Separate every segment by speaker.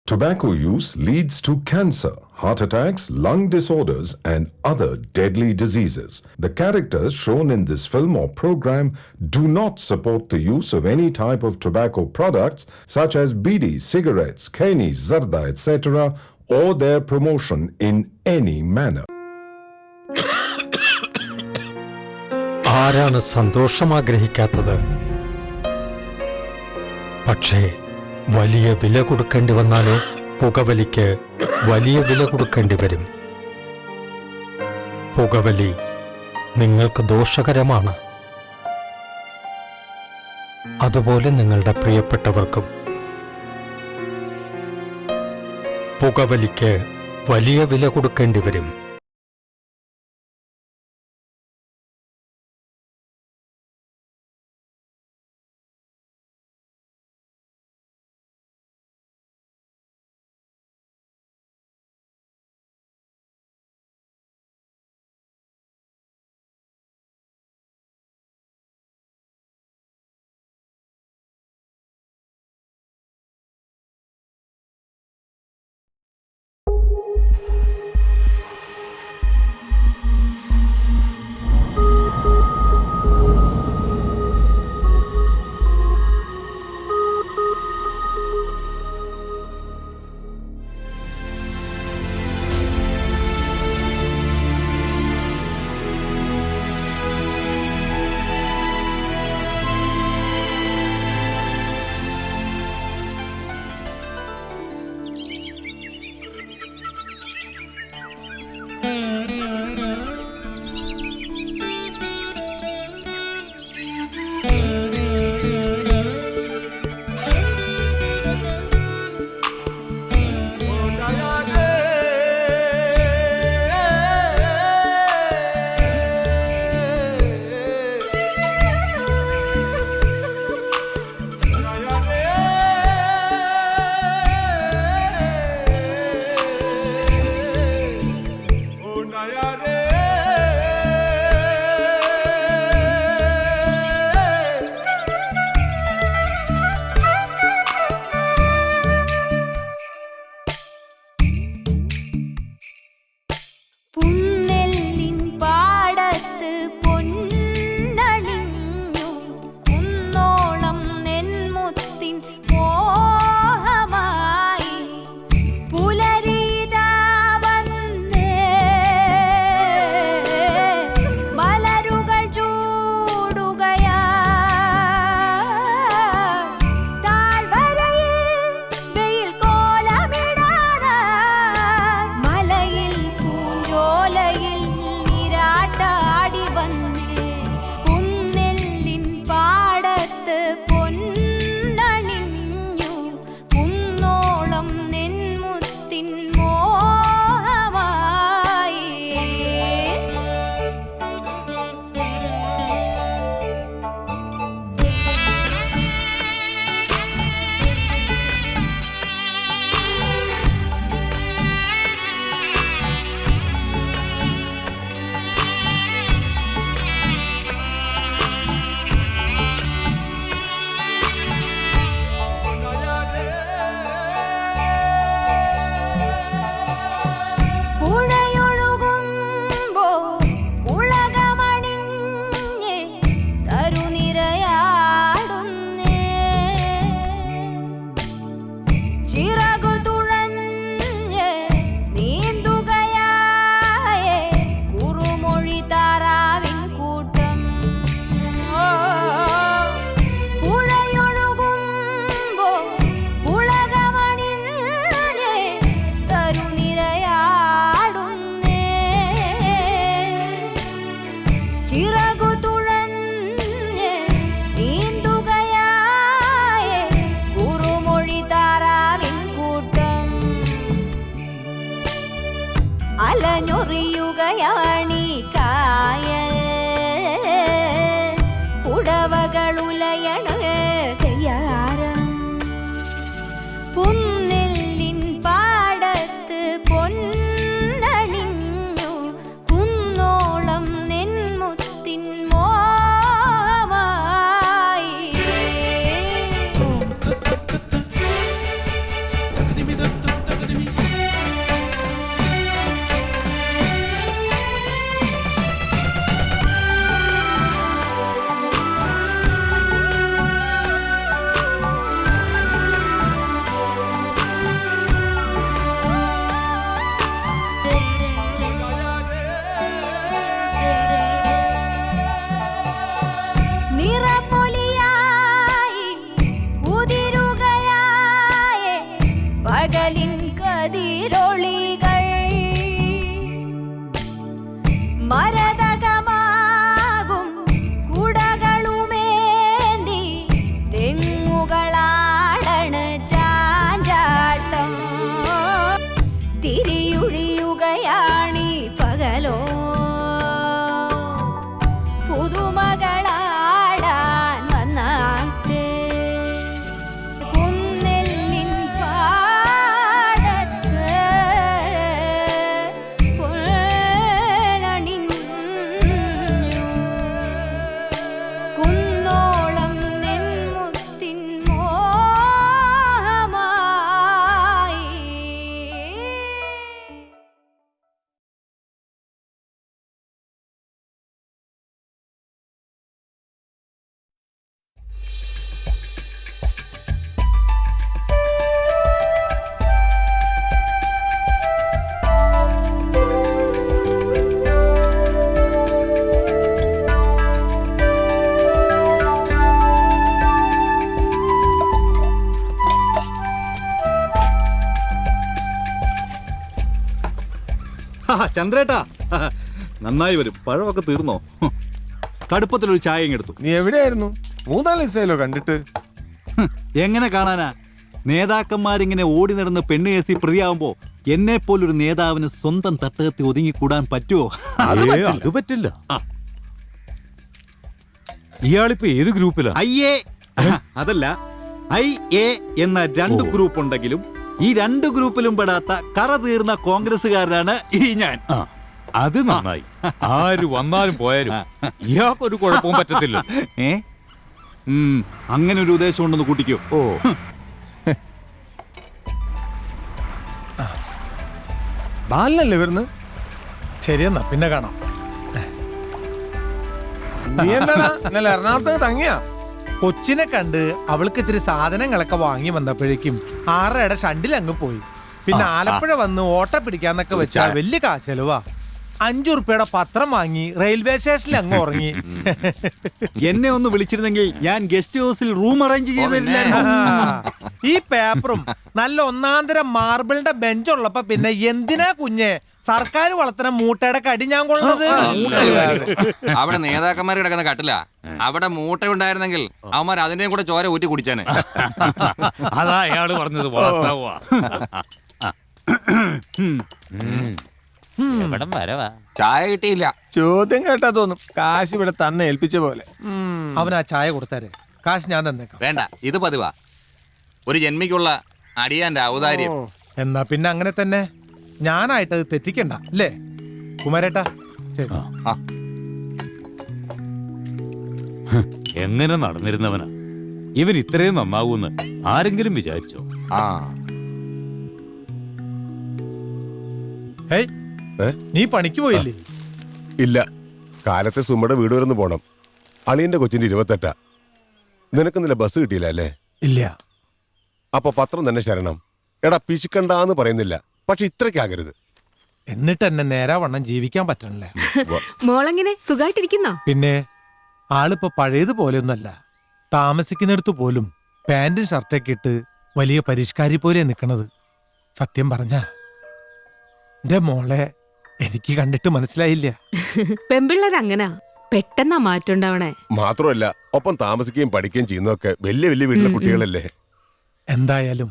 Speaker 1: Tobacco use leads to cancer, heart attacks, lung disorders, and other deadly diseases. The characters shown in this film or program do not support the use of any type of tobacco products such as bidi, cigarettes, keni, zarda, etc., or their promotion in any manner.
Speaker 2: ആരാണ് സന്തോഷം ആഗ്രഹിക്കാത്തത്? പക്ഷേ വലിയ വില കൊടുക്കേണ്ടി വന്നാലോ? പുകവലിക്ക് വലിയ വില കൊടുക്കേണ്ടി വരും. പുകവലി നിങ്ങൾക്ക് ദോഷകരമാണ്. അതുപോലെ നിങ്ങളുടെ പ്രിയപ്പെട്ടവർക്കും. പുകവലിക്ക് വലിയ വില കൊടുക്കേണ്ടി വരും.
Speaker 3: അലഞ്ഞൊറിയുകയാണീ കായൽ ഉടവകളുലയണ തയ്യാറാം പുന്നെല്ലിൻ പാടത്ത് പൊന്നണിഞ്ഞു കുന്നോളം നെന്മുത്തിൻ മോഹമായി നിറപൊലിയായി ഉതിരുകയായി പകലിൻ കതിരൊളികൾ മരതകമാകും കുടകളുമേന്തി തെങ്ങുകളാടണ് ചാഞ്ചാട്ടം തിരിയുഴിയുകയാണീ പകലോ പുതുമകളാടാൻ വന്നാട്ട് കുന്നെല്ലിൻ പാടത്ത് പുല്ലണിഞ്ഞു കുന്നോളം നെന്മുത്തിൻ മോഹമായി.
Speaker 4: ചന്ദ്രേട്ടാ, നന്നായി വരും. പഴമൊക്കെ തീർന്നോ? കടുപ്പത്തിലൊരു ചായ എടുത്തു.
Speaker 5: നീ എവിടെയായിരുന്നു? 3-4 ദിവസമായല്ലോ കണ്ടിട്ട്.
Speaker 4: എങ്ങനെ കാണാനാ? നേതാക്കന്മാരിങ്ങനെ ഓടി നടന്ന് പെണ്ണ് കേസി പ്രതിയാവുമ്പോ എന്നെ പോലൊരു നേതാവിന് സ്വന്തം തട്ടകത്തിൽ ഒതുങ്ങിക്കൂടാൻ പറ്റുമോ?
Speaker 6: അത് പറ്റില്ല. ഇയാളിപ്പോ ഏത് ഗ്രൂപ്പിലാ?
Speaker 4: അയ്യേ, അതല്ല, IA എന്ന 2 ഗ്രൂപ്പ് ഉണ്ടെങ്കിലും ഈ 2 ഗ്രൂപ്പിലും പെടാത്ത കറ തീർന്ന കോൺഗ്രസ്സുകാരനാണ് ഈ ഞാൻ.
Speaker 6: അത് നന്നായി. ആര് വന്നാലും പോയാലും ഇയാൾക്കൊരു കുഴപ്പവും പറ്റത്തില്ല.
Speaker 4: അങ്ങനെ ഒരു ഉദ്ദേശം ഉണ്ടെന്ന് കൂട്ടിക്കോ.
Speaker 6: ഓ,
Speaker 5: ബാലനല്ലേ വരുന്നത്?
Speaker 7: ശരിയെന്നാ പിന്നെ കാണാം.
Speaker 5: നീ എന്താടാ ഇന്നലെ എറണാകുളത്ത് തങ്ങിയാ?
Speaker 7: കൊച്ചിനെ കണ്ട് അവൾക്ക് ഇത്തിരി സാധനങ്ങളൊക്കെ വാങ്ങി വന്നപ്പോഴേക്കും 6:30 ഷണ്ടിൽ അങ്ങ് പോയി. പിന്നെ ആലപ്പുഴ വന്ന് ഓട്ട പിടിക്കാന്നൊക്കെ വെച്ചാ വലിയ കാശെലവാ. 5 ഉറുപ്പിയുടെ പത്രം വാങ്ങി റെയിൽവേ സ്റ്റേഷനിൽ അങ്ങ് ഉറങ്ങി.
Speaker 4: എന്നെ ഒന്ന് വിളിച്ചിരുന്നെങ്കിൽ ഞാൻ ഗസ്റ്റ് ഹൗസിൽ റൂം അറേഞ്ച് ചെയ്ത് തരില്ലായിരുന്നു.
Speaker 7: ഈ പേപ്പറും നല്ല ഒന്നാന്തരം മാർബിളിന്റെ ബെഞ്ചുള്ളപ്പോ പിന്നെ എന്തിനാ കുഞ്ഞെ സർക്കാർ വളർത്തുന്ന മൂട്ടയുടെ കടി ഞാൻ കൊള്ളുന്നത്?
Speaker 8: അവിടെ നേതാക്കന്മാർ കിടക്കുന്ന കട്ടില്ല. അവിടെ മൂട്ട ഉണ്ടായിരുന്നെങ്കിൽ അവന്മാർ അതിന്റെയും കൂടെ ചോര ഊറ്റി കുടിച്ചാന്.
Speaker 6: അതാ അയാള് പറഞ്ഞത് വാസ്തവമാ.
Speaker 8: ചായ കിട്ടിയില്ല.
Speaker 5: ചോദ്യം കേട്ടാ തോന്നും കാശ് ഇവിടെ തന്നെ ഏൽപ്പിച്ച പോലെ.
Speaker 7: അവൻ ആ ചായ കൊടുത്താരെ കാശ് ഞാൻ തന്നേക്കാം.
Speaker 8: വേണ്ട, ഇത് പതിവാ. ഒരു ജന്മിക്കുള്ള അടിയാന്റെ ഔദാര്യം.
Speaker 7: എന്നാ പിന്നെ അങ്ങനെ തന്നെ. ഞാനായിട്ട് അത് തെറ്റിക്കണ്ട അല്ലേ കുമാരേട്ടാ? ശരി.
Speaker 6: എങ്ങനെ നടന്നിരുന്നവനാ ഇവൻ ഇത്രയും നന്നാവൂന്ന് ആരെങ്കിലും വിചാരിച്ചോ?
Speaker 7: ഹേയ്, നീ പണിക്ക് പോയില്ലേ?
Speaker 9: ഇല്ല, കാലത്തെ സുമ്മയുടെ വീട് വരെ പോണം. അളിയന്റെ കൊച്ചിന്റെ 28. നിനക്കൊന്നില്ല ബസ് കിട്ടിയില്ല അല്ലേ?
Speaker 7: ഇല്ല.
Speaker 9: അപ്പൊ പത്രം തന്നെ ശരണം. എടാ പിശുക്കണ്ടാന്ന് പറയുന്നില്ല, പക്ഷെ ഇത്രയ്ക്കാകരുത്.
Speaker 7: എന്നിട്ട് എന്നെ നേരാവണ്ണം ജീവിക്കാൻ പറ്റണല്ലേ?
Speaker 10: മോളെങ്ങനെ സുഖമായിട്ടിരിക്കുന്നോ?
Speaker 7: പിന്നെ ആളിപ്പോ പഴയതുപോലെയൊന്നല്ല. താമസിക്കുന്നിടത്ത് പോലും പാന്റും ഷർട്ടൊക്കെ ഇട്ട് വലിയ പരിഷ്കാരി പോലെ നിൽക്കണത്. സത്യം പറഞ്ഞ എന്റെ മോളെ എനിക്ക് കണ്ടിട്ട് മനസ്സിലായില്ല.
Speaker 10: പെമ്പിള്ളേരങ്ങനാ, പെട്ടെന്നാ മാറ്റുണ്ടാവണേ.
Speaker 9: മാത്രമല്ല, ഒപ്പം താമസിക്കുകയും പഠിക്കുകയും ചെയ്യുന്നതൊക്കെ വലിയ വലിയ വീട്ടിലെ കുട്ടികളല്ലേ.
Speaker 7: എന്തായാലും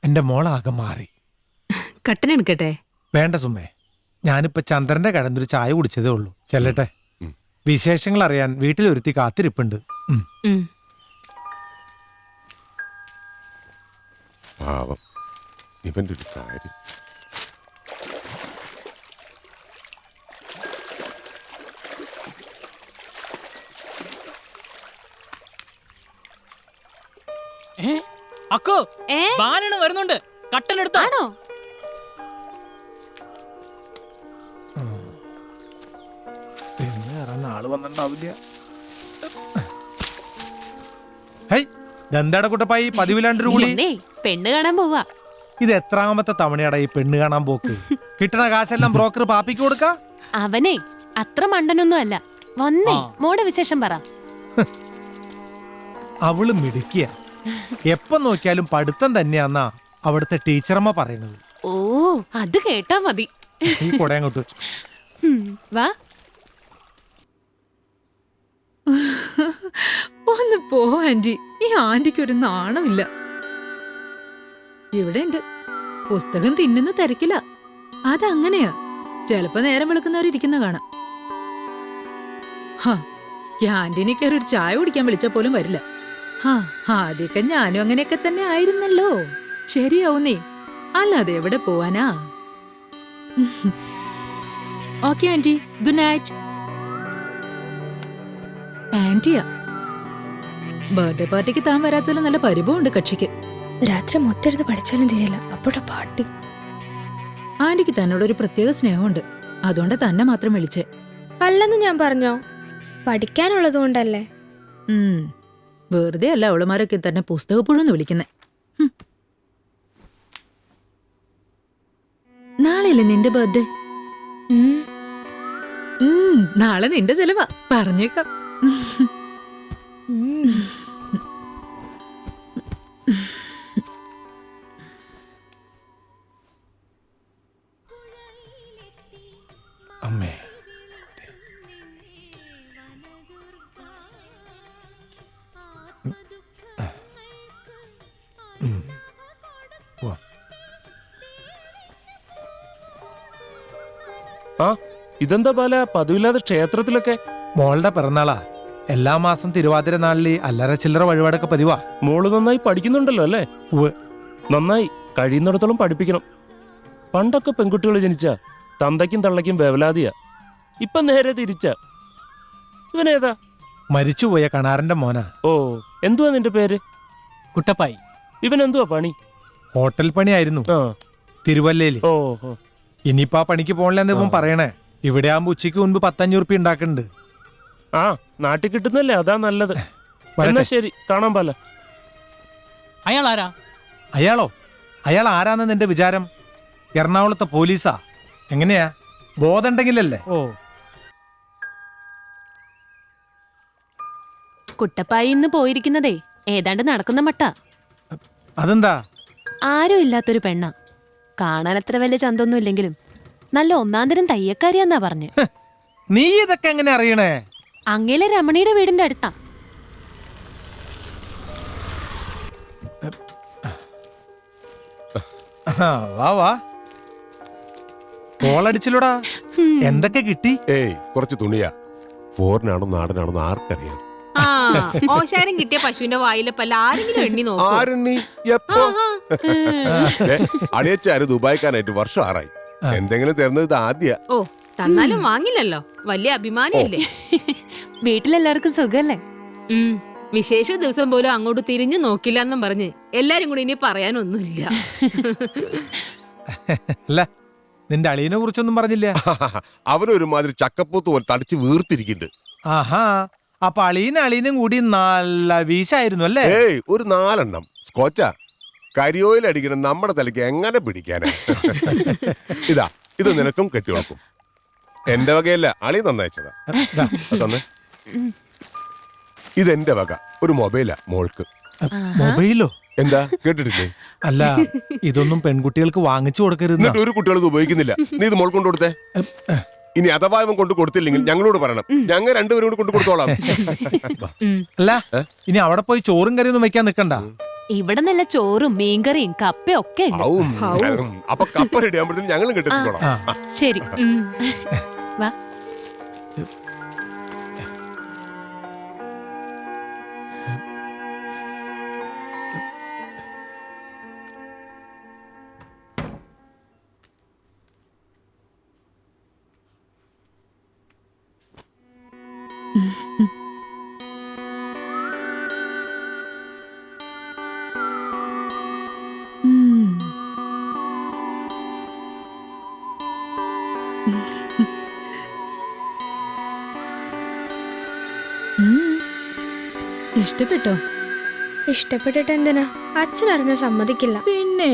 Speaker 7: എന്റെ മോളാകെ മാറി.
Speaker 10: കട്ടനെടുക്കട്ടെ?
Speaker 7: വേണ്ട സുമ്മേ, ഞാനിപ്പോ ചന്ദ്രന്റെ കടന്നൊരു ചായ കുടിച്ചതേ ഉള്ളൂ. ചെല്ലട്ടെ. വിശേഷങ്ങൾ അറിയാൻ വീട്ടിലൊരുത്തി കാത്തിരിപ്പുണ്ട്.
Speaker 9: പാവം ഇവന്റെ ഒരു കാര്യം.
Speaker 11: അക്കോ, ബാലന് വരുന്നുണ്ട്. കട്ടനെടുത്താണോ?
Speaker 7: ആള് വന്നിട്ടുണ്ടാവില്ല. എന്താടാ കുട്ടപ്പായി പതിവില്ലാണ്ട് കൂടി
Speaker 10: പെണ്ണ് കാണാൻ പോവാ.
Speaker 7: ഇത് എത്രാമത്തെ തവണയാടാ ഈ പെണ്ണ് കാണാൻ പോക്ക്? കിട്ടണ കാശെല്ലാം ബ്രോക്കർ പാപ്പിക്ക് കൊടുക്ക.
Speaker 10: അവനെ അത്ര മണ്ടനൊന്നും അല്ല. വന്നേ മോടെ വിശേഷം പറ.
Speaker 7: അവള് മിടുക്കിയ. എപ്പം നോക്കിയാലും പഠിത്തം തന്നെയാന്നാ അവിടുത്തെ ടീച്ചറമ്മ പറയണത്.
Speaker 10: ഓ അത് കേട്ടാ മതി.
Speaker 7: ഈ കുട അങ്ങോട്ട് വെച്ചു.
Speaker 10: വാ.
Speaker 12: ഒന്ന് പോ ആന്റി, ഈ ആന്റിക്ക് ഒരു നാണമില്ല. ഇവിടെ ഉണ്ട്, പുസ്തകം തിന്നുന്ന തിരക്കില്ല. അതങ്ങനെയാ, ചെലപ്പോ നേരം വെളുക്കുന്നവരിയ്ക്കുന്ന കാണാം. ക്യാൻറ്റീനിൽ കയറി ഒരു ചായ കുടിക്കാൻ വിളിച്ചാ പോലും വരില്ല. ആദ്യമൊക്കെ ഞാനും അങ്ങനെയൊക്കെ തന്നെ ആയിരുന്നല്ലോ. ശരിയാവുന്നേ, അല്ലാതെ എവിടെ പോവാനാ? Okay aunty, good night. ആന്റിയാ, ബർത്ത്ഡേ പാർട്ടിക്ക് താൻ വരാത്തതിൽ നല്ല പരിഭവമുണ്ട് കക്ഷിക്ക്.
Speaker 3: രാത്രി മൊത്തിരുന്ന് പഠിച്ചാലും തീരില്ല, അപ്പോഴാ പാട്ടി.
Speaker 12: ആന്റിക്ക് തന്നോടൊരു പ്രത്യേക സ്നേഹമുണ്ട്, അതുകൊണ്ട് തന്നെ മാത്രം വിളിച്ചേ.
Speaker 3: അല്ലെന്ന് ഞാൻ പറഞ്ഞോ, പഠിക്കാനുള്ളത് കൊണ്ടല്ലേ.
Speaker 12: വെറുതെ അല്ല അവളുമാരൊക്കെ തന്നെ പുസ്തകപ്പുഴെന്ന് വിളിക്കുന്നേ. നാളെയല്ലേ നിന്റെ ബർത്ത്ഡേ? നാളെ നിന്റെ ചെലവാ, പറഞ്ഞേക്കാം.
Speaker 7: അമ്മേ,
Speaker 5: ആ ഇതെന്താ ബാല പതിവില്ലാതെ ക്ഷേത്രത്തിലൊക്കെ?
Speaker 7: മോളുടെ പിറന്നാളാ. എല്ലാ മാസം തിരുവാതിര നാളില് അല്ലറ ചില്ലറ വഴിപാടൊക്കെ പതിവാ.
Speaker 5: മോള് നന്നായി പഠിക്കുന്നുണ്ടല്ലോ അല്ലേ?
Speaker 7: ഉവ്വ്.
Speaker 5: നന്നായി, കഴിയുന്നിടത്തോളം പഠിപ്പിക്കണം. പണ്ടൊക്കെ പെൺകുട്ടികൾ ജനിച്ച തന്തയ്ക്കും തള്ളയ്ക്കും വേവലാതിയാ. ഇപ്പൊ നേരെ തിരിച്ച. ഇവനേതാ?
Speaker 7: മരിച്ചുപോയ കണാറിന്റെ മോനാ.
Speaker 5: ഓ, എന്തുവാ നിന്റെ പേര്?
Speaker 11: കുട്ടപ്പായി.
Speaker 5: ഇവൻ എന്തുവാ പണി?
Speaker 7: ഹോട്ടൽ പണിയായിരുന്നു
Speaker 5: ആ,
Speaker 7: തിരുവല്ലയില്.
Speaker 5: ഓ ഓ.
Speaker 7: ഇനിയിപ്പോ ആ പണിക്ക് പോണില്ലെന്ന് ഇവൻ പറയണേ. ഇവിടെ ആകുമ്പോ ഉച്ചയ്ക്ക് മുൻപ് 500 ഉറുപ്പിക ഉണ്ടാക്കുന്നുണ്ട്.
Speaker 5: ആ, നാട്ടിൽ കിട്ടുന്നല്ലേ, അതാ നല്ലത്.
Speaker 7: വരട്ടെ.
Speaker 5: എന്നാ ശരി, കാണാൻ പാല.
Speaker 11: അയാൾ ആരാ?
Speaker 7: അയാളോ? അയാൾ ആരാന്ന് നിന്റെ വിചാരം? എറണാകുളത്തെ പോലീസാ. എങ്ങനെയാ, ബോധമുണ്ടെങ്കിലല്ലേ?
Speaker 11: ഓ,
Speaker 10: കുട്ടപ്പായി ഇന്ന് പോയിരിക്കുന്നതേ ഏതാണ്ട് നടക്കുന്ന മട്ട.
Speaker 7: അതെന്താ?
Speaker 10: ആരും ഇല്ലാത്തൊരു പെണ്ണ. കാണാൻ അത്ര വലിയ ചന്തൊന്നും ഇല്ലെങ്കിലും നല്ല ഒന്നാന്തരം തയ്യക്കാരിയാന്നാ പറഞ്ഞ്.
Speaker 7: നീ ഇതൊക്കെ എങ്ങനെ അറിയണേ?
Speaker 10: അങ്ങേലെ രമണിയുടെ വീടിന്റെ അടുത്താ.
Speaker 7: വാ വാ, കോളടിച്ചിലോടാ. എന്തൊക്കെ കിട്ടി?
Speaker 9: ഏയ്, കുറച്ച് തുണിയാ. ഫോറിനാണോ നാടനാണോ ആർക്കറിയാം.
Speaker 10: ഓശാരം കിട്ടിയ പശുവിന്റെ വായിലെ പല്ല ആരെങ്കിലും എണ്ണി നോക്കും.
Speaker 9: ആരെണ്ണി? എപ്പോ? അളിയച്ചാര് ദുബായിക്കാനായിട്ട് വർഷം 6 ആയി. എന്തെങ്കിലും തരുന്നത് ഇത് ആദ്യ.
Speaker 10: ഓ, തന്നാലും വാങ്ങില്ലല്ലോ, വലിയ അഭിമാനിയല്ലേ. വീട്ടിലെല്ലാവർക്കും സുഖല്ലേ? വിശേഷ ദിവസം പോലും അങ്ങോട്ട് തിരിഞ്ഞു നോക്കില്ല എന്നും പറഞ്ഞ് എല്ലാരും കൂടി ഇനി പറയാനൊന്നുമില്ല.
Speaker 7: അല്ല, നിന്റെ അളിയനെ കുറിച്ചൊന്നും പറഞ്ഞില്ല.
Speaker 9: അവനൊരുമാതിരി ചക്കപ്പൂത്ത് പോലെ തടിച്ച് വീർത്തിരിക്കുന്നുണ്ട്.
Speaker 7: ആഹാ, അപ്പൊ അളിയനും കൂടി നല്ല വീശായിരുന്നു അല്ലേ?
Speaker 9: ഏയ്, ഒരു 4 എണ്ണം സ്കോച്ചാ. കരിയോയിൽ അടിക്കണം നമ്മുടെ തലയ്ക്ക് എങ്ങനെ പിടിക്കാനാ? ഇതാ, ഇത് നിനക്കും കെട്ടിവെക്കും. എന്റെ വകയല്ല, അളി നന്നയച്ചതാ. തന്നെ ഇതെന്റെ വക. ഒരു മൊബൈലാ മോൾക്ക്.
Speaker 7: മൊബൈലോ?
Speaker 9: എന്താ, കേട്ടിട്ടില്ലേ?
Speaker 7: അല്ല, ഇതൊന്നും പെൺകുട്ടികൾക്ക് വാങ്ങിച്ചു കൊടുക്കരുത്.
Speaker 9: എന്നിട്ട് ഒരു കുട്ടികളും ഉപയോഗിക്കുന്നില്ല. നീ ഇത് മോൾ കൊണ്ട് കൊടുത്തേ. ഇനി അഥവാ ഇവൻ കൊണ്ട് കൊടുത്തില്ലെങ്കിൽ ഞങ്ങളോട് പറയണം. ഞങ്ങൾ രണ്ടുപേരും കൂടി കൊണ്ട് കൊടുത്തോളാം.
Speaker 7: അല്ല, ഇനി അവിടെ പോയി ചോറും കറിയൊന്നും വെക്കാൻ നിക്കണ്ട.
Speaker 10: ഇവിടെ നല്ല ചോറും മീൻകറിയും കപ്പയും ഒക്കെ ഉണ്ട്.
Speaker 9: അപ്പൊ കപ്പ റെഡി ആകുമ്പോഴത്തേക്കും ഞങ്ങളും കിട്ടിക്കോളാം.
Speaker 10: ശരി, വാ.
Speaker 12: ഇഷ്ടപ്പെട്ടോ?
Speaker 3: ഇഷ്ടപ്പെട്ടിട്ട് എന്തിനാ? അച്ഛനറിഞ്ഞ സമ്മതിക്കില്ല.
Speaker 12: പിന്നെ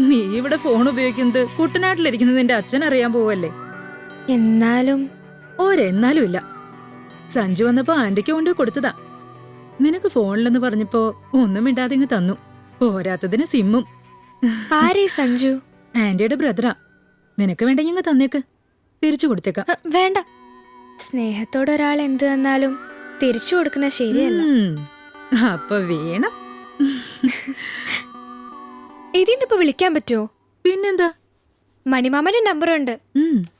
Speaker 12: നീ ഇവിടെ ഫോൺ ഉപയോഗിക്കുന്നത് കുട്ടനാട്ടിലിരിക്കുന്നത് നിന്റെ അച്ഛൻ അറിയാൻ പോവല്ലേ?
Speaker 3: എന്നാലും
Speaker 12: ഒരെന്നാലും ഇല്ല. സഞ്ജു വന്നപ്പോ ആന്റിക്ക് കൊണ്ട് കൊടുത്തതാ. നിനക്ക് ഫോണിലെന്ന് പറഞ്ഞപ്പോ ഒന്നും മിണ്ടാതെ ഇങ്ങ് തന്നു. പോരാത്തതിന് സിമ്മും.
Speaker 3: ആരേ സഞ്ജു?
Speaker 12: ആന്റിയുടെ ബ്രദറാ. നിനക്ക് വേണ്ടെങ്കിൽ ഇങ്ങ് തന്നേക്ക്, തിരിച്ചു കൊടുത്തേക്കാം.
Speaker 3: വേണ്ട, സ്നേഹത്തോടെ ഒരാൾ എന്ത് തന്നാലും തിരിച്ചു കൊടുക്കുന്ന ശരിയല്ല.
Speaker 12: അപ്പൊ വേണം.
Speaker 3: ഇതിന്നിപ്പോ വിളിക്കാൻ പറ്റുമോ?
Speaker 12: പിന്നെന്താ,
Speaker 3: മണിമാമന്റെ നമ്പറുണ്ട്.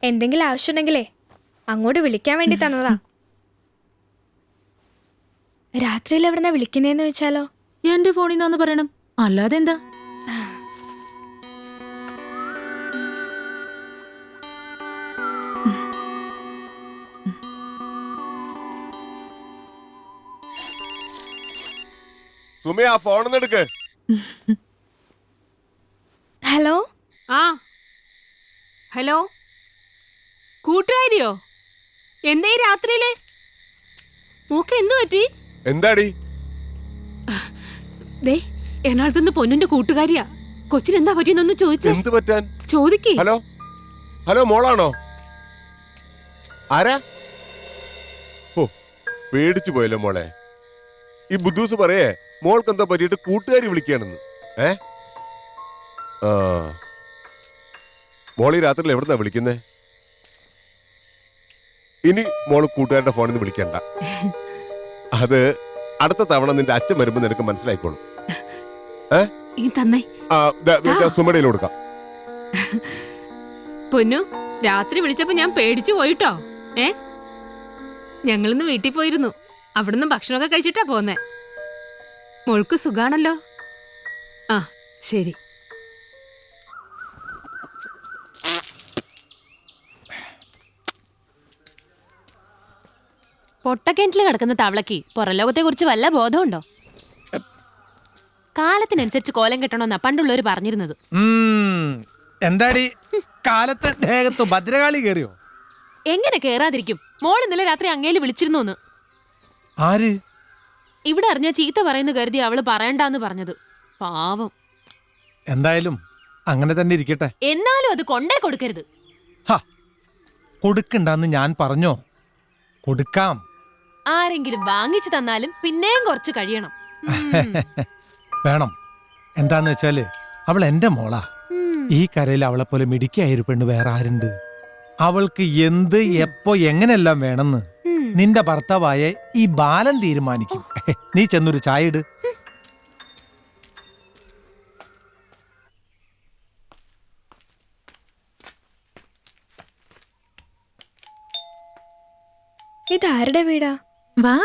Speaker 3: എന്തെങ്കിലും ആവശ്യമുണ്ടെങ്കിലേ അങ്ങോട്ട് വിളിക്കാൻ വേണ്ടി തന്നതാ. രാത്രിയിൽ എവിടെന്നാ വിളിക്കുന്നേന്ന് വെച്ചാലോ?
Speaker 12: എന്റെ ഫോണിൽ നിന്നാന്ന് പറയണം, അല്ലാതെ എന്താ?
Speaker 9: സുമി, ആ ഫോൺ എടുക്ക്.
Speaker 3: ഹലോ.
Speaker 10: ആ ഹലോ, കൂട്ടുകാരിയോ? എന്തേ രാത്രിയില്? മോക്ക് എന്തു പറ്റി?
Speaker 9: എന്താടി?
Speaker 10: ദേ, എറണാകുളത്തുനിന്ന് പൊന്നിന്റെ കൂട്ടുകാരിയാ. കൊച്ചിനെന്താ പറ്റിയെന്നൊന്ന് ചോദിച്ചേ.
Speaker 9: എന്ത് പറ്റാൻ?
Speaker 10: ചോദിക്കേ.
Speaker 9: ഹലോ ഹലോ, മോളാണോ? ആരാ? ഓ, പേടിച്ചു പോയല്ലോ മോളെ. ഈ ബുദ്ധൂസ് പറയേ മോൾക്ക് എന്താ പറ്റിയിട്ട് കൂട്ടുകാരി വിളിക്കുകയാണെന്ന്. ആ, മോളി രാത്രിയിൽ എവിടുന്നാ വിളിക്കുന്നേ? ഇനി മോള് കൂട്ടുകാരുടെ ഫോണിൽ നിന്ന് വിളിക്കണ്ട. അത് അടുത്ത തവണ നിന്റെ അച്ഛൻ വരുമ്പോ നിനക്ക് മനസ്സിലായിക്കോളും. സുമടയിൽ കൊടുക്കാം.
Speaker 10: പൊന്നു, രാത്രി വിളിച്ചപ്പോ ഞാൻ പേടിച്ചു പോയിട്ടോ. ഞങ്ങളിന്ന് വീട്ടിൽ പോയിരുന്നു. അവിടുന്ന് ഭക്ഷണമൊക്കെ കഴിച്ചിട്ടാ പോന്നേ. മോൾക്ക് സുഖാണല്ലോ? ആ, ശരി. പൊട്ടക്കിണറ്റിൽ കിടക്കുന്ന തവളക്ക് പുറലോകത്തെ കുറിച്ച് വല്ല ബോധമുണ്ടോ? കാലത്തിനനുസരിച്ച് കോലം കെട്ടണമെന്നാ പണ്ടുള്ളവര് പറഞ്ഞിരുന്നത്.
Speaker 7: എന്താടി കാലത്തെ ദേഹത്ത് ഭദ്രകാളി കേറിയോ?
Speaker 10: എങ്ങനെ കേറാതിരിക്കും? മോൾ ഇന്നലെ രാത്രി അങ്ങേല് വിളിച്ചിരുന്നു.
Speaker 7: ആര്?
Speaker 10: ഇവിടെ അറിഞ്ഞ ചീത്ത പറയുന്ന കരുതി അവള് പറയണ്ടെന്ന് പറഞ്ഞത്. പാവം.
Speaker 7: എന്തായാലും അങ്ങനെ തന്നെ ഇരിക്കട്ടെ.
Speaker 10: എന്നാലും അത് കൊണ്ടേ കൊടുക്കരുത്.
Speaker 7: കൊടുക്കണ്ടെന്ന് ഞാൻ പറഞ്ഞോ? കൊടുക്കാം.
Speaker 10: ആരെങ്കിലും വാങ്ങിച്ചു തന്നാലും പിന്നെയും കുറച്ച് കഴിയണം.
Speaker 7: വേണം. എന്താന്ന് വെച്ചാല് അവൾ എന്റെ മോളാ. ഈ കരയിൽ അവളെ പോലെ മിടുക്കിയായൊരു പെണ്ണ് വേറെ ആരുണ്ട്? അവൾക്ക് എന്ത് എപ്പോ എങ്ങനെല്ലാം വേണമെന്ന് നിന്റെ ഭർത്താവായ ഈ ബാലൻ തീരുമാനിക്കും. നീ ചെന്നൊരു ചായ ഇട്.
Speaker 3: ഇതാരുടെ വീടാ?
Speaker 12: വാ.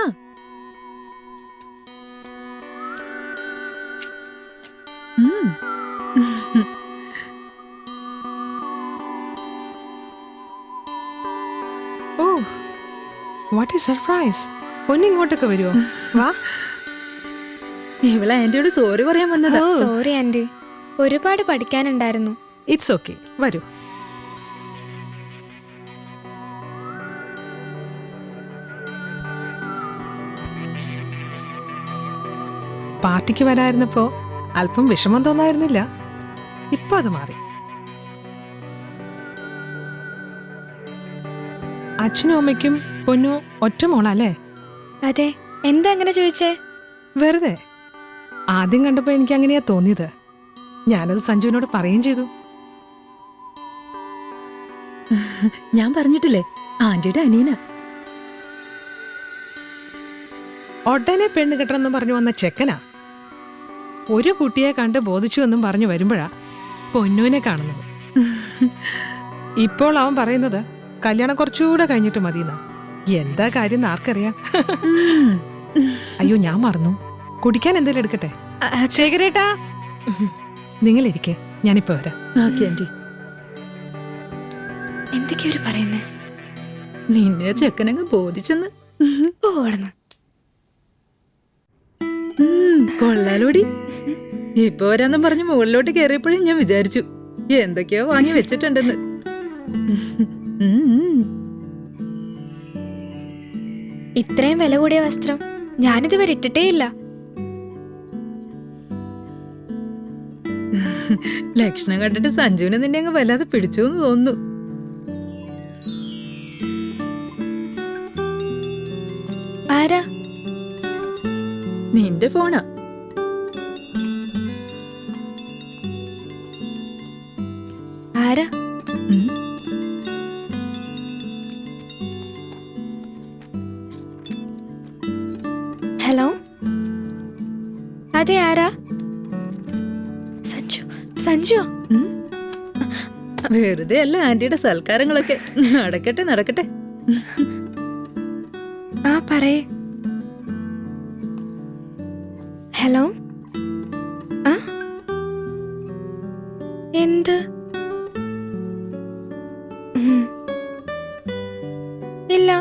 Speaker 13: ഓ, വാട്ട് ഈസ് സർപ്രൈസ്. പൊന്നിങ്ങോട്ടൊക്കെ വരുമോ? വാ.
Speaker 12: ഇവളെ ആന്റിയോട് സോറി പറയാൻ വന്നതാ.
Speaker 3: സോറി ആന്റി, ഒരുപാട് പഠിക്കാനുണ്ടായിരുന്നു.
Speaker 13: ഇറ്റ്സ് ഓക്കെ, വരൂ. പാർട്ടിക്ക് വരായിരുന്നപ്പോ അല്പം വിഷമം തോന്നായിരുന്നില്ല. ഇപ്പൊ അത് മാറി. അച്ഛനും അമ്മയ്ക്കും പൊന്നു ഒറ്റ മോളല്ലേ?
Speaker 3: അതെ. എന്താ അങ്ങനെ ചോദിച്ചേ?
Speaker 13: വെറുതെ. ആദ്യം കണ്ടപ്പോ എനിക്ക് അങ്ങനെയാ തോന്നിയത്. ഞാനത് സഞ്ജുവിനോട് പറയുകയും ചെയ്തു.
Speaker 12: ഞാൻ പറഞ്ഞിട്ടില്ലേ, ആന്റിയുടെ അനിയന.
Speaker 13: ഒട്ടനെ പെണ്ണ് കെട്ടണമെന്ന് പറഞ്ഞു വന്ന ചെക്കനാ. ഒരു കുട്ടിയെ കണ്ട് ബോധിച്ചു എന്നും പറഞ്ഞു വരുമ്പോഴാ പൊന്നുവിനെ കാണുന്നത്. ഇപ്പോൾ അവൻ പറയുന്നത് കല്യാണം കുറച്ചുകൂടെ കഴിഞ്ഞിട്ട് മതിയെന്നാ. എന്താ കാര്യം ആർക്കറിയാം. അയ്യോ, ഞാൻ മറന്നു. കുടിക്കാൻ എന്തെങ്കിലും എടുക്കട്ടെ? ശേഖരേട്ടാ, നിങ്ങളിരിക്കെ, ഞാനിപ്പോ വരാം.
Speaker 3: എന്തൊക്കെയൊരു പറയുന്നേ?
Speaker 12: നിന്നെ ചെക്കനങ്ങ് ബോധിച്ചെന്ന്.
Speaker 3: ഓടുന്നു.
Speaker 12: കൊള്ളാലോടി. ഇപ്പൊ വരാന്നും പറഞ്ഞ് മുകളിലോട്ട് കയറിയപ്പോഴേ ഞാൻ വിചാരിച്ചു എന്തൊക്കെയോ വാങ്ങി വെച്ചിട്ടുണ്ടെന്ന്.
Speaker 3: ഇത്രയും വില കൂടിയ വസ്ത്രം ഞാനിതുവരെ ഇട്ടിട്ടേ ഇല്ല.
Speaker 12: ലക്ഷണം കണ്ടിട്ട് സഞ്ജുവിനെ നിന്നെ അങ്ങ് വല്ലാതെ പിടിച്ചു എന്ന് തോന്നുന്നു.
Speaker 3: ആരാ?
Speaker 12: നിന്റെ ഫോണാ.
Speaker 3: ആരാ?
Speaker 12: ഉം.
Speaker 3: ഹലോ, അതെ, ആരാ? സഞ്ജു. സഞ്ജു?
Speaker 12: ഉം. വെറുതെ അല്ല ആന്റിയുടെ സൽക്കാരങ്ങളൊക്കെ. നടക്കട്ടെ നടക്കട്ടെ.
Speaker 3: ആ, പറയേ. ഹലോ. ആ, എന്ത്? ഇല്ല.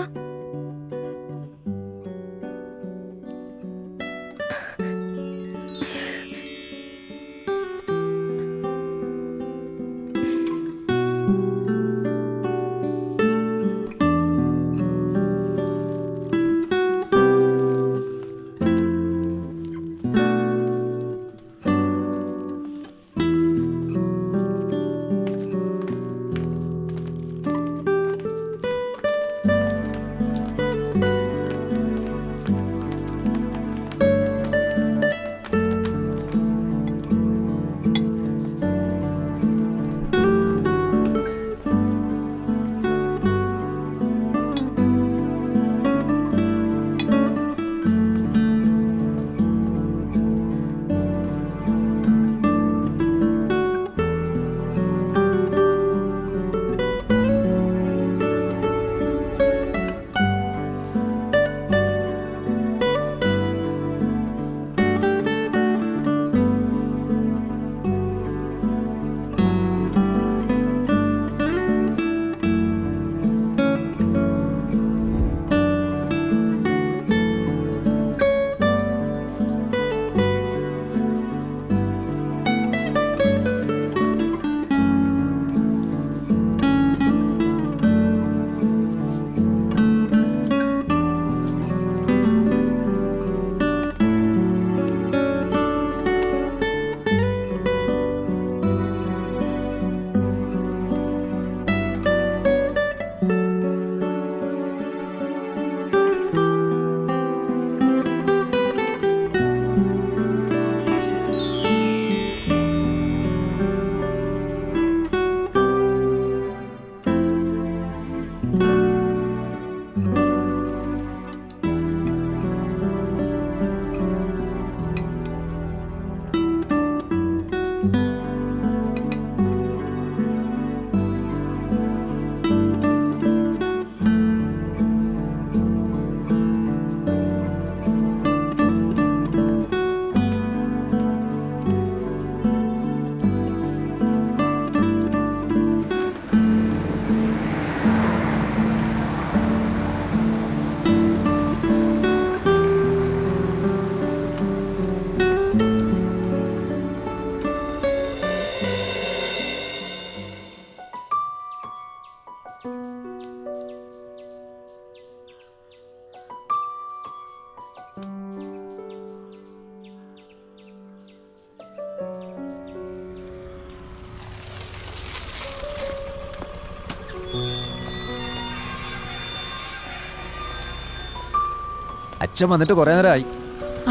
Speaker 14: അച്ഛൻ വന്നിട്ട് കുറെ നേരമായി.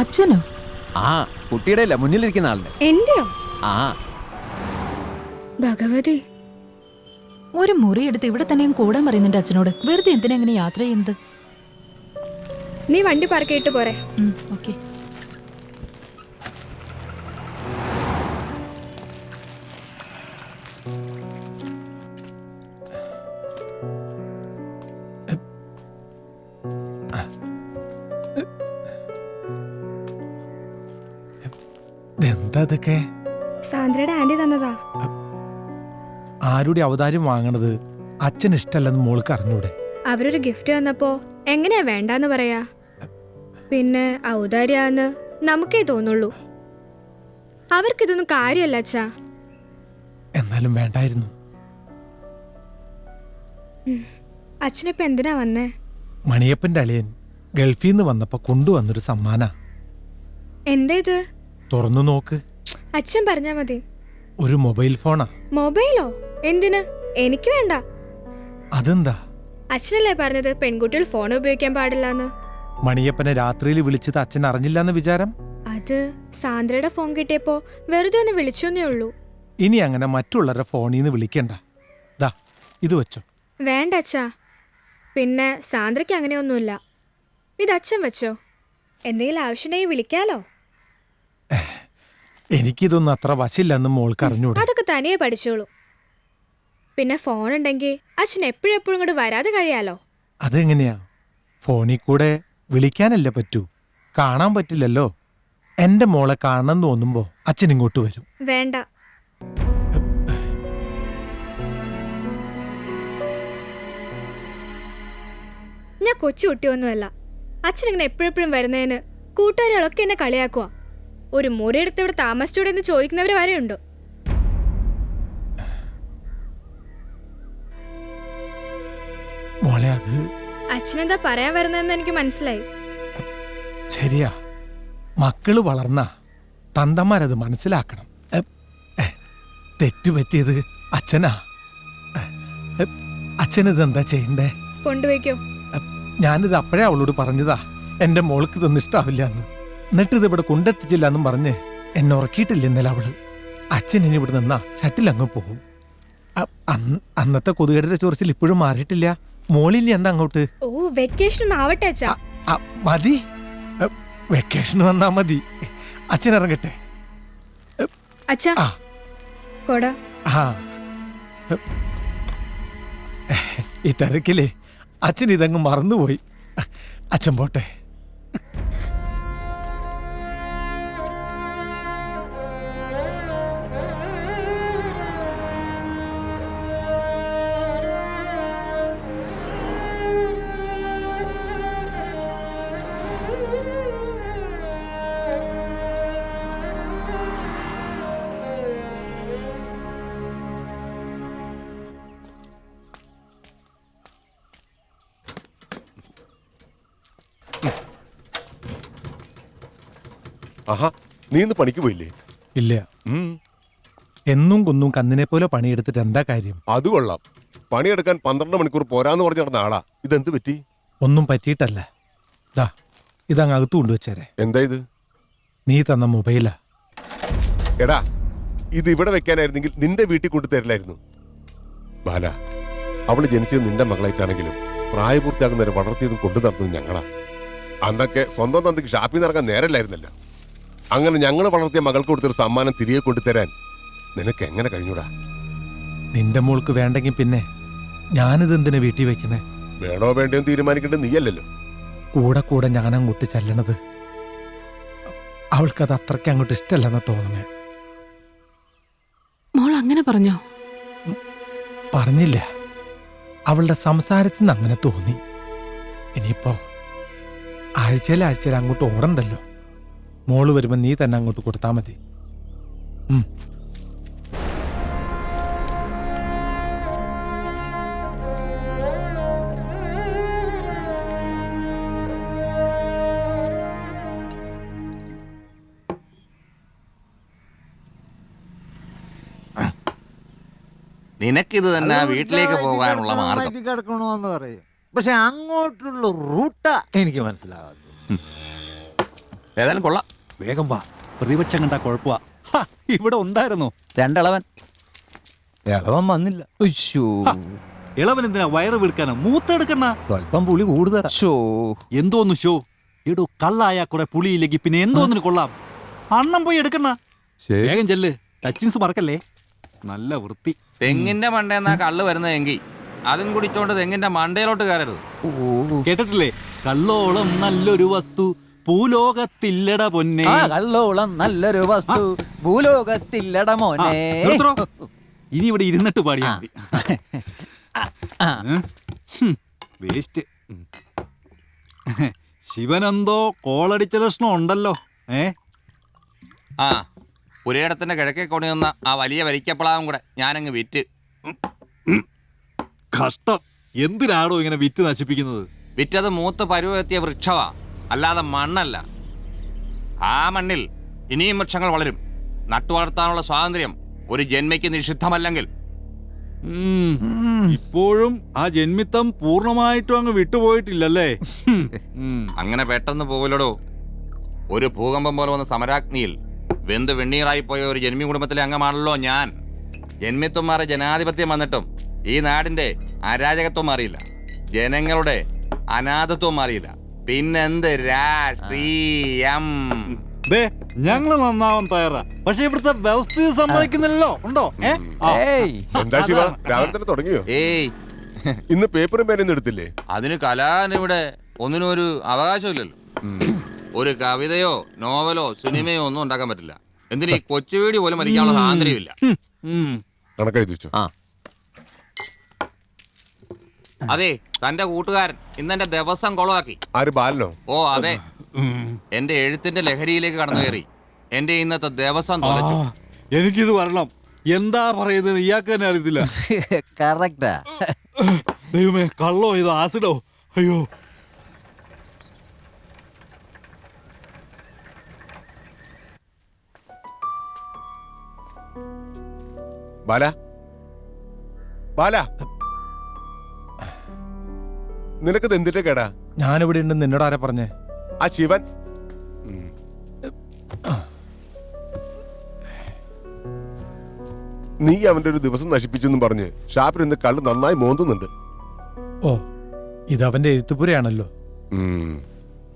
Speaker 12: അച്ഛനോ?
Speaker 14: ആ, കുട്ടിയുടെ അല്ല, മുന്നിലിരിക്കുന്ന ആളിന്റെ.
Speaker 3: എന്റെയോ?
Speaker 14: ആ,
Speaker 3: ഭഗവതി.
Speaker 12: ഒരു മുറി എടുത്ത് ഇവിടെ തന്നെ കൂടാൻ പറയുന്നുണ്ട് അച്ഛനോട്. വെറുതെ എന്തിനാ ഇങ്ങനെ യാത്ര ചെയ്യുന്നത്?
Speaker 3: നീ വണ്ടി പാർക്ക് ചെയ്തിട്ട് പോരെ.
Speaker 12: ഓക്കെ.
Speaker 7: എന്താ ഇതൊക്കെ?
Speaker 3: സാന്ദ്രയുടെ ആന്റി തന്നതാ.
Speaker 7: ആരുടെ അവതാരം വാങ്ങണത് അച്ഛൻ ഇഷ്ടല്ലെന്ന് മോൾക്ക് അറിഞ്ഞൂടെ?
Speaker 3: അവരൊരു ഗിഫ്റ്റ് തന്നപ്പോ എങ്ങനെയാ വേണ്ടാന്ന് പറയാ? പിന്നെ ഔദാര്യാന്ന് നമുക്കേ തോന്നുള്ളൂ. അവർക്കിതൊന്നും കാര്യമല്ല അച്ഛാ.
Speaker 7: എന്നാലും വേണ്ടായിരുന്നു.
Speaker 3: അച്ഛനിപ്പോ എന്തിനാ വന്നേ?
Speaker 7: മണിയപ്പന്റെ അളിയൻ ഗൾഫിൽ നിന്ന് വന്നപ്പോ കൊണ്ടുവന്നൊരു സമ്മാന.
Speaker 3: എന്താ ഇത്?
Speaker 7: തുറന്നു നോക്ക്.
Speaker 3: അച്ഛൻ പറഞ്ഞാ മതി.
Speaker 7: ഒരു മൊബൈൽ ഫോണാ.
Speaker 3: മൊബൈലോ? എന്തിന്? എനിക്ക് വേണ്ട.
Speaker 7: അതെന്താ?
Speaker 3: അച്ഛനല്ലേ പറഞ്ഞത് പെൺകുട്ടികൾ ഫോൺ ഉപയോഗിക്കാൻ പാടില്ലെന്ന്?
Speaker 7: മണിയപ്പനെ രാത്രിയിൽ വിളിച്ചത് അച്ഛൻ അറിഞ്ഞില്ലെന്ന് വിചാരം?
Speaker 3: അത് സാന്ദ്രയുടെ ഫോൺ കിട്ടിയപ്പോ വെറുതെ ഒന്ന് വിളിച്ചോന്നേ ഉള്ളൂ.
Speaker 7: ഇനി അങ്ങനെ മറ്റുള്ളവരുടെ ഫോണിൽ നിന്ന് വിളിക്കണ്ട. ദാ ഇത് വെച്ചോ.
Speaker 3: വേണ്ട അച്ഛാ. പിന്നെ സാന്ദ്രയ്ക്ക് അങ്ങനെയൊന്നുമില്ല. ഇത് അച്ഛൻ വെച്ചോ. എന്തെങ്കിലും ആവശ്യമുണ്ടെങ്കിൽ വിളിക്കാലോ.
Speaker 7: എനിക്കിതൊന്നും അത്ര വശില്ലെന്ന് മോൾക്ക് അറിഞ്ഞൂടെ?
Speaker 3: അതൊക്കെ തനിയെ പഠിച്ചോളൂ. പിന്നെ ഫോൺ ഉണ്ടെങ്കിൽ അച്ഛൻ എപ്പോഴും ഇങ്ങോട്ട് വരാതെ കഴിയാലോ.
Speaker 7: അതെങ്ങനെയാ? ഫോണിൽ കൂടെ വിളിക്കാനല്ലേ പറ്റൂ, കാണാൻ പറ്റില്ലല്ലോ. എന്റെ മോളെ കാണണം തോന്നുമ്പോ അച്ഛൻ ഇങ്ങോട്ട് വരും.
Speaker 3: വേണ്ട. ഞാൻ കൊച്ചു കുട്ടിയൊന്നുമല്ല. അച്ഛനിങ്ങനെ എപ്പോഴും വരുന്നതിന് കൂട്ടുകാരികളൊക്കെ എന്നെ കളിയാക്കുക. ഒരു മുറിയെടുത്ത് ഇവിടെ താമസിച്ചൂടെ എന്ന് ചോദിക്കുന്നവര് വരെ ഉണ്ട്.
Speaker 7: മോളെ അത്
Speaker 3: അച്ഛനെന്താ പറയാൻ വരുന്നതെന്ന് എനിക്ക് മനസ്സിലായി.
Speaker 7: ശരിയാ, മക്കള് വളർന്ന തന്തമാരത് മനസ്സിലാക്കണം. തെറ്റുപറ്റിയത് അച്ഛനാ. അച്ഛനിതെന്താ ചെയ്യണ്ടേ?
Speaker 3: കൊണ്ടുപോയിക്കോ.
Speaker 7: ഞാനിത് അപ്പോഴേ അവളോട് പറഞ്ഞതാ, എന്റെ മോൾക്ക് ഇതൊന്നും ഇഷ്ടാവില്ല എന്ന്. എന്നിട്ട് ഇത് ഇവിടെ കൊണ്ടെത്തിച്ചില്ല എന്നും പറഞ്ഞ് എന്നെ ഉറക്കിയിട്ടില്ല ഇന്നലെ അവള്. അച്ഛൻ ഇനി ഇവിടെ നിന്നാ ഷട്ടിലങ്ങ് പോകും. അന്നത്തെ കൊതുകേടിന്റെ ചൊറിച്ചിൽ ഇപ്പോഴും മാറിയിട്ടില്ല. മോളിനി എന്താ അങ്ങോട്ട്?
Speaker 3: ഓ, വെക്കേഷൻ ആവട്ടെ അച്ഛാ.
Speaker 7: മതി, വെക്കേഷൻ വന്നാ മതി. അച്ഛൻ ഇറങ്ങട്ടെ.
Speaker 3: അച്ഛാ കൊട.
Speaker 7: ഈ തിരക്കിലേ അച്ഛൻ ഇതങ്ങ് മറന്നുപോയി. അച്ഛൻ പോട്ടെ.
Speaker 9: ആഹാ, നീ ഇന്ന് പണിക്ക് പോയില്ലേ?
Speaker 7: ഇല്ല. എന്നും കുന്നും കന്നിനെ പോലെ പണിയെടുത്തിട്ട് എന്താ കാര്യം?
Speaker 9: അത് കൊള്ളാം. പണിയെടുക്കാൻ 12 മണിക്കൂർ പോരാന്ന് പറഞ്ഞു നടന്ന ആളാ. ഇതെന്ത് പറ്റി?
Speaker 7: ഒന്നും പറ്റിയിട്ടല്ല. ദാ ഇതങ്ങ് അകത്ത് കൊണ്ടുവച്ചേരെ.
Speaker 9: എന്താ ഇത്?
Speaker 7: നീ തന്ന മൊബൈലാ.
Speaker 9: എടാ, ഇത് ഇവിടെ വെക്കാനായിരുന്നെങ്കിൽ നിന്റെ വീട്ടിൽ കൊണ്ടു തരില്ലായിരുന്നു. ബാല, അവള് ജനിച്ചത് നിന്റെ മകളായിട്ടാണെങ്കിലും പ്രായപൂർത്തിയാകുന്നവരെ വളർത്തിയതും കൊണ്ടു നടന്നതും ഞങ്ങളാ. അന്നൊക്കെ സ്വന്തം തന്തയ്ക്ക് ഷാപ്പിൽ നിന്ന് ഇറങ്ങാൻ നേരല്ലായിരുന്നല്ലോ. അങ്ങനെ ഞങ്ങൾ വളർത്തിയ മകൾക്ക് കൊടുത്തൊരു സമ്മാനം തിരികെ കൊണ്ടുതരാൻ നിനക്ക് എങ്ങനെ കഴിഞ്ഞൂടാ?
Speaker 7: നിന്റെ മോൾക്ക് വേണ്ടെങ്കിൽ പിന്നെ ഞാനിതെന്തിനാ വീട്ടിൽ വെക്കണേ?
Speaker 9: വേണോ വേണ്ടയോ തീരുമാനിക്കേണ്ടത് നീയല്ലല്ലോ.
Speaker 7: കൂടെ കൂടെ ഞാൻ അങ്ങോട്ട് ചെല്ലണത് അവൾക്കത് അത്രയ്ക്ക് അങ്ങോട്ട് ഇഷ്ടമല്ലെന്ന് തോന്നണേ.
Speaker 10: മോൾ അങ്ങനെ പറഞ്ഞോ?
Speaker 7: പറഞ്ഞില്ല, അവളുടെ സംസാരത്തിൽ നിന്ന് അങ്ങനെ തോന്നി. ഇനിയിപ്പോ ആഴ്ചയിൽ അങ്ങോട്ട് ഓടണ്ടല്ലോ. മോള് വരുമ്പോ നീ തന്നെ അങ്ങോട്ട് കൊടുത്താ മതി.
Speaker 8: നിനക്കിത് തന്നെ വീട്ടിലേക്ക് പോകാനുള്ള മാർഗം.
Speaker 15: കിടക്കണമെന്ന് പറയും, പക്ഷെ അങ്ങോട്ടുള്ള റൂട്ടാ എനിക്ക് മനസ്സിലാകാതെ.
Speaker 8: ഏതായാലും കൊള്ളാം.
Speaker 4: വേഗം വാ, പ്രതിപക്ഷം കണ്ടാ കുഴപ്പമാ. ഇവിടെ ഉണ്ടായിരുന്നു
Speaker 14: രണ്ടളവൻ.
Speaker 15: ഇളവൻ വന്നില്ല.
Speaker 4: ഇളവൻ എന്തിനാ വയറ് വീർക്കാനോ? മൂത്തെടുക്കണ
Speaker 15: സ്വല്പം പുളി കൂടുതലാ.
Speaker 4: എന്തോന്നു ഷോ? എടോ, കള്ളായ കുറെ പുളിയില്ലെങ്കിൽ പിന്നെ എന്തോന്നിന് കൊള്ളാം. അണ്ണം പോയി എടുക്കണ. വേഗം ചെല്ല്, ടച്ചിൻസ് മറക്കല്ലേ. നല്ല വൃത്തി.
Speaker 8: തെങ്ങിന്റെ മണ്ടേന്നാ കള്ള് വരുന്നതെങ്കിൽ അതും കുടിച്ചോണ്ട് തെങ്ങിന്റെ മണ്ടയിലോട്ട് കയറരുത്.
Speaker 4: കേട്ടിട്ടില്ലേ? കള്ളോളം നല്ലൊരു വസ്തു ഭൂലോകത്തില്ലട പൊന്നെ.
Speaker 14: കള്ളോളം നല്ലൊരു വസ്തു ഭൂലോകത്തില്ലട മോനെ.
Speaker 4: ഇനി ഇവിടെ ഇരുന്നിട്ട് പാടിയാ മതി. വേസ്റ്റ്. ശിവനെന്തോ കോളടിച്ച ലക്ഷണം ഉണ്ടല്ലോ.
Speaker 8: ആ, പുരയിടത്തിന്റെ കിഴക്കേ കൊണ്ടു നിന്ന ആ വലിയ വരിക്കപ്പളാവും കൂടെ ഞാനങ്ങ് വിറ്റ്.
Speaker 4: കഷ്ടം. എന്തിനാണോ ഇങ്ങനെ വിറ്റ് നശിപ്പിക്കുന്നത്?
Speaker 8: വിറ്റത് മൂത്ത് പരുവെത്തിയ വൃക്ഷമാ, അല്ലാതെ മണ്ണല്ല. ആ മണ്ണിൽ ഇനിയും വൃക്ഷങ്ങൾ വളരും. നട്ടുവളർത്താനുള്ള സ്വാതന്ത്ര്യം ഒരു ജന്മയ്ക്ക് നിഷിദ്ധമല്ലെങ്കിൽ
Speaker 4: ഇപ്പോഴും ആ ജന്മിത്തം പൂർണ്ണമായിട്ടും അങ്ങ് വിട്ടുപോയിട്ടില്ലല്ലേ?
Speaker 8: അങ്ങനെ പെട്ടെന്ന് പോവലോടോ. ഒരു ഭൂകമ്പം പോലെ വന്ന സമരാഗ്നിയിൽ വെന്ത് വെണ്ണീറായി പോയ ഒരു ജന്മി കുടുംബത്തിലെ അംഗമാണല്ലോ ഞാൻ. ജന്മിത്വം മാറി ജനാധിപത്യം വന്നിട്ടും ഈ നാടിന്റെ അരാജകത്വം മാറിയില്ല, ജനങ്ങളുടെ അനാഥത്വം മാറിയില്ല. പിന്നെന്ത് രാഷ്ട്രീയം?
Speaker 4: ഞങ്ങള് നന്നാവാൻ തയ്യാറാ, പക്ഷെ ഇവിടുത്തെ വ്യവസ്ഥ സമ്മതിക്കുന്നില്ലല്ലോ. ഉണ്ടോ?
Speaker 9: എന്താ ശിവ, രാവിലെ തന്നെ തുടങ്ങിയോ?
Speaker 8: ഏയ്,
Speaker 9: ഇന്ന് പേപ്പറും പേനൊന്നും എടുത്തില്ലേ?
Speaker 8: അതിന് കലാനിവിടെ ഒന്നിനും ഒരു അവകാശമില്ലല്ലോ. ഒരു കവിതയോ നോവലോ സിനിമയോ ഒന്നും ഉണ്ടാക്കാൻ പറ്റില്ല. എന്തിനീ കൊച്ചുവീടി പോലും മരിക്കാനുള്ള സ്വാതന്ത്ര്യമില്ല.
Speaker 9: കണക്കെഴുതി വെച്ചോ.
Speaker 8: അതെ, തന്റെ കൂട്ടുകാരൻ ഇന്നെന്റെ ദിവസം കൊളവാക്കി.
Speaker 9: ആര്, ബാലനോ?
Speaker 8: ഓ അതെ, എന്റെ എഴുത്തിന്റെ ലഹരിയിലേക്ക് കടന്നു കയറി എന്റെ ഇന്നത്തെ ദിവസം തുലച്ചു.
Speaker 4: എനിക്കിത് വരണം. എന്താ പറയുന്നത് ഇയാൾക്ക് തന്നെ അറിയത്തില്ല.
Speaker 14: കറക്റ്റാ.
Speaker 4: ദൈവമേ, കള്ളോ ഇത് ആസിഡോ? അയ്യോ.
Speaker 9: ബാല, ബാല, നിനക്കത് എന്തിന്റെ കേടാ?
Speaker 7: ഞാനിവിടെ ഉണ്ട്. നിന്നോട് ആരാ പറഞ്ഞേ?
Speaker 9: ആ ശിവൻ. നീ അവന്റെ ഒരു ദിവസം നശിപ്പിച്ചെന്നും പറഞ്ഞ് ഷാപ്പിൽ ഇന്ന് കള്ള് നന്നായി മോന്തുന്നുണ്ട്.
Speaker 7: ഓ, ഇത് അവന്റെ എഴുത്തുപുരയാണല്ലോ.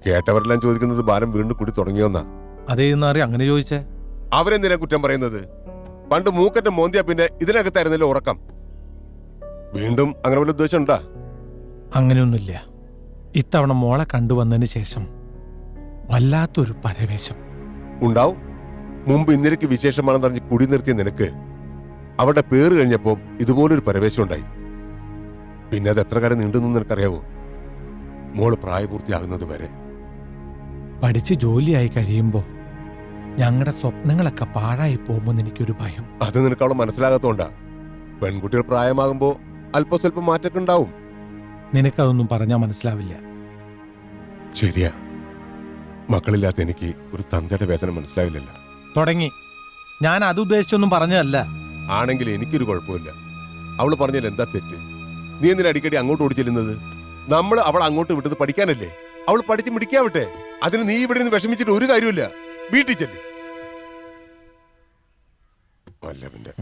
Speaker 9: കേട്ടവരെല്ലാം ചോദിക്കുന്നത് ബാലൻ വീണ്ടും കൂടി തുടങ്ങിയോന്നാ.
Speaker 7: അതേന്നറി അങ്ങനെ ചോദിച്ചേ?
Speaker 9: അവരെന്തിനാ കുറ്റം പറയുന്നത്? പണ്ട് മൂക്കറ്റ മോന്തിയാ പിന്നെ ഇതിനകത്തായിരുന്നല്ലോ ഉറക്കം. വീണ്ടും അങ്ങനെ വല്ല ഉദ്ദേശം ഉണ്ടാ?
Speaker 7: അങ്ങനെയൊന്നുമില്ല. ഇത്തവണ മോളെ കണ്ടുവന്നതിന് ശേഷം വല്ലാത്തൊരു പരവേശം
Speaker 9: ഉണ്ടാവും. മുമ്പ് ഇന്നലേക്ക് വിശേഷമാണെന്ന് പറഞ്ഞ് കുടി നിർത്തിയ നിനക്ക് അവളുടെ പേര് കഴിഞ്ഞപ്പോ ഇതുപോലൊരു പരവേശം ഉണ്ടായി. പിന്നെ അത് എത്ര കാലം നീണ്ടു നിനക്കറിയാവോ? മോള് പ്രായപൂർത്തിയാകുന്നത് വരെ.
Speaker 7: പഠിച്ച് ജോലിയായി കഴിയുമ്പോ ഞങ്ങളുടെ സ്വപ്നങ്ങളൊക്കെ പാഴായി പോകുമെന്ന് എനിക്കൊരു ഭയം.
Speaker 9: അത് നിനക്ക് അവളെ മനസ്സിലാകാത്തോണ്ടാ. പെൺകുട്ടികൾ പ്രായമാകുമ്പോ അല്പം സ്വല്പം മാറ്റൊക്കെ ഉണ്ടാവും.
Speaker 7: നിനക്കതൊന്നും പറഞ്ഞാൽ മനസ്സിലാവില്ല.
Speaker 9: ശരിയാ, മക്കളില്ലാത്ത എനിക്ക് ഒരു തന്തയുടെ വേദന മനസ്സിലാവില്ലല്ലോ.
Speaker 7: തുടങ്ങി. ഞാൻ അത് ഉദ്ദേശിച്ചൊന്നും പറഞ്ഞതല്ല.
Speaker 9: ആണെങ്കിൽ എനിക്കൊരു കുഴപ്പമില്ല. അവള് പറഞ്ഞാൽ എന്താ തെറ്റ്? നീ എന്തിനാ അടിക്കടി അങ്ങോട്ട് ഓടിച്ചെല്ലുന്നത്? നമ്മൾ അവൾ അങ്ങോട്ട് വിട്ടത് പഠിക്കാനല്ലേ? അവൾ പഠിച്ച് മിടിക്കാവട്ടെ. അതിന് നീ ഇവിടെ നിന്ന് വിഷമിച്ചിട്ട് ഒരു കാര്യമില്ല. വീട്ടിൽ ചെല്ല്. വല്ലവന്റെ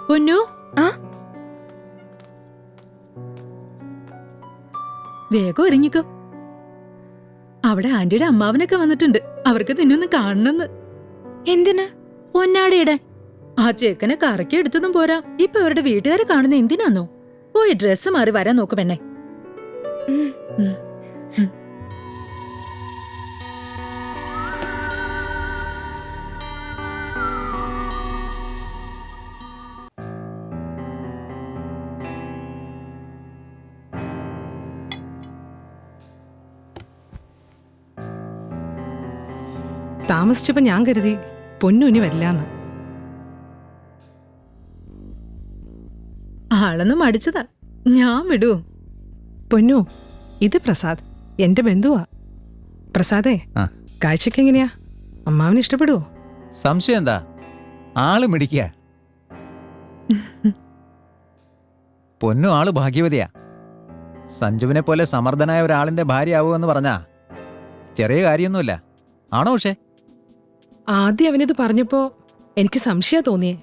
Speaker 12: പൊന്നു, വേഗം ഒരുങ്ങിക്കോ. അവിടെ ആന്റിയുടെ അമ്മാവനൊക്കെ വന്നിട്ടുണ്ട്. അവർക്ക് നിന്നൊന്ന് കാണണമെന്ന്.
Speaker 3: എന്തിനാ?
Speaker 12: പൊന്നാടയുടെ ആ ചേക്കനെ കറക്കി എടുത്തതും പോരാ, ഇപ്പൊ അവരുടെ വീട്ടുകാരെ കാണുന്ന എന്തിനാന്നോ? പോയി ഡ്രസ്സ് മാറി വരാൻ നോക്ക് പെണ്ണെ.
Speaker 13: താമസിച്ചപ്പോ ഞാൻ കരുതി പൊന്നു ഇനി വരില്ലാന്ന്.
Speaker 12: ആളൊന്നും മടിച്ചതാ. ഞാൻ വിടൂ.
Speaker 13: പൊന്നു, ഇത് പ്രസാദ്, എന്റെ ബന്ധുവാ. പ്രസാദേ, കാഴ്ചക്ക് എങ്ങനെയാ? അമ്മാവിന് ഇഷ്ടപ്പെടുവോ?
Speaker 14: സംശയം എന്താ? ആള് മിടിക്കുക. പൊന്നു ആള് ഭാഗ്യവതിയാ. സഞ്ജുവിനെ പോലെ സമർത്ഥനായ ഒരാളിന്റെ ഭാര്യയാവുമെന്ന് പറഞ്ഞാ ചെറിയ കാര്യമൊന്നുമില്ല. ആണോ? പക്ഷേ
Speaker 13: ആദ്യം അവനിത് പറഞ്ഞപ്പോ എനിക്ക് സംശയം തോന്നിയേ.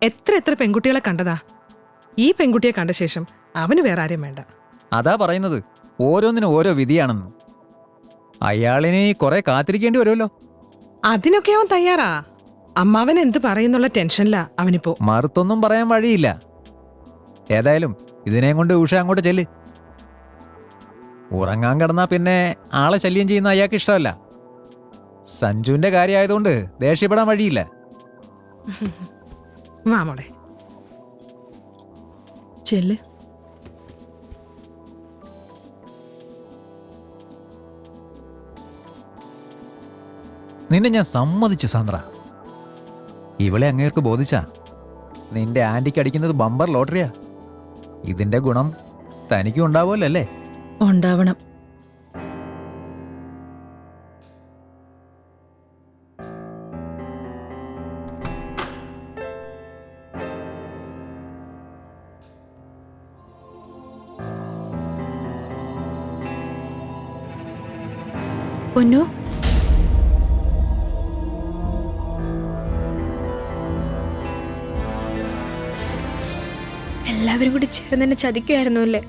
Speaker 13: എത്ര പെൺകുട്ടികളെ കണ്ടതാ. ഈ പെൺകുട്ടിയെ കണ്ട ശേഷം അവന് വേറെ ആരെയും വേണ്ട.
Speaker 14: അതാ പറയുന്നത്, ഓരോന്നിനും ഓരോ വിധിയാണെന്ന്. അയാളിനെ കുറെ കാത്തിരിക്കേണ്ടി വരുമല്ലോ.
Speaker 13: അതിനൊക്കെ അവൻ തയ്യാറാ. അമ്മാവൻ എന്ത് പറയുന്നുള്ള ടെൻഷനിലാ അവനിപ്പോ.
Speaker 14: മറുത്തൊന്നും പറയാൻ വഴിയില്ല. ഏതായാലും ഇതിനെയും കൊണ്ട് ഉഷ അങ്ങോട്ട് ചെല്ല്. ഉറങ്ങാൻ കിടന്നാ പിന്നെ ആളെ ശല്യം ചെയ്യുന്ന അയാൾക്ക് ഇഷ്ടമല്ല. സഞ്ജുവിന്റെ കാര്യമായതുകൊണ്ട് ദേഷ്യപ്പെടാൻ വഴിയില്ല.
Speaker 13: വാ മോളെ,
Speaker 12: ചെല്ല്.
Speaker 14: നിന്നെ ഞാൻ സമ്മതിച്ചു സാന്ദ്ര. ഇവളെ അങ്ങേർക്ക് ബോധിച്ചാ നിന്റെ ആന്റിക്ക് അടിക്കുന്നത് ബമ്പർ ലോട്ടറിയാ. ഇതിന്റെ ഗുണം തനിക്കും ഉണ്ടാവുമല്ലോ അല്ലേ?
Speaker 12: ഉണ്ടാവണം. പൊന്നു,
Speaker 3: എല്ലാവരും കൂടി ചേർന്ന് എന്നെ ചതിക്കുമായിരുന്നു അല്ലേ?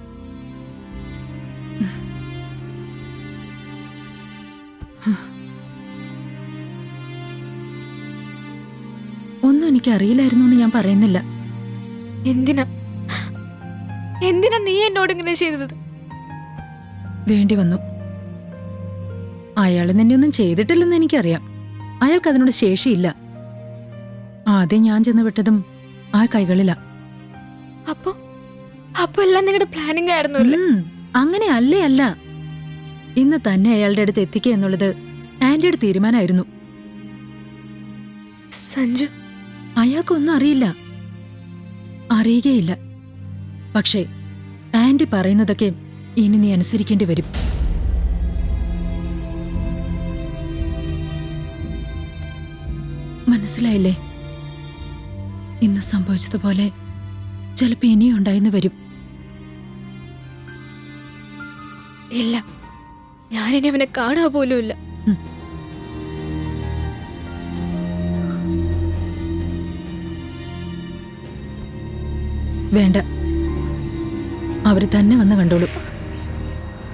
Speaker 12: ഒന്നും എനിക്ക് അറിയില്ലായിരുന്നു എന്ന് ഞാൻ പറയുന്നില്ല.
Speaker 3: എന്തിനാ എന്തിനാ നീ എന്നോട് ഇങ്ങനെ ചെയ്തത്?
Speaker 12: വേണ്ടി വന്നു. അയാൾ നിന്നെ ഒന്നും ചെയ്തിട്ടില്ലെന്ന് എനിക്കറിയാം. അയാൾക്ക് അതിനോട് ശേഷിയില്ല. ആദ്യം ഞാൻ ചെന്ന് വിട്ടതും ആ കൈകളിലാ.
Speaker 3: അപ്പൊ എല്ലാം നിങ്ങളുടെ പ്ലാനിങ് ആയിരുന്നു അല്ലേ?
Speaker 12: അങ്ങനെ അല്ലേ അല്ല. ഇന്ന് തന്നെ അയാളുടെ അടുത്ത് എത്തിക്കുക എന്നുള്ളത് ആന്റിയുടെ തീരുമാനമായിരുന്നു.
Speaker 3: സഞ്ജു,
Speaker 12: അയാൾക്കൊന്നും അറിയില്ല, അറിയുകയില്ല. പക്ഷേ ആന്റി പറയുന്നതൊക്കെ ഇനി നീ അനുസരിക്കേണ്ടി വരും. മനസ്സിലായില്ലേ? ഇന്ന് സംഭവിച്ചതുപോലെ ചിലപ്പോ ഇനിയും ഉണ്ടായിന്ന് വരും.
Speaker 3: ഇല്ല, ഞാനിനി അവനെ കാണുക പോലുമില്ല.
Speaker 12: വേണ്ട, അവര് തന്നെ വന്ന് കണ്ടോളൂ.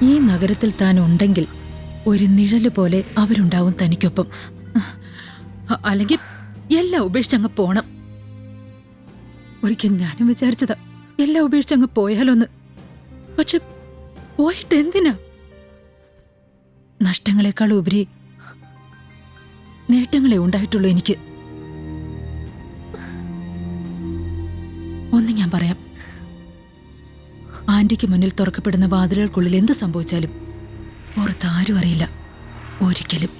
Speaker 12: ഈ നഗരത്തിൽ താൻ ഉണ്ടെങ്കിൽ ഒരു നിഴല് പോലെ അവരുണ്ടാവും തനിക്കൊപ്പം. അല്ലെങ്കിൽ എല്ലാം ഉപേക്ഷിച്ചങ്ങ് പോണം. ഒരിക്കൽ ഞാനും വിചാരിച്ചതാ എല്ലാം ഉപേക്ഷിച്ചങ്ങ് പോയാലോന്ന്. പക്ഷെ പോയിട്ട് എന്തിനാ? നഷ്ടങ്ങളെക്കാൾ ഉപരി നേട്ടങ്ങളെ ഉണ്ടായിട്ടുള്ളൂ എനിക്ക്. ഒന്ന് ഞാൻ പറയാം, ആന്റിക്ക് മുന്നിൽ തുറക്കപ്പെടുന്ന വാതിലുകൾക്കുള്ളിൽ എന്ത് സംഭവിച്ചാലും പുറത്ത് ആരും അറിയില്ല, ഒരിക്കലും.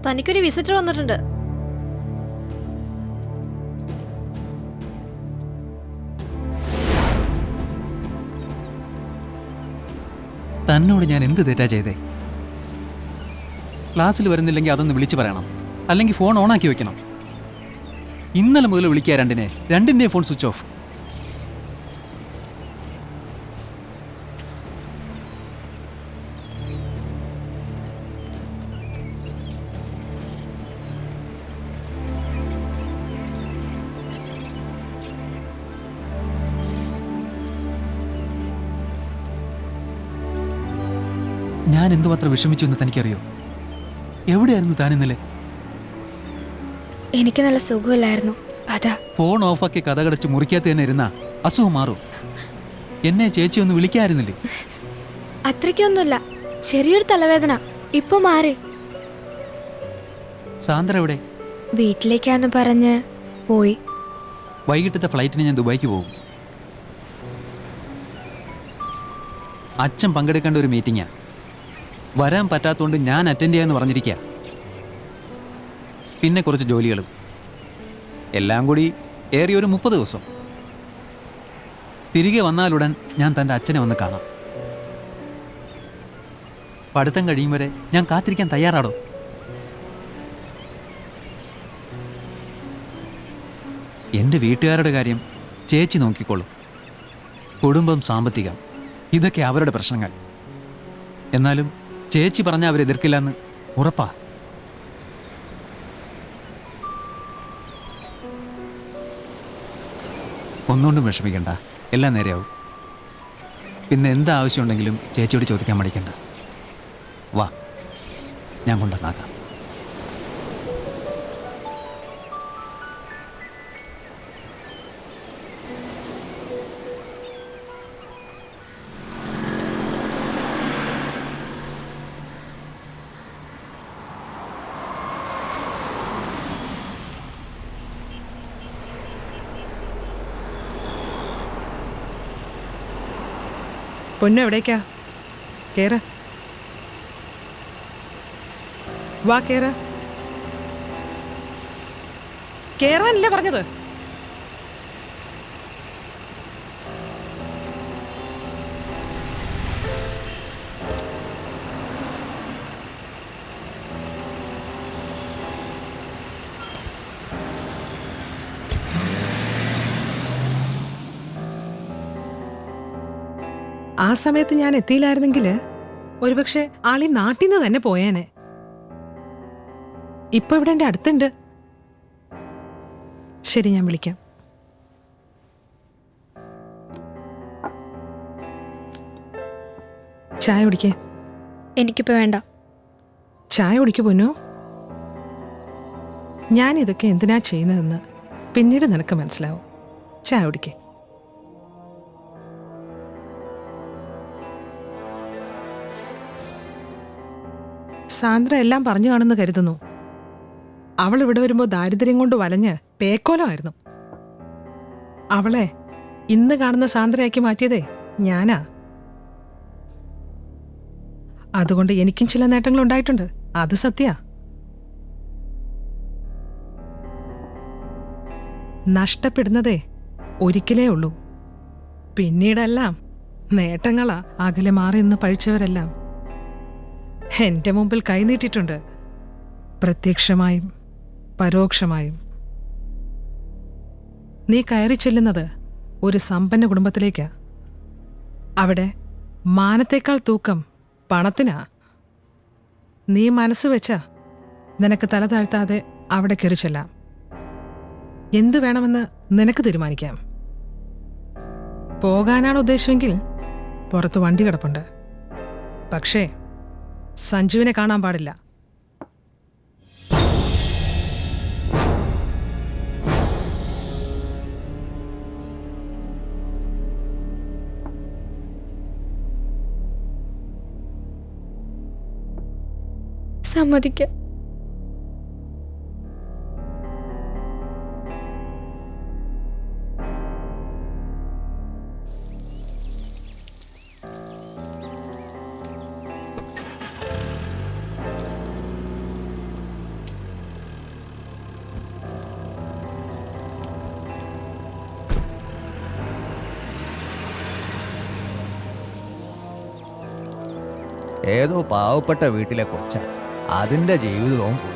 Speaker 3: തനിക്കൊരു വിസിറ്റർ വന്നിട്ടുണ്ട്.
Speaker 16: തന്നോട് ഞാൻ എന്ത് തെറ്റാ ചെയ്തേ? ക്ലാസ്സിൽ വരുന്നില്ലെങ്കിൽ അതൊന്ന് വിളിച്ചു പറയണം, അല്ലെങ്കിൽ ഫോൺ ഓണാക്കി വെക്കണം. ഇന്നലെ മുതൽ വിളിക്കുക രണ്ടിൻ്റെയും ഫോൺ സ്വിച്ച് ഓഫ്. ഞാൻ എന്തുമാത്രം വിഷമിച്ചു എന്ന് തനിക്കറിയോ? എവിടെയായിരുന്നു താൻ ഇന്നലെ?
Speaker 3: എനിക്ക് നല്ല സുഖമില്ലായിരുന്നു, അതാ.
Speaker 16: ഫോൺ ഓഫാക്കി കഥകടച്ച് മുറിക്കാത്ത തന്നെ ഇരുന്നാ അസുഖം മാറും. എന്നെ ചേച്ചി ഒന്ന് വിളിക്കായിരുന്നില്ലേ?
Speaker 3: അത്രയ്ക്കൊന്നുമില്ല, ചെറിയൊരു തലവേദന, ഇപ്പൊ മാറി.
Speaker 16: സാന്ദ്ര എവിടെ?
Speaker 3: വീട്ടിലേക്കാന്ന് പറഞ്ഞ് പോയി.
Speaker 16: വൈകിട്ടത്തെ ഫ്ലൈറ്റിന് ഞാൻ ദുബായിക്ക് പോകും. അച്ഛൻ പങ്കെടുക്കേണ്ട ഒരു മീറ്റിംഗാ. വരാൻ പറ്റാത്തതുകൊണ്ട് ഞാൻ അറ്റൻഡ് ചെയ്യാമെന്ന് പറഞ്ഞിരിക്കുക. പിന്നെ കുറച്ച് ജോലികളും എല്ലാം കൂടി ഏറിയ ഒരു 30 ദിവസം. തിരികെ വന്നാലുടൻ ഞാൻ തൻ്റെ അച്ഛനെ വന്ന് കാണാം. പഠിത്തം കഴിയും വരെ ഞാൻ കാത്തിരിക്കാൻ തയ്യാറാടോ? എൻ്റെ വീട്ടുകാരുടെ കാര്യം ചേച്ചി നോക്കിക്കോളും. കുടുംബം, സാമ്പത്തികം, ഇതൊക്കെ അവരുടെ പ്രശ്നങ്ങൾ. എന്നാലും ചേച്ചി പറഞ്ഞാൽ അവരെതിർക്കില്ലെന്ന് ഉറപ്പാ. ഒന്നുകൊണ്ടും വിഷമിക്കണ്ട, എല്ലാം നേരെയാവും. പിന്നെ എന്താവശ്യമുണ്ടെങ്കിലും ചേച്ചിയോട് ചോദിക്കാൻ മടിക്കണ്ട. വാ, ഞാൻ കൊണ്ടുവന്നാക്കാം.
Speaker 13: പൊന്നു എവിടേക്കാ? കേറ, വാ കേറ. കേറാനല്ലേ പറഞ്ഞത്? ആ സമയത്ത് ഞാൻ എത്തിയില്ലായിരുന്നെങ്കിൽ ഒരുപക്ഷെ ആളി നാട്ടിൽ നിന്ന് തന്നെ പോയേനെ. ഇപ്പൊ ഇവിടെ എൻ്റെ അടുത്തുണ്ട്. ശരി, ഞാൻ വിളിക്കാം. ചായ കുടിക്കേ?
Speaker 3: എനിക്കിപ്പോ വേണ്ട.
Speaker 13: ചായ കുടിക്കു പൊന്നു. ഞാൻ ഇതൊക്കെ എന്തിനാ ചെയ്യുന്നതെന്ന് പിന്നീട് നിനക്ക് മനസ്സിലാവും. ചായ കുടിക്കേ. സാന്ദ്ര എല്ലാം പറഞ്ഞു കാണുന്നു കരുതുന്നു. അവൾ ഇവിടെ വരുമ്പോൾ ദാരിദ്ര്യം കൊണ്ട് വലഞ്ഞ് പേക്കോലമായിരുന്നു. അവളെ ഇന്ന് കാണുന്ന സാന്ദ്രയാക്കി മാറ്റിയതേ ഞാനാ. അതുകൊണ്ട് എനിക്കും ചില നേട്ടങ്ങൾ ഉണ്ടായിട്ടുണ്ട്, അത് സത്യ. നഷ്ടപ്പെടുന്നതേ ഒരിക്കലേ ഉള്ളൂ. പിന്നീടെല്ലാം നേട്ടങ്ങളാ. അകലെ മാറി നിന്ന് പഴിച്ചവരെല്ലാം എന്റെ മുമ്പിൽ കൈനീട്ടിട്ടുണ്ട്, പ്രത്യക്ഷമായും പരോക്ഷമായും. നീ കയറി ചെല്ലുന്നത് ഒരു സമ്പന്ന കുടുംബത്തിലേക്കാ. അവിടെ മാനത്തേക്കാൾ തൂക്കം പണത്തിനാ. നീ മനസ്സ് വെച്ചാ നിനക്ക് തല താഴ്ത്താതെ അവിടെ കയറി ചെല്ലാം. എന്തു വേണമെന്ന് നിനക്ക് തീരുമാനിക്കാം. പോകാനാണ് ഉദ്ദേശമെങ്കിൽ പുറത്ത് വണ്ടി കിടപ്പുണ്ട്. പക്ഷേ സഞ്ജുവിനെ കാണാൻ പാടില്ല.
Speaker 3: സമ്മതിക്കാം.
Speaker 14: ഏതോ പാവപ്പെട്ട വീട്ടിലെ കൊച്ച, അതിൻ്റെ ജീവിതവും പോയി.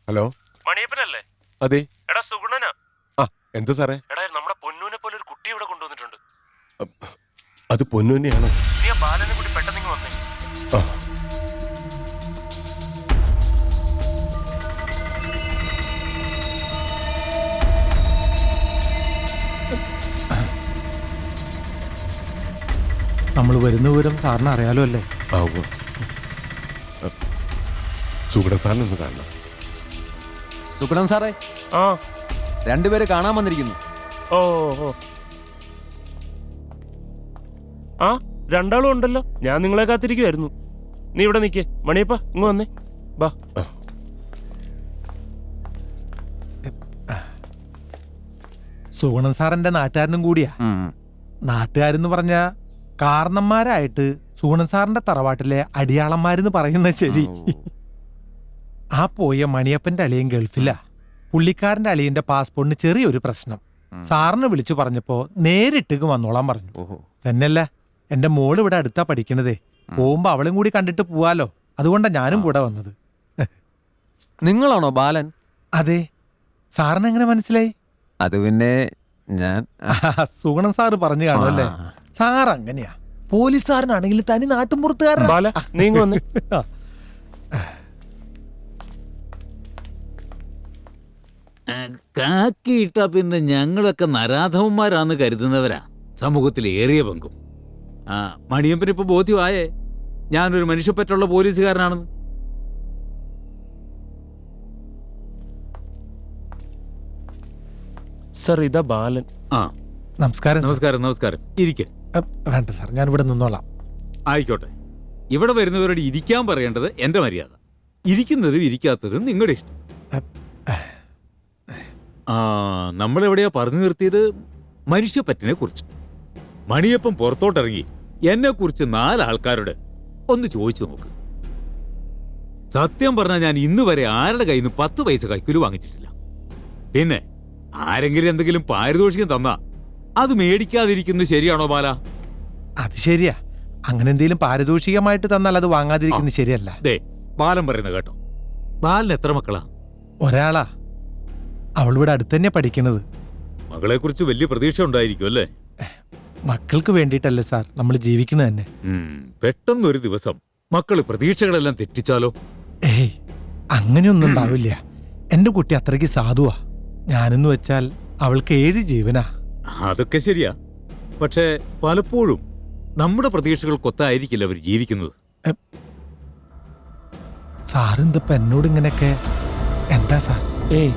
Speaker 9: ഹലോ,
Speaker 17: മണിയപ്പനല്ലേ?
Speaker 9: അതെ.
Speaker 17: എടാ സുഗുണനാ.
Speaker 9: ആ, എന്താ സാറേ?
Speaker 17: എടാ നമ്മുടെ പൊന്നൂനെ പോലെ ഒരു കുട്ടി ഇവിടെ കൊണ്ടുവന്നിട്ടുണ്ട്.
Speaker 9: അത് പൊന്നു തന്നെയാണോ?
Speaker 17: നീ ആ ബാലനെ കൂടി പെട്ടെന്ന് ഇങ്ങ് വന്നേ.
Speaker 9: ആ.
Speaker 7: നമ്മൾ വരുന്ന വിവരം സാറിന് അറിയാലോ അല്ലേ?
Speaker 9: സുഗുണൻ സാറിനൊന്ന് കാണണം.
Speaker 14: സുഗുണൻ സാറേ,
Speaker 17: ആ,
Speaker 14: രണ്ടുപേരെ കാണാൻ വന്നിരിക്കുന്നു.
Speaker 17: ഓ ഓ, ആ, രണ്ടാളും ഉണ്ടല്ലോ. ഞാൻ നിങ്ങളെ കാത്തിരിക്കുമായിരുന്നു. നീ ഇവിടെ നിൽക്കേ. മണിയപ്പ ഇങ്ങ് വന്നേ, ബാ.
Speaker 7: സുഗുണൻ സാറിന്റെ നാട്ടുകാരനും കൂടിയാ. നാട്ടുകാരെന്ന് പറഞ്ഞ കാരണന്മാരായിട്ട് സുഗുണൻ സാറിന്റെ തറവാട്ടിലെ അടിയാളന്മാരെന്ന് പറയുന്നത് ശരി. ആ പോയ മണിയപ്പന്റെ അളിയൻ ഗൾഫിലാ. പുള്ളിക്കാരന്റെ അളിയന്റെ പാസ്പോർട്ടിന് ചെറിയൊരു പ്രശ്നം. സാറിന് വിളിച്ചു പറഞ്ഞപ്പോ നേരിട്ട് വന്നോളാൻ പറഞ്ഞു. തന്നെയല്ല, എന്റെ മോള് ഇവിടെ അടുത്താ പഠിക്കണതേ. പോകുമ്പോ അവളും കൂടി കണ്ടിട്ട് പോവാലോ, അതുകൊണ്ടാ ഞാനും കൂടെ വന്നത്.
Speaker 14: നിങ്ങളാണോ ബാലൻ?
Speaker 7: അതെ. സാറിന് എങ്ങനെ മനസ്സിലായി?
Speaker 14: അത് പിന്നെ ഞാൻ
Speaker 7: സുഗുണൻ സാറ് പറഞ്ഞു കാണുമല്ലേ. സാർ അങ്ങനെയാ. പോലീസുകാരനാണെങ്കിൽ തനി നാട്ടുമ്പുറത്തുകാരൻ.
Speaker 17: ബാല, നീ ഇങ്ങ് വന്നേ.
Speaker 18: കാക്കിയിട്ട പിന്നെ ഞങ്ങളൊക്കെ നരാധവന്മാരാന്ന് കരുതുന്നവരാ സമൂഹത്തിൽ ഏറിയ പങ്കും. ആ, മണിയപ്പന് ഇപ്പൊ ബോധ്യമായേ ഞാനൊരു മനുഷ്യപ്പറ്റുള്ള പോലീസുകാരനാണെന്ന്.
Speaker 17: സർ, ഇതാ ബാലൻ.
Speaker 18: ആ,
Speaker 7: നമസ്കാരം.
Speaker 18: നമസ്കാരം. നമസ്കാരം. ഇരിക്കെ.
Speaker 7: വേണ്ട സാർ, ഞാൻ ഇവിടെ നിന്നോളാം.
Speaker 18: ആയിക്കോട്ടെ. ഇവിടെ വരുന്നവരോട് ഇരിക്കാൻ പറയേണ്ടത് എന്റെ മര്യാദ. ഇരിക്കുന്നതും ഇരിക്കാത്തതും നിങ്ങളുടെ ഇഷ്ടം. ആ, നമ്മളെവിടെയാ പറഞ്ഞു നിർത്തിയത്? മനുഷ്യപ്പറ്റിനെ കുറിച്ച്. മണിയപ്പം പുറത്തോട്ടിറങ്ങി എന്നെ കുറിച്ച് 4 ആൾക്കാരോട് ഒന്ന് ചോദിച്ചു നോക്ക്. സത്യം പറഞ്ഞാൽ ഞാൻ ഇന്ന് വരെ ആരുടെ കയ്യിൽ നിന്ന് 10 പൈസ കൈക്കൂലി വാങ്ങിച്ചിട്ടില്ല. പിന്നെ ആരെങ്കിലും എന്തെങ്കിലും പാരിതോഷികം തന്നാ അത് മേടിക്കാതിരിക്കുന്നത് ശരിയാണോ ബാല?
Speaker 7: അത് ശരിയാ. അങ്ങനെ എന്തെങ്കിലും പാരിതോഷികമായിട്ട് തന്നാൽ അത് വാങ്ങാതിരിക്കുന്നത് ശരിയല്ല.
Speaker 18: ദേ, ബാലൻ പറയുന്നത് കേട്ടോ. ബാലൻ എത്ര മക്കളാ?
Speaker 7: ഒരാളാ. അവളിവിടെ അടുത്ത് തന്നെ പഠിക്കണത്.
Speaker 18: മകളെ കുറിച്ച് വലിയ പ്രതീക്ഷ ഉണ്ടായിരിക്കും അല്ലേ?
Speaker 7: മക്കൾക്ക് വേണ്ടിയിട്ടല്ലേ സാർ നമ്മൾ ജീവിക്കുന്നത് തന്നെ.
Speaker 18: പെട്ടെന്നൊരു ദിവസം മക്കള് പ്രതീക്ഷകളെല്ലാം തെറ്റിച്ചാലോ?
Speaker 7: ഏയ്, അങ്ങനെയൊന്നും ഉണ്ടാവില്ല. എന്റെ കുട്ടി അത്രയ്ക്ക് സാധുവാ. ഞാനെന്ന് വെച്ചാൽ അവൾക്ക് 7 ജീവനാ.
Speaker 18: അതൊക്കെ ശരിയാ. പക്ഷേ പലപ്പോഴും നമ്മുടെ പ്രതീക്ഷകൾക്കൊത്തായിരിക്കില്ല അവർ ജീവിക്കുന്നത്.
Speaker 7: സാറെന്തപ്പ എന്നോട് ഇങ്ങനെയൊക്കെ? എന്താ സാർ?
Speaker 17: ഏയ്,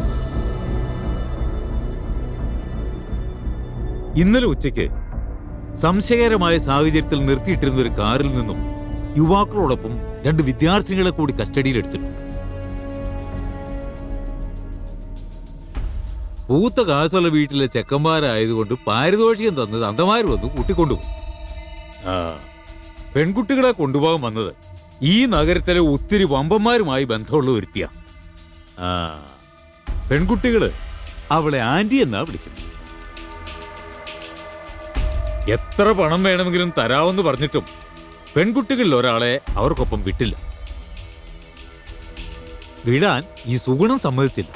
Speaker 18: ഇന്നലെ ഉച്ചയ്ക്ക് സംശയകരമായ സാഹചര്യത്തിൽ നിർത്തിയിട്ടിരുന്ന ഒരു കാറിൽ നിന്നും യുവാക്കളോടൊപ്പം 2 വിദ്യാർത്ഥിനികളെ കൂടി കസ്റ്റഡിയിലെടുത്തിരുന്നു. പൂത്ത കാസുള്ള വീട്ടിലെ ചെക്കന്മാരായതുകൊണ്ട് പാരിതോഷികം തന്നത് അന്തമാര് വന്ന് കൂട്ടിക്കൊണ്ടുപോകും. പെൺകുട്ടികളെ കൊണ്ടുപോകാൻ വന്നത് ഈ നഗരത്തിലെ ഒത്തിരി വമ്പന്മാരുമായി ബന്ധമുള്ള ഒരുത്തിയാ. പെൺകുട്ടികള് അവളെ ആന്റി എന്നാ വിളിക്കുന്നത്. എത്ര പണം വേണമെങ്കിലും തരാമെന്ന് പറഞ്ഞിട്ടും പെൺകുട്ടികളിൽ ഒരാളെ അവർക്കൊപ്പം വിട്ടില്ല. വിടാൻ ഈ സുഗുണൻ സമ്മതിച്ചില്ല.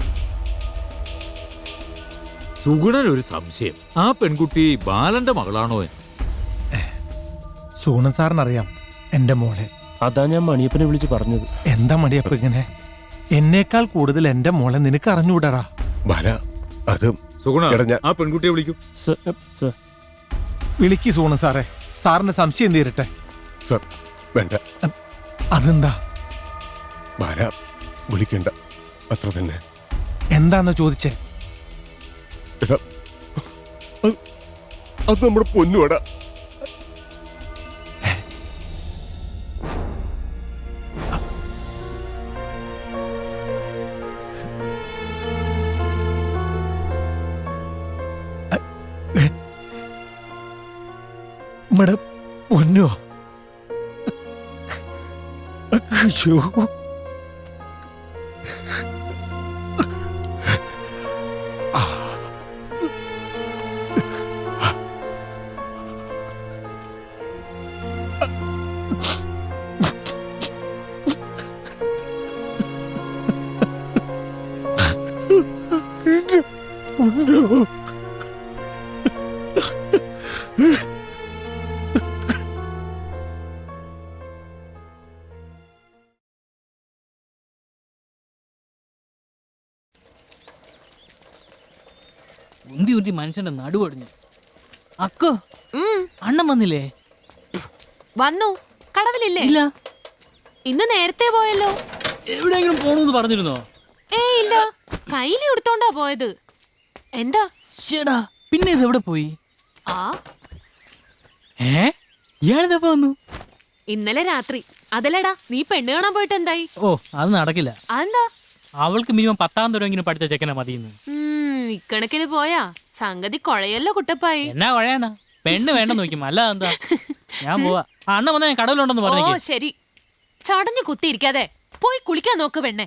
Speaker 18: സുഗുണൻ ഒരു സംശയം, ആ പെൺകുട്ടി ബാലന്റെ മകളാണോ എന്ന്.
Speaker 7: സുഗുണൻ സാറിനറിയാം എന്റെ മോളെ.
Speaker 17: അതാ ഞാൻ മണിയപ്പനെ വിളിച്ച് പറഞ്ഞത്.
Speaker 7: എന്താ മണിയപ്പ ഇങ്ങനെ? എന്നേക്കാൾ കൂടുതൽ എന്റെ മോളെ നിനക്ക് അറിഞ്ഞുകൂടാടാ.
Speaker 18: സുഗുണ, ആ പെൺകുട്ടിയെ വിളിക്കൂ.
Speaker 7: വിളിക്ക് സുഗുണൻ സാറേ. സാറിന്റെ സംശയം തീരട്ടെ.
Speaker 9: വേണ്ട.
Speaker 7: അതെന്താ?
Speaker 9: വിളിക്കണ്ട, അത്ര തന്നെ.
Speaker 7: എന്താന്ന് ചോദിച്ചേ?
Speaker 9: അത് നമ്മുടെ പൊന്നുവടാ.
Speaker 7: നമ്മുടെ പൊന്നോ? അയ്യോ,
Speaker 11: ഉന്തി ഉന്തി മനുഷ്യന്റെ നടുവടിഞ്ഞു. അക്കോ അണ്ണൻ വന്നില്ലേ?
Speaker 10: വന്നു. കടവിലില്ലേ?
Speaker 11: ഇല്ല.
Speaker 10: ഇന്ന് നേരത്തെ പോയല്ലോ.
Speaker 11: എവിടെയെങ്കിലും പോണെന്ന് പറഞ്ഞിരുന്നോ?
Speaker 10: ഇല്ല, കയ്യില് എടുത്തോണ്ടാ പോയത്. എന്താ?
Speaker 11: ചേടാ, പിന്നെ ഇത് എവിടെ പോയി? ഇയാളിതപ്പോ വന്നു?
Speaker 10: ഇന്നലെ രാത്രി. അതല്ലടാ, നീ പെണ്ണ് കാണാൻ പോയിട്ട് എന്തായി?
Speaker 11: ഓ, അത് നടക്കില്ല.
Speaker 10: അതെന്താ?
Speaker 11: അവൾക്ക് മിനിമം 10ാം തരമെങ്കിലും പഠിച്ച ചെക്കനെ മതിയെന്ന്.
Speaker 10: ഇക്കണക്കിന് പോയാ സംഗതി കുഴയല്ലോ കുട്ടപ്പായി.
Speaker 11: എന്നാ കുഴയാനാ? പെണ്ണ് വേണ്ടെന്ന് നോക്കും. അല്ല എന്താ, ഞാൻ പോവാ. അണ്ണ വന്നാ ഞാൻ കടവിലുണ്ടെന്ന് പറഞ്ഞു.
Speaker 10: ഓ ശരി, ചടഞ്ഞു കുത്തിയിരിക്കാതെ പോയി കുളിക്കാൻ നോക്ക് പെണ്ണെ.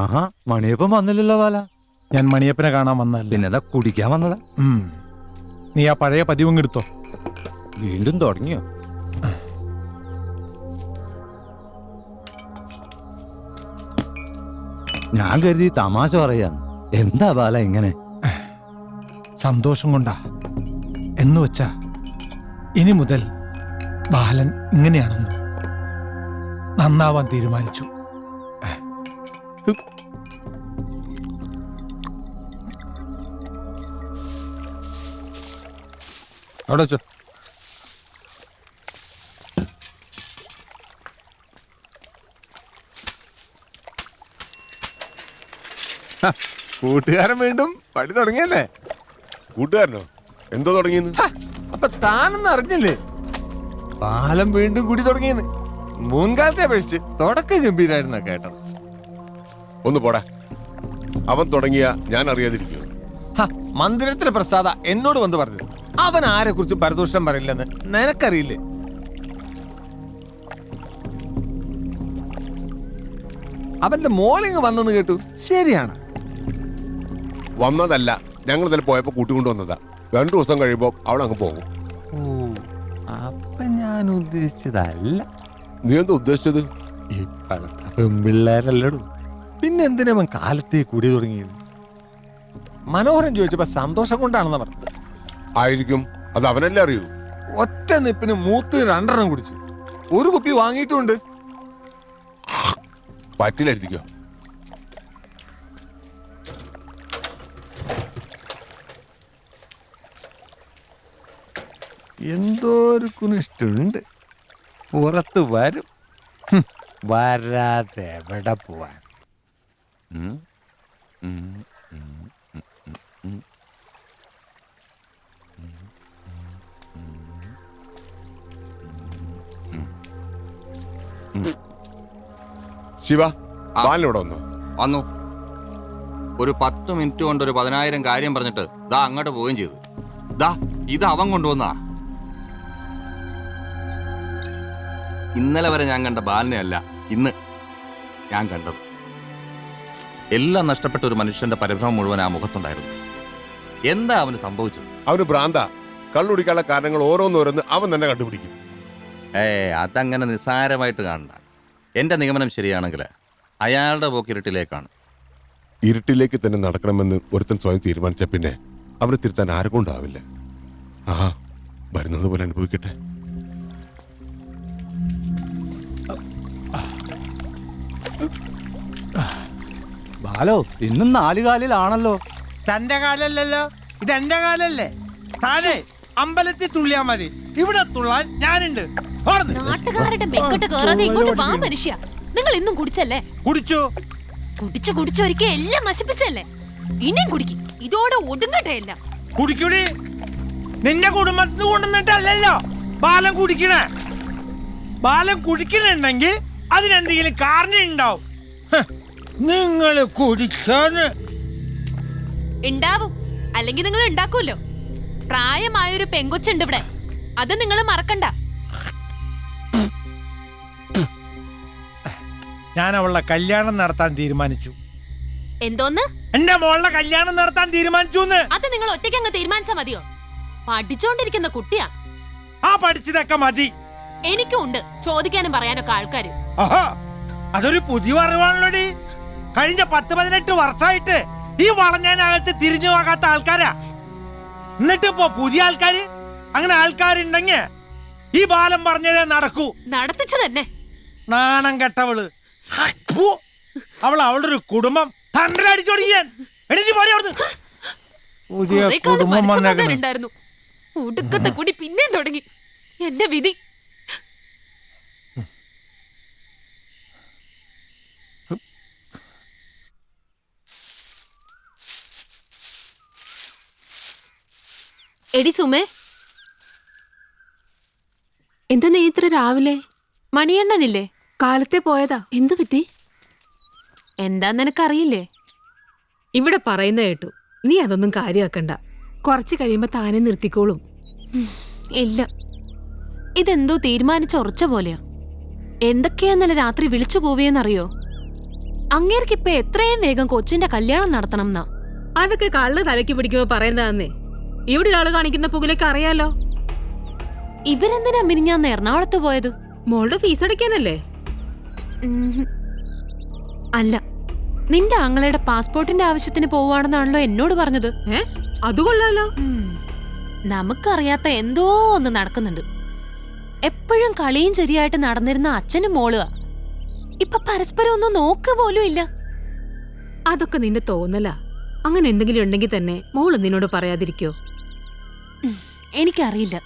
Speaker 15: ആഹാ, മണിയപ്പൻ വന്നില്ലല്ലോ ബാല.
Speaker 7: ഞാൻ മണിയപ്പനെ കാണാൻ വന്നല്ല.
Speaker 15: പിന്നെതാ കുടിക്കാൻ വന്നതാ.
Speaker 7: നീ ആ പഴയ പതിവും എടുത്തോ.
Speaker 15: വീണ്ടും തുടങ്ങിയോ? ഞാൻ കരുതി തമാശ പറയാൻ. എന്താ ബാല ഇങ്ങനെ?
Speaker 7: സന്തോഷം കൊണ്ടാ. എന്ന് വെച്ചാ ഇനി മുതൽ ബാലൻ ഇങ്ങനെയാണെന്ന് നന്നാവാൻ തീരുമാനിച്ചു.
Speaker 5: അവിടെ വെച്ചോ. കൂട്ടുകാരൻ വീണ്ടും പടി തുടങ്ങിയല്ലേ?
Speaker 9: കൂട്ടുകാരനോ? എന്തോ തുടങ്ങിയെന്ന്?
Speaker 5: അപ്പൊ താനൊന്നും അറിഞ്ഞില്ലേ? ബാലം വീണ്ടും കൂടി തുടങ്ങിയെന്ന്. മുൻകാലത്തെ അപേക്ഷിച്ച് തുടക്കം ഗംഭീരായിരുന്ന കേട്ടത്.
Speaker 9: ഒന്ന് പോടാ. അവൻ തുടങ്ങിയ ഞാൻ അറിയാതിരിക്കുമോ?
Speaker 5: മന്ദിരത്തിലെ പ്രസാദ എന്നോട് വന്ന് പറഞ്ഞു അവൻ ആരെ കുറിച്ച് പരദൂഷണം പറയില്ലെന്ന്. നിനക്കറിയില്ലേ? അവന്റെ മോളിങ് വന്നെന്ന് കേട്ടു. ശരിയാണ്.
Speaker 9: വന്നതല്ല, ഞങ്ങൾ ഇതിൽ പോയപ്പോ കൂട്ടിക്കൊണ്ടുവന്നതാ. 2 ദിവസം കഴിയുമ്പോ അവൾ അങ്ങ് പോകും.
Speaker 5: അപ്പൊ ഞാൻ ഉദ്ദേശിച്ചതല്ല.
Speaker 9: നീ എന്താ ഉദ്ദേശിച്ചത്?
Speaker 5: ഇപ്പോഴത്തെ പെൺപിള്ളേരല്ലടൂ. പിന്നെ എന്തിനാ അവൻ കാലത്തേ കൂടി തുടങ്ങിയത്? മനോഹരൻ ചോദിച്ചപ്പോ സന്തോഷം കൊണ്ടാണെന്ന് പറഞ്ഞത്.
Speaker 9: ആയിരിക്കും. അത് അവനല്ലേ അറിയൂ.
Speaker 5: ഒറ്റ നിപ്പിന് മൂത്ത് 2 എണ്ണം കുടിച്ചു. 1 കുപ്പി വാങ്ങിയിട്ടുണ്ട്.
Speaker 9: പറ്റിലെഴുതിക്കോ.
Speaker 5: എന്തോ ഒരു കുനിഷ്ടുണ്ട്. പുറത്ത് വരും. വരാതെ എവിടെ പോവാൻ?
Speaker 9: ശിവ, ബാലിനോട് വന്നു.
Speaker 8: വന്നു. ഒരു 10 മിനിറ്റ് കൊണ്ട് ഒരു 10,000 കാര്യം പറഞ്ഞിട്ട് ദാ അങ്ങോട്ട് പോവുകയും ചെയ്തു. ദാ ഇത് അവൻ കൊണ്ടുവന്നാ. ഇന്നലെ വരെ ഞാൻ കണ്ട ബാലിനെ അല്ല ഇന്ന് ഞാൻ കണ്ടത്. എല്ലാം നഷ്ടപ്പെട്ട ഒരു മനുഷ്യന്റെ പരിഭ്രമം മുഴുവൻ ആ മുഖത്തുണ്ടായിരുന്നു. എന്താ അവന് സംഭവിച്ചത്?
Speaker 9: അവന് ഭ്രാന്ത. കള്ളുടിക്കാനുള്ള കാരണങ്ങൾ ഓരോന്നോരോന്ന് അവൻ തന്നെ കണ്ടുപിടിക്കും.
Speaker 8: അതങ്ങനെ നിസ്സാരമായിട്ട് കാണണ്ട. എന്റെ നിഗമനം ശരിയാണെങ്കിൽ അയാളുടെ പോക്കിരുട്ടിലേക്കാണ്.
Speaker 9: ഇരുട്ടിലേക്ക് തന്നെ നടക്കണമെന്ന് ഒരുത്തൻ സ്വയം തീരുമാനിച്ച പിന്നെ അവനെ തിരുത്താൻ ആരെ കൊണ്ടാവില്ല. വരുന്നത് പോലെ അനുഭവിക്കട്ടെ.
Speaker 15: ബാലോ, ഇന്നും 4 കാലിലാണല്ലോ.
Speaker 7: തന്റെ കാലല്ലോ, ഇതെന്റെ കാലല്ലേ. താഴെ അമ്പലത്തിൽ തുള്ളിയാ മതി. ഇവിടെ തുള്ളാൻ ഞാനുണ്ട്.
Speaker 10: നാട്ടുകാരുടെ മെക്കെട്ട് കേറാതെ ഇങ്ങോട്ട് വാ മനുഷ്യ. നിങ്ങൾ ഇന്നും കുടിച്ചല്ലേ?
Speaker 7: കുടിച്ചു
Speaker 10: കുടിച്ചു ഒരിക്കൽ എല്ലാം നശിപ്പിച്ചല്ലേ? ഇനിയും കുടിക്കും. ഇതോടെ ഒടുങ്ങട്ടെ എല്ലാം.
Speaker 7: കുടിക്കൂടി. നിന്റെ കുടുംബത്തിന് കൊണ്ടുവന്നിട്ടല്ലോ ബാലം കുടിക്കണേ. ബാലം കുടിക്കണുണ്ടെങ്കിൽ അതിനെന്തെങ്കിലും കാരണം ഉണ്ടാവും. നിങ്ങള് കുടിച്ചാന്ന്
Speaker 10: ഉണ്ടാവും. അല്ലെങ്കിൽ നിങ്ങൾ ഉണ്ടാക്കൂല്ലോ. പ്രായമായൊരു പെങ്കൊച്ചുണ്ട് ഇവിടെ. അത് നിങ്ങൾ മറക്കണ്ട.
Speaker 7: ഞാൻ അവളുടെ കല്യാണം നടത്താൻ തീരുമാനിച്ചു.
Speaker 10: എന്തോന്ന്?
Speaker 7: എന്റെ മോളുടെ കല്യാണം നടത്താൻ തീരുമാനിച്ചു.
Speaker 10: അത് നിങ്ങൾ ഒറ്റയ്ക്ക് അങ്ങ് തീരുമാനിച്ചാ മതിയോ? പഠിച്ചോണ്ടിരിക്കുന്ന കുട്ടിയാ.
Speaker 7: ആ പഠിച്ചതൊക്കെ മതി.
Speaker 10: എനിക്കും ഉണ്ട് ചോദിക്കാനും പറയാനൊക്കെ ആൾക്കാര്.
Speaker 7: അതൊരു പുതിയ അറിവാണല്ലോടി. കഴിഞ്ഞ 10-18 വർഷമായിട്ട് ഈ വളഞ്ഞതിനകത്ത് തിരിഞ്ഞു നോക്കാത്ത ആൾക്കാരാ. എന്നിട്ട് ഇപ്പോ പുതിയ ആൾക്കാര്. അങ്ങനെ ആൾക്കാരുണ്ടെങ്കിൽ ഈ ബാലം പറഞ്ഞതേ നടക്കൂ.
Speaker 10: നടത്തിച്ചു തന്നെ.
Speaker 7: നാണം കെട്ടവള്. ഫു. അവളുടെ ഒരു കുടുംബം തണ്ടലടിച്ചു തുടങ്ങിയാൻ. എണീറ്റ് പോടി അവിടുന്ന്. പുതിയ
Speaker 10: കുറേ കാലം
Speaker 7: കുടുംബം വന്നേക്കണ്.
Speaker 10: മനസ്സമാധാനം ഒടുക്കത്തെ കൂടി പിന്നെയും തുടങ്ങി. എന്റെ വിധി. എടി സുമേ, എന്താ നീ ഇത്ര രാവിലെ? മണിയണ്ണനില്ലേ? കാലത്തെ പോയതാ. എന്തു പറ്റി? എന്താ നിനക്കറിയില്ലേ? ഇവിടെ പറയുന്ന കേട്ടു. നീ അതൊന്നും കാര്യമാക്കണ്ട. കുറച്ച് കഴിയുമ്പോ താനെ നിർത്തിക്കോളും. ഇല്ല, ഇതെന്തോ തീരുമാനിച്ചുറച്ച പോലെയാ. എന്തൊക്കെയാന്നല്ല രാത്രി വിളിച്ചു പോവിയെന്നറിയോ? അങ്ങേർക്കിപ്പൊ എത്രയും വേഗം കൊച്ചിന്റെ കല്യാണം നടത്തണം എന്നാ. അതൊക്കെ കള്ള് തലയ്ക്ക് പിടിക്കുമ്പോ പറയുന്നതാന്നേ. ഇവിടെ ആള് കാണിക്കുന്ന പുകലേക്ക് അറിയാലോ. ഇവരെന്തിനാ മിനിഞ്ഞാന്ന് എറണാകുളത്ത് പോയത്? മോളുടെ ഫീസ് അടയ്ക്കാനല്ലേ? അല്ല, നിന്റെ ആങ്ങളയുടെ പാസ്പോർട്ടിന്റെ ആവശ്യത്തിന് പോവാണെന്നാണല്ലോ എന്നോട് പറഞ്ഞത്. അതുകൊള്ളാലോ. നമുക്കറിയാത്ത എന്തോ ഒന്ന് നടക്കുന്നുണ്ട്. എപ്പോഴും കളിയും ശരിയായിട്ട് നടന്നിരുന്ന അച്ഛനും മോളുക ഇപ്പൊ പരസ്പരം ഒന്നും നോക്ക് പോലും ഇല്ല. അതൊക്കെ നിന്റെ തോന്നലാ. അങ്ങനെ എന്തെങ്കിലും ഉണ്ടെങ്കിൽ തന്നെ മോള് നിന്നോട് പറയാതിരിക്കോ? എനിക്കറിയില്ല.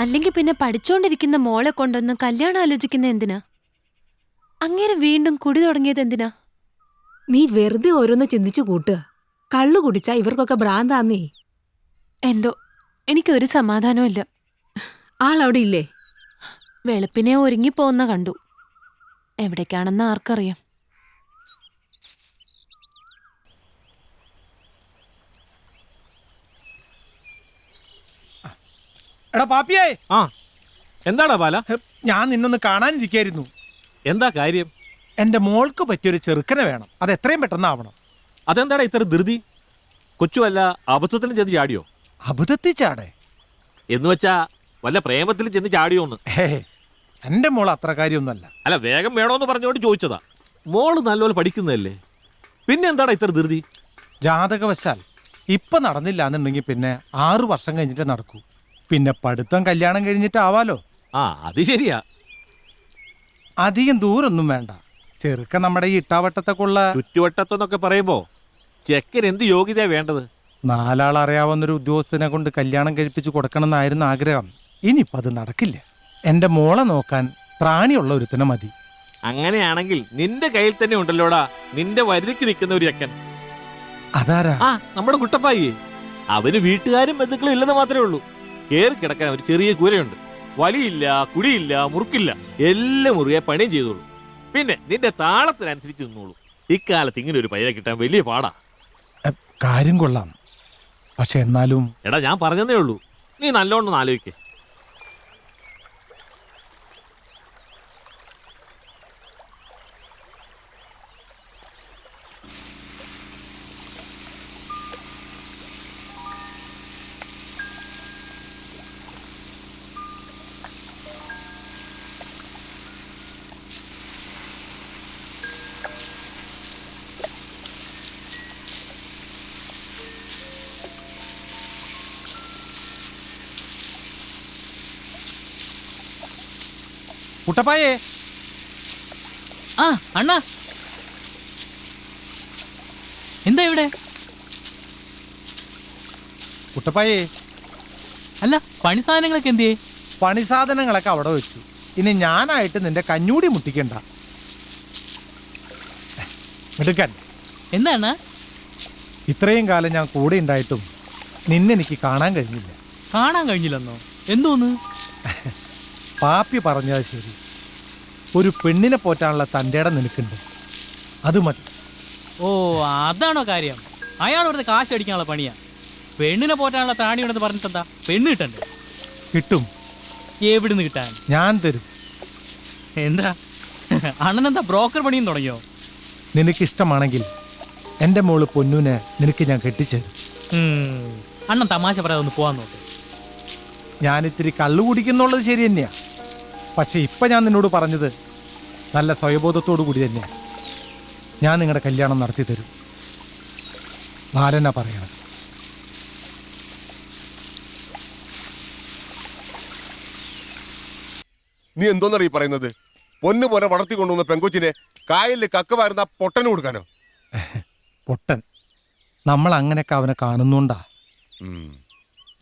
Speaker 10: അല്ലെങ്കിൽ പിന്നെ പഠിച്ചോണ്ടിരിക്കുന്ന മോളെ കൊണ്ടൊന്ന് കല്യാണം ആലോചിക്കുന്ന എന്തിനാ? അങ്ങനെ വീണ്ടും കുടി തുടങ്ങിയത് എന്തിനാ? നീ വെറുതെ ഓരോന്ന് ചിന്തിച്ചു കൂട്ടുക. കള്ളു കുടിച്ചാ ഇവർക്കൊക്കെ ഭ്രാന്താന്നേ. എന്തോ എനിക്കൊരു സമാധാനവും ഇല്ല. ആളവിടെ ഇല്ലേ? വെളുപ്പിനെ ഒരുങ്ങിപ്പോന്ന കണ്ടു. എവിടേക്കാണെന്ന് ആർക്കറിയാം.
Speaker 7: എടാ പാപ്പിയേ.
Speaker 5: എന്താടാ ബാല?
Speaker 7: ഞാൻ നിന്നൊന്ന് കാണാനിരിക്കായിരുന്നു.
Speaker 5: എന്താ കാര്യം?
Speaker 7: എന്റെ മോൾക്ക് പറ്റിയൊരു ചെറുക്കനെ വേണം. അത് എത്രയും പെട്ടെന്നാവണം.
Speaker 5: അതെന്താടാ ഇത്ര ധൃതി? കൊച്ചുവല്ല അബദ്ധത്തിലും ചെന്ന് ചാടിയോ?
Speaker 7: അബദ്ധത്തിൽ ചാടേ
Speaker 5: എന്ന് വെച്ചാ വല്ല പ്രേമത്തിലും ചെന്ന് ചാടിയോന്ന്?
Speaker 7: എന്റെ മോൾ അത്ര കാര്യമൊന്നുമല്ല.
Speaker 5: അല്ല, വേഗം വേണോന്ന് പറഞ്ഞോണ്ട് ചോദിച്ചതാ. മോള് നല്ലപോലെ പഠിക്കുന്നതല്ലേ, പിന്നെ എന്താടാ ഇത്ര ധൃതി?
Speaker 7: ജാതകവശാൽ ഇപ്പൊ നടന്നില്ല എന്നുണ്ടെങ്കിൽ പിന്നെ 6 വർഷം കഴിഞ്ഞിട്ട് നടക്കൂ. പിന്നെ പഠിത്തം കല്യാണം കഴിഞ്ഞിട്ടാവാലോ.
Speaker 5: അത് ശരിയാ.
Speaker 7: അധികം ദൂരൊന്നും വേണ്ട. ചെറുക്കൻ നമ്മുടെ ഈ ഇട്ടാവട്ടത്തൊക്കെയുള്ള
Speaker 5: ചുറ്റുവട്ടത്തെന്നൊക്കെ പറയുമ്പോ ചെക്കൻ എന്ത് യോഗ്യതയാ വേണ്ടത്?
Speaker 7: 4 ആൾ അറിയാവുന്നൊരു ഉദ്യോഗസ്ഥനെ കൊണ്ട് കല്യാണം കഴിപ്പിച്ചു കൊടുക്കണമെന്നായിരുന്നു ആഗ്രഹം. ഇനിയിപ്പോ അത് നടക്കില്ല. എന്റെ മോളെ നോക്കാൻ ത്രാണിയുള്ള ഒരുത്തനെ മതി.
Speaker 5: അങ്ങനെയാണെങ്കിൽ നിന്റെ കയ്യിൽ തന്നെ ഉണ്ടല്ലോടാ നിന്റെ വരുതിക്ക് നിൽക്കുന്ന ഒരു ചെക്കൻ.
Speaker 7: അതാരാ?
Speaker 5: നമ്മുടെ കുട്ടപ്പായി. അവന് വീട്ടുകാരും ബന്ധുക്കളും ഇല്ലെന്ന് മാത്രമേ ഉള്ളൂ. കേറി കിടക്കാൻ ഒരു ചെറിയ കൂരയുണ്ട്. വലിയില്ല, കുടിയില്ല, മുറുക്കില്ല, എല്ലാം മുറുകെ പണിയും ചെയ്തോളൂ. പിന്നെ നിന്റെ താളത്തിനനുസരിച്ച് നിന്നോളൂ. ഇക്കാലത്ത് ഇങ്ങനെ ഒരു പയ്യനെ കിട്ടാൻ വലിയ പാടാ.
Speaker 7: കാര്യം കൊള്ളാം, പക്ഷെ എന്നാലും
Speaker 5: എടാ ഞാൻ പറഞ്ഞതേ ഉള്ളൂ, നീ നല്ലോണം ആലോചിക്കേ.
Speaker 7: കുട്ടപ്പായേ.
Speaker 11: അണ്ണാ എന്താ ഇവിടെ?
Speaker 7: കുട്ടപ്പായേ.
Speaker 11: അല്ല, പണി സാധനങ്ങളൊക്കെ എന്തിയേ?
Speaker 7: പണി സാധനങ്ങളൊക്കെ അവിടെ വെച്ചു. ഇനി ഞാനായിട്ട് നിന്റെ കഞ്ഞൂടി മുട്ടിക്കണ്ട. എടുക്കാൻ
Speaker 11: എന്താണ്?
Speaker 7: ഇത്രയും കാലം ഞാൻ കൂടെ ഉണ്ടായിട്ടും നിന്നെനിക്ക് കാണാൻ കഴിഞ്ഞില്ല.
Speaker 11: കാണാൻ കഴിഞ്ഞില്ലെന്നോ? എന്തോന്ന്?
Speaker 7: പാപ്പി പറഞ്ഞത് ശരി. ഒരു പെണ്ണിനെ പോറ്റാനുള്ള തൻ്റെ ഇടം നിനക്കുണ്ട്. അത് മതി.
Speaker 11: ഓ, അതാണോ കാര്യം? അയാൾ ഇവിടുത്തെ കാശ് അടിക്കാനുള്ള പണിയാ. പെണ്ണിനെ പോറ്റാനുള്ള ത്രാണി ഉണ്ടെന്ന് പറഞ്ഞിട്ടെന്താ? പെണ്ണ് കിട്ടണ്ടേ?
Speaker 7: കിട്ടും.
Speaker 11: എവിടുന്ന് കിട്ടാൻ?
Speaker 7: ഞാൻ തരും.
Speaker 11: എന്താ അണ്ണനെന്താ ബ്രോക്കർ പണിയും തുടങ്ങിയോ?
Speaker 7: നിനക്കിഷ്ടമാണെങ്കിൽ എൻ്റെ മോള് പൊന്നൂനെ നിനക്ക് ഞാൻ കെട്ടിച്ചേരും.
Speaker 11: അണ്ണൻ തമാശ പറയാതെ ഒന്ന് പോവാൻ നോക്ക്.
Speaker 7: ഞാനിത്തിരി കള്ളു കുടിക്കുന്നുള്ളത് ശരി തന്നെയാ. പക്ഷെ ഇപ്പം ഞാൻ നിന്നോട് പറഞ്ഞത് നല്ല സ്വയബോധത്തോടു കൂടി തന്നെയാണ്. ഞാൻ നിങ്ങളുടെ കല്യാണം നടത്തി തരും. ബാലനാ പറയണത്.
Speaker 9: നീ എന്തോന്നറിയ പറയുന്നത്? പൊന്നു പോലെ വളർത്തിക്കൊണ്ടുവന്ന പെങ്കൊച്ചിനെ കായലിൽ കക്ക വരുന്ന പൊട്ടന് കൊടുക്കാനോ?
Speaker 7: പൊട്ടൻ നമ്മൾ അങ്ങനെയൊക്കെ അവനെ കാണുന്നുണ്ടാ.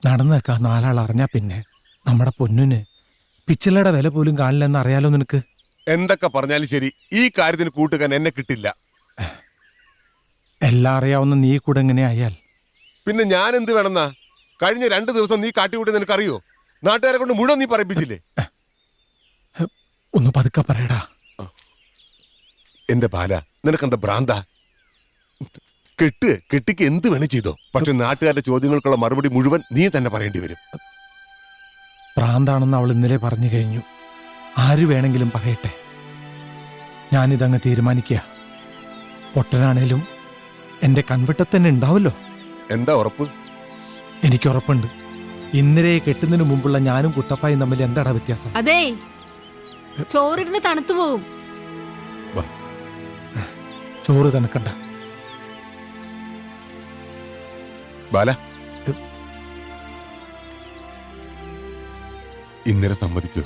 Speaker 7: നടന്നേക്കാ നാലാൾ അറിഞ്ഞാ പിന്നെ നമ്മുടെ പൊന്നിന് പിച്ചലയുടെ വില പോലും കാണില്ലെന്ന് അറിയാലോ നിനക്ക്.
Speaker 9: എന്തൊക്കെ പറഞ്ഞാലും ശരി, ഈ കാര്യത്തിന് കൂട്ടുകാൻ എന്നെ കിട്ടില്ല.
Speaker 7: എല്ലാം അറിയാവുന്ന നീ കൂടെ എങ്ങനെ ആയാൽ
Speaker 9: പിന്നെ ഞാൻ എന്ത് വേണമെന്നാ? കഴിഞ്ഞ 2 ദിവസം നീ കാട്ടിക്കൂട്ടി നിനക്കറിയോ? നാട്ടുകാരെ കൊണ്ട് മുഴുവൻ നീ പറയിപ്പിച്ചില്ലേ?
Speaker 7: ഒന്ന് പതുക്കെ പറയടാ.
Speaker 9: എന്റെ ബാല, നിനക്കെന്താ ഭ്രാന്ത? കെട്ടിക്ക് എന്ത് വേണം ചെയ്തോ, പക്ഷെ നാട്ടുകാരുടെ ചോദ്യങ്ങൾക്കുള്ള മറുപടി മുഴുവൻ നീ തന്നെ പറയേണ്ടി വരും.
Speaker 7: ഭ്രാന്താണെന്ന് അവൾ ഇന്നലെ പറഞ്ഞു കഴിഞ്ഞു. ആര് വേണമെങ്കിലും പറയട്ടെ, ഞാനിതങ്ങ് തീരുമാനിക്കുക. പൊട്ടനാണേലും എന്റെ കൺവെട്ടത്തന്നെ ഉണ്ടാവല്ലോ.
Speaker 9: എന്താ ഉറപ്പ്?
Speaker 7: എനിക്ക് ഉറപ്പുണ്ട്. ഇന്നലെ കെട്ടുന്നതിന് മുമ്പുള്ള ഞാനും കുട്ടപ്പായും തമ്മിൽ എന്താടാ വ്യത്യാസം?
Speaker 10: അതെ, ചോറിന് തണുത്തു പോകും.
Speaker 7: ചോറ് തണുക്കണ്ട
Speaker 9: ബാല. ഇന്നലെ സമ്മതിക്കൂ?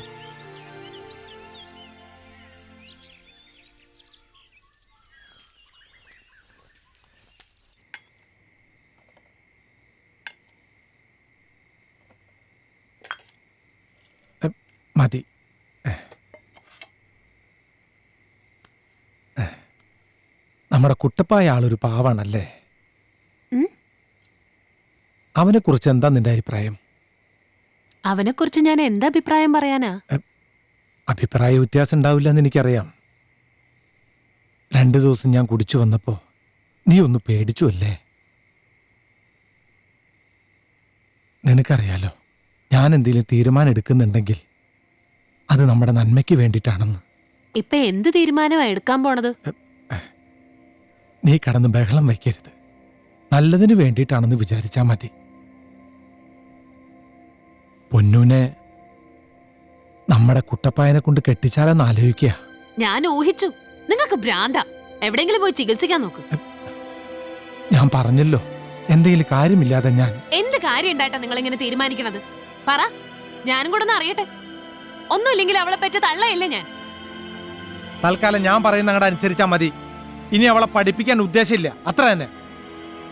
Speaker 7: മതി. നമ്മുടെ കുട്ടപ്പായ ആളൊരു പാവാണല്ലേ? അവനെ കുറിച്ച് എന്താ നിന്റെ അഭിപ്രായം?
Speaker 10: അവനെ കുറിച്ച് ഞാൻ എന്താ അഭിപ്രായം പറയാനാ?
Speaker 7: അഭിപ്രായ വ്യത്യാസം ഉണ്ടാവില്ലെന്ന് എനിക്കറിയാം. 2 ദിവസം ഞാൻ കുടിച്ചു വന്നപ്പോ നീ ഒന്ന് പേടിച്ചു അല്ലേ? നിനക്കറിയാലോ, ഞാൻ എന്തെങ്കിലും തീരുമാനം എടുക്കുന്നുണ്ടെങ്കിൽ അത് നമ്മുടെ നന്മയ്ക്ക് വേണ്ടിയിട്ടാണെന്ന്.
Speaker 10: ഇപ്പൊ എന്ത് തീരുമാനമാ എടുക്കാൻ പോണത്?
Speaker 7: നീ കടന്ന് ബഹളം വയ്ക്കരുത്. നല്ലതിന് വേണ്ടിയിട്ടാണെന്ന് വിചാരിച്ചാ മതി. പൊന്നൂനെ നമ്മുടെ കുട്ടപ്പായനെ കൊണ്ട് കെട്ടിച്ചാലെന്ന് ആലോചിക്കുക.
Speaker 10: ഞാൻ ഊഹിച്ചു. നിങ്ങൾക്ക് ഭ്രാന്ത. എവിടെങ്കിലും പോയി ചികിത്സിക്കാൻ നോക്ക്.
Speaker 7: ഞാൻ പറഞ്ഞല്ലോ, എന്തെങ്കിലും കാര്യമില്ലാതെ ഞാൻ.
Speaker 10: എന്ത് കാര്യം ഉണ്ടായിട്ടാ നിങ്ങൾ ഇങ്ങനെ തീരുമാനിക്കണത്? പറ, ഞാനും കൂടെ ഒന്ന് അറിയട്ടെ. ഒന്നുമില്ലെങ്കിൽ അവളെ പറ്റ തള്ളയല്ലേ ഞാൻ.
Speaker 7: തൽക്കാലം ഞാൻ പറയുന്ന അങ്ങോട്ട് അനുസരിച്ചാ മതി. ഇനി അവളെ പഠിപ്പിക്കാൻ ഉദ്ദേശമില്ല, അത്ര തന്നെ.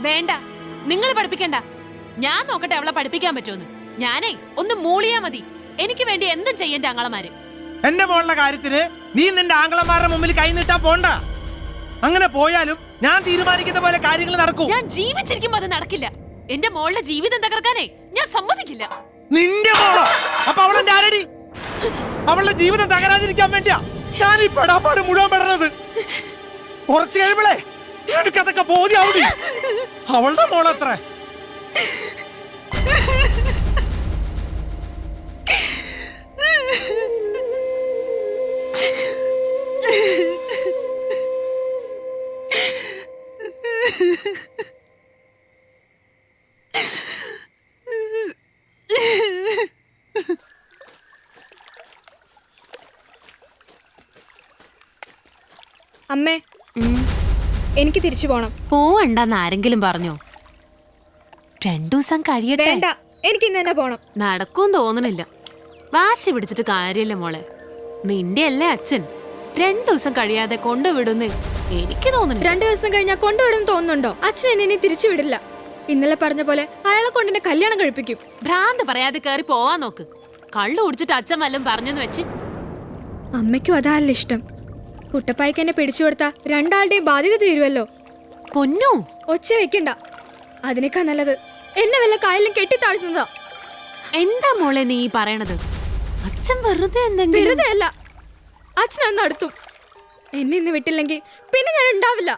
Speaker 10: വേണ്ട, നിങ്ങൾ പഠിപ്പിക്കണ്ട. ഞാൻ നോക്കട്ടെ അവളെ പഠിപ്പിക്കാൻ പറ്റുമെന്ന്. ഞാനേ ഒന്ന് മൂളിയാ മതി. എനിക്ക് വേണ്ടി എന്തും ചെയ്യണ്ട ആങ്ങളമാര്.
Speaker 7: എന്റെ മോളുടെ കാര്യത്തിന് നീ നിന്റെ ആംഗളന്മാരുടെ മുമ്പിൽ കൈ നീട്ടാ പോണ്ട. അങ്ങനെ പോയാലും ഞാൻ തീരുമാനിക്കുന്ന പോലെ കാര്യങ്ങൾ നടക്കൂ.
Speaker 10: ഞാൻ ജീവിച്ചിരിക്കുമ്പോ അത് നടക്കില്ല. എന്റെ മോളുടെ ജീവിതം തകർക്കാനേ ഞാൻ സമ്മതിക്കില്ല.
Speaker 7: നിന്റെ മോളോ? അപ്പൊ അവളെന്റെ ആരടി? അവളുടെ ജീവിതം തകരാതിരിക്കാൻ വേണ്ടിയാ ഞാൻ ഈ പെടാപ്പാട് മുഴുവൻ പെടുന്നത്. കുറച്ച് കഴിയുമ്പോഴേ എനിക്കതൊക്കെ ബോധ്യാവൂടി. അവളുടെ മോളത്ര
Speaker 3: അമ്മേ, എനിക്ക് തിരിച്ചു പോണം.
Speaker 10: പോവണ്ടെന്ന് ആരെങ്കിലും പറഞ്ഞോ? 2 ദിവസം കഴിയട്ടെ.
Speaker 3: വേണ്ട, എനിക്ക് ഇന്ന് തന്നെ പോണം.
Speaker 10: നടക്കും തോന്നണില്ല. വാശി പിടിച്ചിട്ട് കാര്യമില്ല മോളെ. നിന്റെ അല്ലേ അച്ഛൻ. 2 ദിവസം കഴിയാതെ കൊണ്ടുവിടുന്ന് എനിക്ക് തോന്നുന്നു.
Speaker 3: 2 ദിവസം കഴിഞ്ഞാൽ കൊണ്ടുവിടുന്നു തോന്നുന്നുണ്ടോ? അച്ഛൻ എന്നെ ഇനി തിരിച്ചു വിടില്ല. ഇന്നലെ പറഞ്ഞ പോലെ അയാളെ കൊണ്ട് എന്നെ കല്യാണം കഴിപ്പിക്കും.
Speaker 10: ഭ്രാന്ത് പറയാതെ കയറി പോവാൻ നോക്ക്. കള്ളു കുടിച്ചിട്ട് അച്ഛൻ വല്ലതും പറഞ്ഞെന്ന് വെച്ച്.
Speaker 3: അമ്മയ്ക്കും അതല്ല ഇഷ്ടം. കുട്ടപ്പായ്ക്ക് എന്നെ പിടിച്ചു കൊടുത്താ 2 ആളുടെയും ബാധ്യത തീരുമല്ലോ.
Speaker 10: പൊന്നു,
Speaker 3: ഒച്ച വെക്കണ്ട. അതിനേക്കാ നല്ലത് എന്നെ വല്ല കായലിലും കെട്ടിത്താഴ്ത്തുന്നതാ.
Speaker 10: എന്താ മോളെ നീ പറയണത്? അച്ഛൻ വെറുതെ എന്തെങ്കിലും.
Speaker 3: വെറുതെ അല്ല, അച്ഛൻ അന്ന് അടുത്തും. എന്നെ ഇന്ന് വിട്ടില്ലെങ്കിൽ പിന്നെ ഞാൻ ഉണ്ടാവില്ല.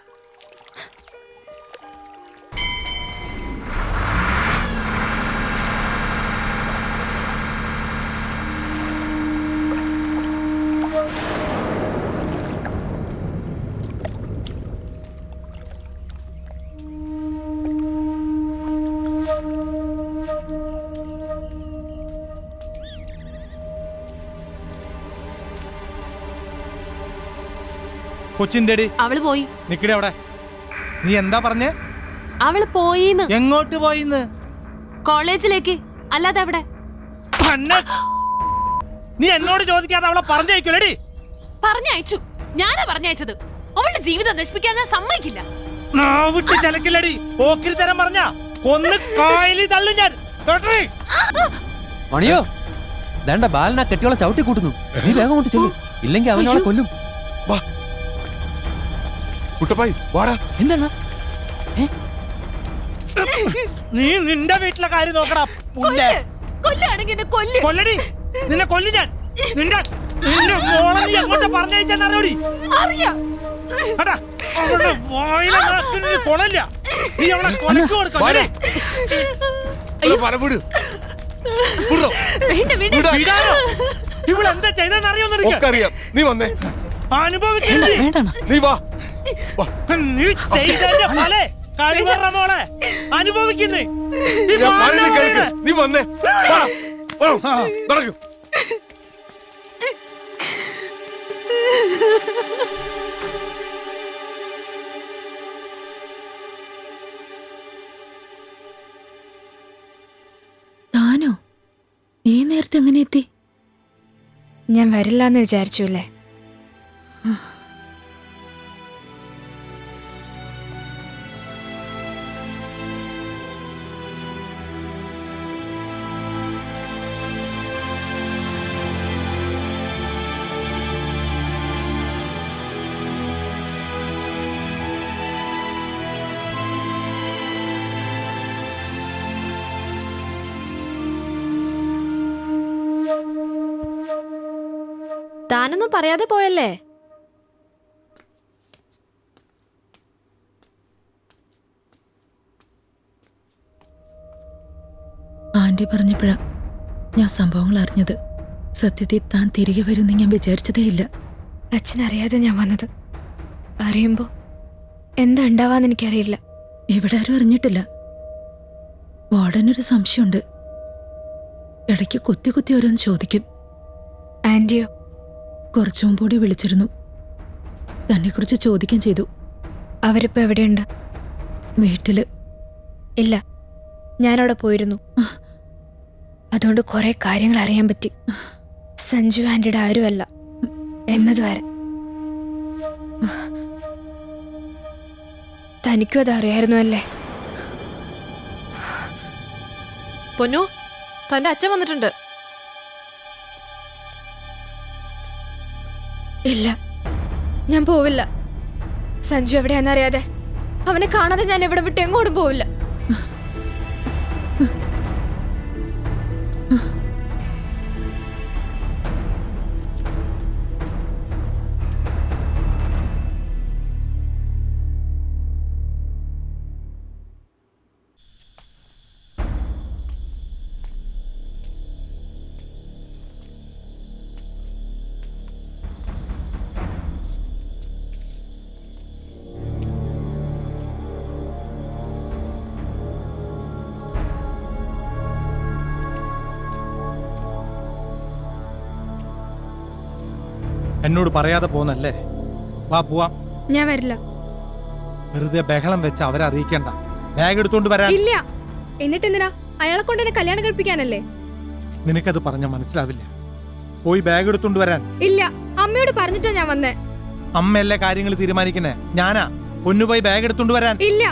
Speaker 7: കൊച്ചിന്തേടി?
Speaker 10: അവള് പോയി.
Speaker 7: നിക്കടെ അവിടെ. നീ എന്താ പറഞ്ഞേ?
Speaker 10: അവള് പോയിന്ന്.
Speaker 7: എങ്ങോട്ട് പോയിന്ന്?
Speaker 10: കോളേജിലേക്ക്. അല്ലാതെ അവിടെ.
Speaker 7: നീ എന്നോട് ചോദിക്കാതെ അവളെ പറഞ്ഞേക്കൂലടി.
Speaker 10: പറഞ്ഞയച്ചു. ഞാനാ പറഞ്ഞയച്ചത്. അവളുടെ ജീവിതം നശിപ്പിക്കാൻ ഞാൻ സമ്മതിക്കില്ല.
Speaker 7: ഓക്കിരിത്തരം പറഞ്ഞ കൊന്ന് കായലിൽ തള്ളും ഞാൻ.
Speaker 16: മണിയോ ദണ്ട ബാലനാ കെട്ടിയോളെ ചവിട്ടി കൂട്ടുന്നു. നീ വേഗം കൊണ്ട് ചെല്ലു, ഇല്ലെങ്കിൽ അവനോളെ കൊല്ലും.
Speaker 7: എന്താണ് നീ നിന്റെ വീട്ടിലെ കാര്യം നോക്കടാ.
Speaker 10: കൊല്ലാണെങ്കിൽ എന്നെ കൊല്ല്.
Speaker 7: കൊല്ലടി, നിന്നെ കൊല്ലു ഞാൻ. നിന്റെ മോളെ നീ എങ്ങോട്ട് പറഞ്ഞയച്ചെന്നറിയോടി?
Speaker 10: അറിയാം.
Speaker 7: കൊളല്ല, നീ അവളെ കൊലക്ക് കൊടുക്കാം. ഇവളെന്താ ചെയ്തെന്നറിയോന്ന്
Speaker 9: നീ വന്നേ,
Speaker 7: അനുഭവിക്കരുത്.
Speaker 9: നീ വാ.
Speaker 7: നീ ചെയ്തതിന്റെ ഫലേ കഴിവറ മോളെ അനുഭവിക്കുന്നേ.
Speaker 9: നീ വന്നേ, നടക്കൂ.
Speaker 12: താനോ ഈ നേരത്തെ എങ്ങനെ എത്തി?
Speaker 3: ഞാൻ വരില്ല എന്ന് വിചാരിച്ചു അല്ലേ?
Speaker 10: താനൊന്നും പറയാതെ പോയല്ലേ?
Speaker 12: ആന്റി പറഞ്ഞപ്പോഴാ ഞാൻ സംഭവങ്ങൾ അറിഞ്ഞത്. സത്യത്തിൽ താൻ തിരികെ വരുമെന്ന് ഞാൻ വിചാരിച്ചതേയില്ല.
Speaker 3: അച്ഛനറിയാതെ ഞാൻ വന്നത്. അറിയുമ്പോ എന്താ ഉണ്ടാവാന്ന് എനിക്കറിയില്ല.
Speaker 12: ഇവിടെ ആരും അറിഞ്ഞിട്ടില്ല. വാർഡനൊരു സംശയമുണ്ട്. ഇടയ്ക്ക് കുത്തി കുത്തി ഓരോന്ന് ചോദിക്കും.
Speaker 3: ആന്റിയോ?
Speaker 12: കുറച്ചു മുമ്പ് കൂടി വിളിച്ചിരുന്നു. തന്നെക്കുറിച്ച് ചോദിക്കാൻ ചെയ്തു.
Speaker 3: അവരിപ്പോ എവിടെയുണ്ട്?
Speaker 12: വീട്ടില്.
Speaker 3: ഇല്ല, ഞാനവിടെ പോയിരുന്നു. അതുകൊണ്ട് കുറെ കാര്യങ്ങൾ അറിയാൻ പറ്റി. സഞ്ജു ആന്റിയുടെ ആരുമല്ല എന്നതുവരെ. തനിക്കും അത് അറിയായിരുന്നു അല്ലേ?
Speaker 10: പൊന്നു, തന്റെ അച്ഛൻ വന്നിട്ടുണ്ട്.
Speaker 3: ഇല്ല, ഞാൻ പോവില്ല. സഞ്ജു എവിടെയാണെന്നറിയാതെ, അവനെ കാണാതെ ഞാൻ എവിടെ വിട്ട് എങ്ങോട്ടും പോവില്ല.
Speaker 7: എന്നോട് പറയാതെ പോന്നല്ലേ? വാ പോവാം.
Speaker 3: ഞാൻ വരില്ല.
Speaker 7: വെറുതെ ബഹളം വെച്ച് അവരെ അറിയിക്കണ്ട. ബാഗ് എടുത്തോണ്ട് വരാൻ.
Speaker 3: ഇല്ല. എന്നിട്ട് എന്തിനാ? അയാളെ കൊണ്ട് എന്നെ കല്യാണം കഴിപ്പിക്കാനല്ലേ?
Speaker 7: നിനക്കത് പറഞ്ഞ മനസ്സിലാവില്ല. പോയി ബാഗ് എടുത്തോണ്ട് വരാൻ.
Speaker 3: ഇല്ല, അമ്മയോട് പറഞ്ഞിട്ടാ ഞാൻ വന്നേ.
Speaker 7: അമ്മയല്ലേ കാര്യങ്ങൾ തീരുമാനിക്കുന്നേ. ഞാനാ. പൊന്നുപോയി ബാഗ് എടുത്തോണ്ട് വരാൻ.
Speaker 3: ഇല്ല,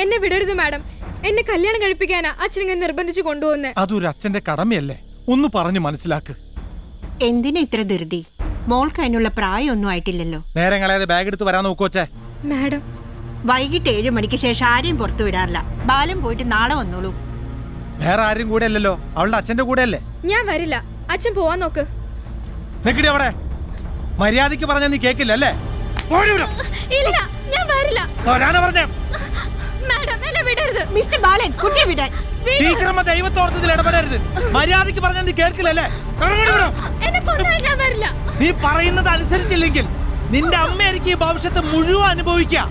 Speaker 3: എന്നെ വിടരുത് മാഡം. എന്നെ കല്യാണം കഴിപ്പിക്കാനാ അച്ഛനിങ്ങനെ നിർബന്ധിച്ചു കൊണ്ടുപോകുന്നേ.
Speaker 7: അതൊരു അച്ഛന്റെ കടമയല്ലേ? ഒന്ന് പറഞ്ഞു മനസ്സിലാക്ക്.
Speaker 19: എന്തിനാ ഇത്ര ധൃതി? മോൾക്ക് അതിനുള്ള പ്രായമൊന്നും ആയിട്ടില്ലല്ലോ.
Speaker 7: നേരം കളയാതെ ബാഗ് എടുത്ത് വരാൻ നോക്കോച്ചേ.
Speaker 3: മാഡം,
Speaker 19: വൈകിട്ട് 7 മണിക്ക് ശേഷം ആരെയും പുറത്തു വിടാറില്ല. ബാലൻ പോയിട്ട് നാളെ വന്നോളൂ.
Speaker 7: വേറെ ആരും കൂടെ അല്ലല്ലോ, അവളുടെ അച്ഛന്റെ കൂടെ അല്ലേ?
Speaker 3: ഞാൻ വരില്ല. അച്ഛൻ പോവാൻ നോക്ക്.
Speaker 7: നിക്കടി അവിടെ. മര്യാദയ്ക്ക് പറഞ്ഞാ നീ കേക്കില്ല അല്ലേ?
Speaker 3: ഇല്ല, ഞാൻ വരില്ല. മാഡം, എന്നെ വിടരുത്.
Speaker 19: മിസ്റ്റർ ബാലൻ, കുട്ടിയെ വിടാൻ.
Speaker 7: ടീച്ചറമ്മ ദൈവത്തോർത്തതിൽ ഇടപെടരുത്. മര്യാദയ്ക്ക് പറഞ്ഞാൽ നീ കേൾക്കില്ലല്ലേ?
Speaker 3: എന്നെ കൊന്നാൽ ഞാൻ വരില്ല.
Speaker 7: നീ പറയുന്നത് അനുസരിച്ചില്ലെങ്കിൽ നിന്റെ അമ്മ എനിക്ക് ഈ ഭവിഷ്യത്ത് മുഴുവൻ അനുഭവിക്കുക.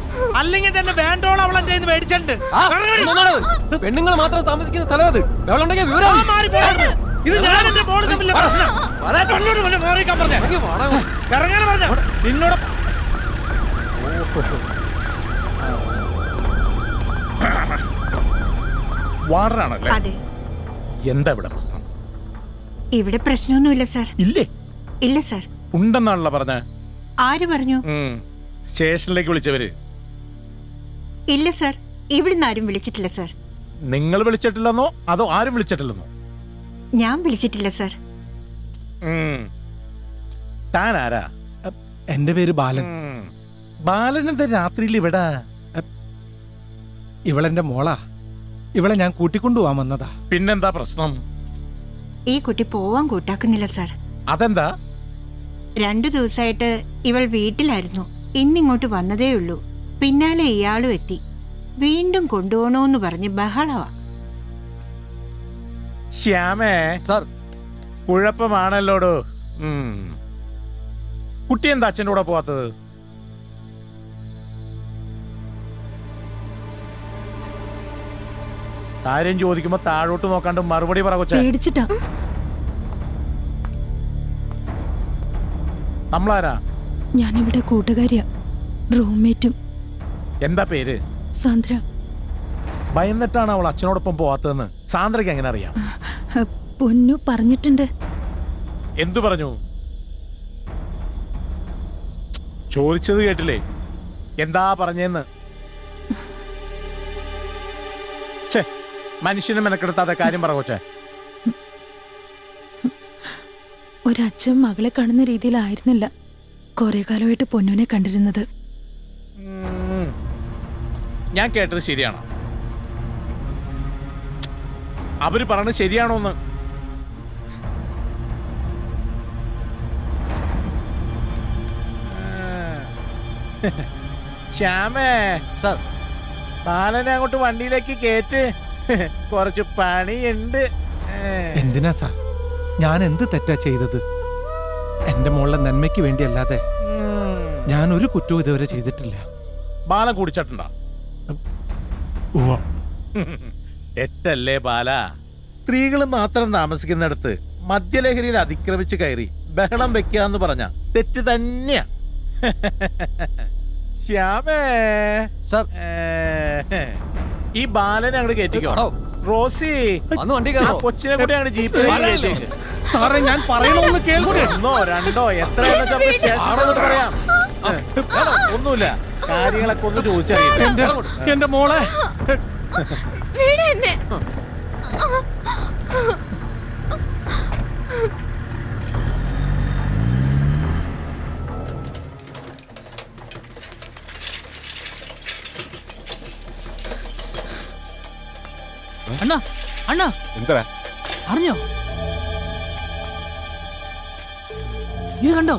Speaker 7: അല്ലെങ്കിൽ തന്നെ വേണ്ടോളം അവൾ എന്റെ കയ്യിൽ മേടിച്ചിട്ടുണ്ട്.
Speaker 16: പെണ്ണുങ്ങൾ മാത്രം താമസിക്കുന്ന സ്ഥലം അത്.
Speaker 7: ഇത് ഞാൻ എന്റെ മോള് തമ്മിലുള്ള പ്രശ്നം. ഇറങ്ങാൻ പറഞ്ഞ നിന്നോട് വാർഡനാണല്ലേ?
Speaker 19: അതെ.
Speaker 7: എന്താ ഇവിടെ പ്രശ്നം?
Speaker 19: ഇവിടെ പ്രശ്നമൊന്നുമില്ല സാർ.
Speaker 7: ഇല്ലേ?
Speaker 19: ഇല്ല സാർ.
Speaker 20: ഉണ്ടെന്നാണല്ലോ പറഞ്ഞ.
Speaker 19: ആര് പറഞ്ഞു?
Speaker 20: സ്റ്റേഷനിലേക്ക് വിളിച്ചവര്.
Speaker 19: ഇല്ല സർ, ഇവിടുന്ന് ആരും വിളിച്ചിട്ടില്ല സർ.
Speaker 20: നിങ്ങൾ വിളിച്ചിട്ടില്ലെന്നോ അതോ ആരും വിളിച്ചിട്ടില്ലെന്നോ?
Speaker 19: ഞാൻ വിളിച്ചിട്ടില്ല സർ.
Speaker 20: താൻ ആരാ?
Speaker 7: എന്റെ പേര് ബാലൻ.
Speaker 20: ബാലനെന്താ രാത്രിയിൽ ഇവിടെ?
Speaker 7: ഇവളെന്റെ മോളാ. ഇവളെ ഞാൻ കൂട്ടിക്കൊണ്ടുപോവാൻ വന്നതാ.
Speaker 20: പിന്നെന്താ പ്രശ്നം?
Speaker 19: ഈ കുട്ടി പോവാൻ കൂട്ടാക്കുന്നില്ല സർ.
Speaker 20: അതെന്താ?
Speaker 19: 2 ദിവസമായിട്ട് ഇവൾ വീട്ടിലായിരുന്നു. ഇന്നിങ്ങോട്ട് വന്നതേ ഉള്ളൂ. പിന്നാലെ ഇയാളും എത്തി. വീണ്ടും കൊണ്ടുപോകണോന്ന് പറഞ്ഞ് ബഹളവാ.
Speaker 20: ശ്യാമേ
Speaker 14: സാർ,
Speaker 20: കുഴപ്പമാണല്ലോടോ. കുട്ടി എന്താ അച്ഛൻ്റെ കൂടെ പോവാത്തത്? കാര്യം ചോദിക്കുമ്പോ താഴോട്ട് നോക്കാണ്ട് മറുപടി പറ കൊച്ചേ.
Speaker 12: പേടിച്ചിട്ടാ.
Speaker 20: നമ്മളാരാ?
Speaker 12: ഞാനിവിടെ കൂട്ടുകാരിയാ, റൂംമേറ്റും.
Speaker 20: എന്താ പേര്?
Speaker 12: സാന്ദ്ര.
Speaker 20: ഭയന്നിട്ടാണ് അവൾ അച്ഛനോടൊപ്പം പോവാത്തതെന്ന് സാന്ദ്രയ്ക്ക് എങ്ങനെ അറിയാം?
Speaker 12: പൊന്നു പറഞ്ഞിട്ടുണ്ട്.
Speaker 20: എന്തു പറഞ്ഞു? ചോദിച്ചത് കേട്ടില്ലേ? എന്താ പറഞ്ഞെന്ന്? മനുഷ്യനെ മെനക്കെടുത്താതെ കാര്യം പറ കൊച്ചേ.
Speaker 12: ഒരച്ഛൻ മകളെ കാണുന്ന രീതിയിലായിരുന്നില്ല കുറെ കാലമായിട്ട് പൊന്നുനെ കണ്ടിരുന്നത്.
Speaker 20: ഞാൻ കേട്ടത് ശരിയാണോ? അവര് പറഞ്ഞത് ശരിയാണോന്ന്? ശ്യാമേ
Speaker 14: സാർ,
Speaker 20: ബാലനെ അങ്ങോട്ട് വണ്ടിയിലേക്ക് കേറ്റ്. കുറച്ച് പണിയുണ്ട്.
Speaker 7: എന്തിനാ സാർ? ഞാൻ എന്ത് തെറ്റാ ചെയ്തത്? എന്റെ മോളുടെ നന്മയ്ക്ക് വേണ്ടിയല്ലാതെ ഞാൻ ഒരു കുറ്റവും ഇതുവരെ ചെയ്തിട്ടില്ല.
Speaker 20: ബാലൻ കുടിച്ചിട്ടുണ്ടോ? തെറ്റല്ലേ ബാല? സ്ത്രീകൾ മാത്രം താമസിക്കുന്നിടത്ത് മദ്യലഹരിയിൽ അതിക്രമിച്ച് കയറി ബഹളം വെക്കാന്ന് പറഞ്ഞ തെറ്റ് തന്നെയാ. ശ്യാമേ
Speaker 14: സാർ,
Speaker 20: ഈ ബാലനെ അങ്ങോട്ട് കയറ്റിക്കോ. റോസി, ആ കൊച്ചിനെ കൂടി അങ്ങോട്ട് ജീപ്പിലേക്ക്.
Speaker 7: സാറേ, ഞാൻ പറയണമെന്ന് കേൾക്കൂ.
Speaker 20: 1 2 എത്രയെന്ന് സ്റ്റേഷനിൽ പറയാം. ഒന്നുമില്ല, കാര്യങ്ങളൊക്കെ ഒന്ന് ചോദിച്ചറിയാം.
Speaker 7: എന്റെ മോളെ
Speaker 11: അണ്ണാ, അണ്ണാ,
Speaker 9: എന്താ
Speaker 11: അറിഞ്ഞോ? ഇത് കണ്ടോ?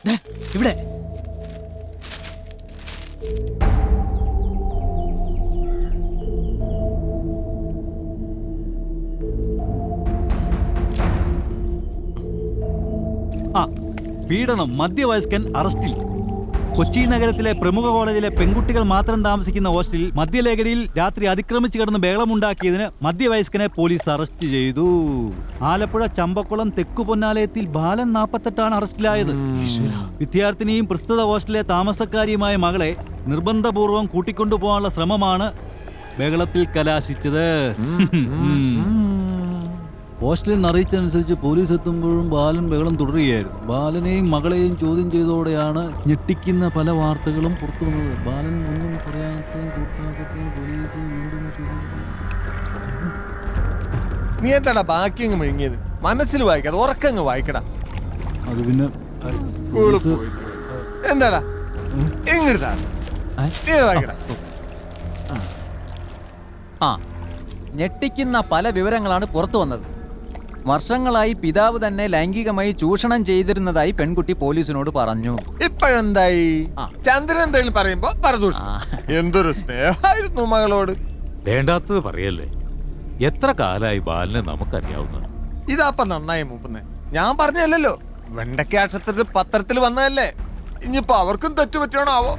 Speaker 11: ദേ, ഇവിടെ
Speaker 4: പീഡനം, മധ്യവയസ്കൻ അറസ്റ്റിൽ. കൊച്ചി നഗരത്തിലെ പ്രമുഖ കോളേജിലെ പെൺകുട്ടികൾ മാത്രം താമസിക്കുന്ന ഹോസ്റ്റലിൽ മദ്യലഹരിയിൽ രാത്രി അതിക്രമിച്ചു കിടന്ന് ബഹളമുണ്ടാക്കിയതിന് മധ്യവയസ്കനെ പോലീസ് അറസ്റ്റ് ചെയ്തു. ആലപ്പുഴ ചമ്പക്കുളം തെക്കു പൊന്നാലയത്തിൽ ബാലൻ 48 അറസ്റ്റിലായത്. വിദ്യാർത്ഥിനിയും പ്രസ്തുത ഹോസ്റ്റലിലെ താമസക്കാരിയുമായ മകളെ നിർബന്ധപൂർവ്വം കൂട്ടിക്കൊണ്ടുപോകാനുള്ള ശ്രമമാണ് ബഹളത്തിൽ കലാശിച്ചത്. ഹോസ്റ്റലിൽ നിന്ന് അറിയിച്ചതനുസരിച്ച് പോലീസ് എത്തുമ്പോഴും ബാലൻ ബഹളം തുടരുകയായിരുന്നു. ബാലനെയും മകളെയും ചോദ്യം ചെയ്തതോടെയാണ് ഞെട്ടിക്കുന്ന പല വാർത്തകളും പുറത്തു വന്നത്. ബാലൻ ഒന്നും പറയാത്ത കൂട്ടാക്കത്തിൽ പോലീസ് വീണ്ടും
Speaker 21: നീ എന്താടാ ബാക്കി അങ്ങ് മുഴുങ്ങിയത്? മനസ്സിൽ വായിക്കാതെ ഉറക്കങ്ങ് വായിക്കടാ.
Speaker 4: അത് പിന്നെ
Speaker 21: എന്താടാ എങ്ങടാ വായിക്കടാ.
Speaker 14: ഞെട്ടിക്കുന്ന പല വിവരങ്ങളാണ് പുറത്തു വന്നത്. വർഷങ്ങളായി പിതാവ് തന്നെ ലൈംഗികമായി ചൂഷണം ചെയ്തിരുന്നതായി പെൺകുട്ടി പോലീസിനോട് പറഞ്ഞു.
Speaker 21: ഇപ്പോഴെന്തായി? ചന്ദ്രൻ എന്തെങ്കിലും പറയുമ്പോ പരദൂഷണം. എന്തൊരു സ്നേഹമായിരുന്നു മകളോട്.
Speaker 18: വേണ്ടാത്തത് പറയല്ലേ. എത്ര കാലായി ബാലനെ നമുക്കറിയാവുന്ന.
Speaker 21: ഇതാപ്പ നന്നായി മൂപ്പുന്നേ. ഞാൻ പറഞ്ഞല്ലോ, വെണ്ടക്കാക്ഷത്തിൽ പത്രത്തിൽ വന്നതല്ലേ. ഇനിയിപ്പോ അവർക്കും തെറ്റുപറ്റണോ ആവോ?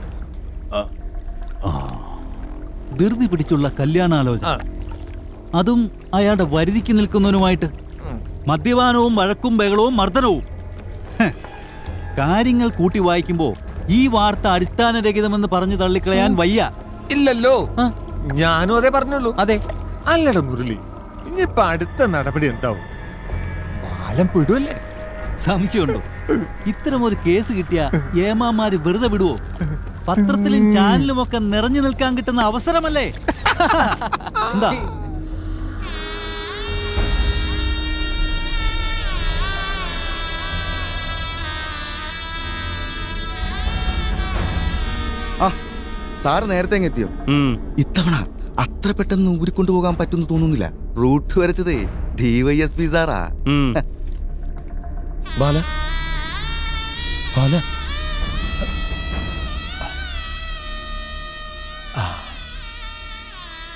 Speaker 4: ധൃതി പിടിച്ചുള്ള കല്യാണാലോചന, അതും അയാളുടെ വരുതിക്ക് നിൽക്കുന്നവനുമായിട്ട്. മദ്യപാനവും വഴക്കും ബഹളവും മർദ്ദനവും. കാര്യങ്ങൾ കൂട്ടി വായിക്കുമ്പോ ഈ വാർത്ത അടിസ്ഥാനരഹിതമെന്ന് പറഞ്ഞു തള്ളിക്കളയാൻ വയ്യ.
Speaker 21: ഇല്ലല്ലോ, ഞാനും അതേ പറഞ്ഞുള്ളൂ.
Speaker 14: അതെ,
Speaker 21: അല്ലട മുരളി, ഇനിയിപ്പൊ അടുത്ത നടപടി എന്താവും? ബാലം പെടുവല്ലേ?
Speaker 4: സംശയമുണ്ടോ? ഇത്തരം ഒരു കേസ് കിട്ടിയ ഏമാമാര് വെറുതെ വിടുവോ? പത്രത്തിലും ചാനലും ഒക്കെ നിറഞ്ഞു നിൽക്കാൻ കിട്ടുന്ന അവസരമല്ലേ? എന്താ
Speaker 1: സാറ് നേരത്തെ എത്തിയോ? ഇത്തവണ അത്ര പെട്ടെന്ന് ഊരിക്കൊണ്ടുപോകാൻ പറ്റുമെന്ന് തോന്നുന്നില്ല. റൂട്ട് വരച്ചതേ DYSP സാറാ.
Speaker 17: ബാല ബാല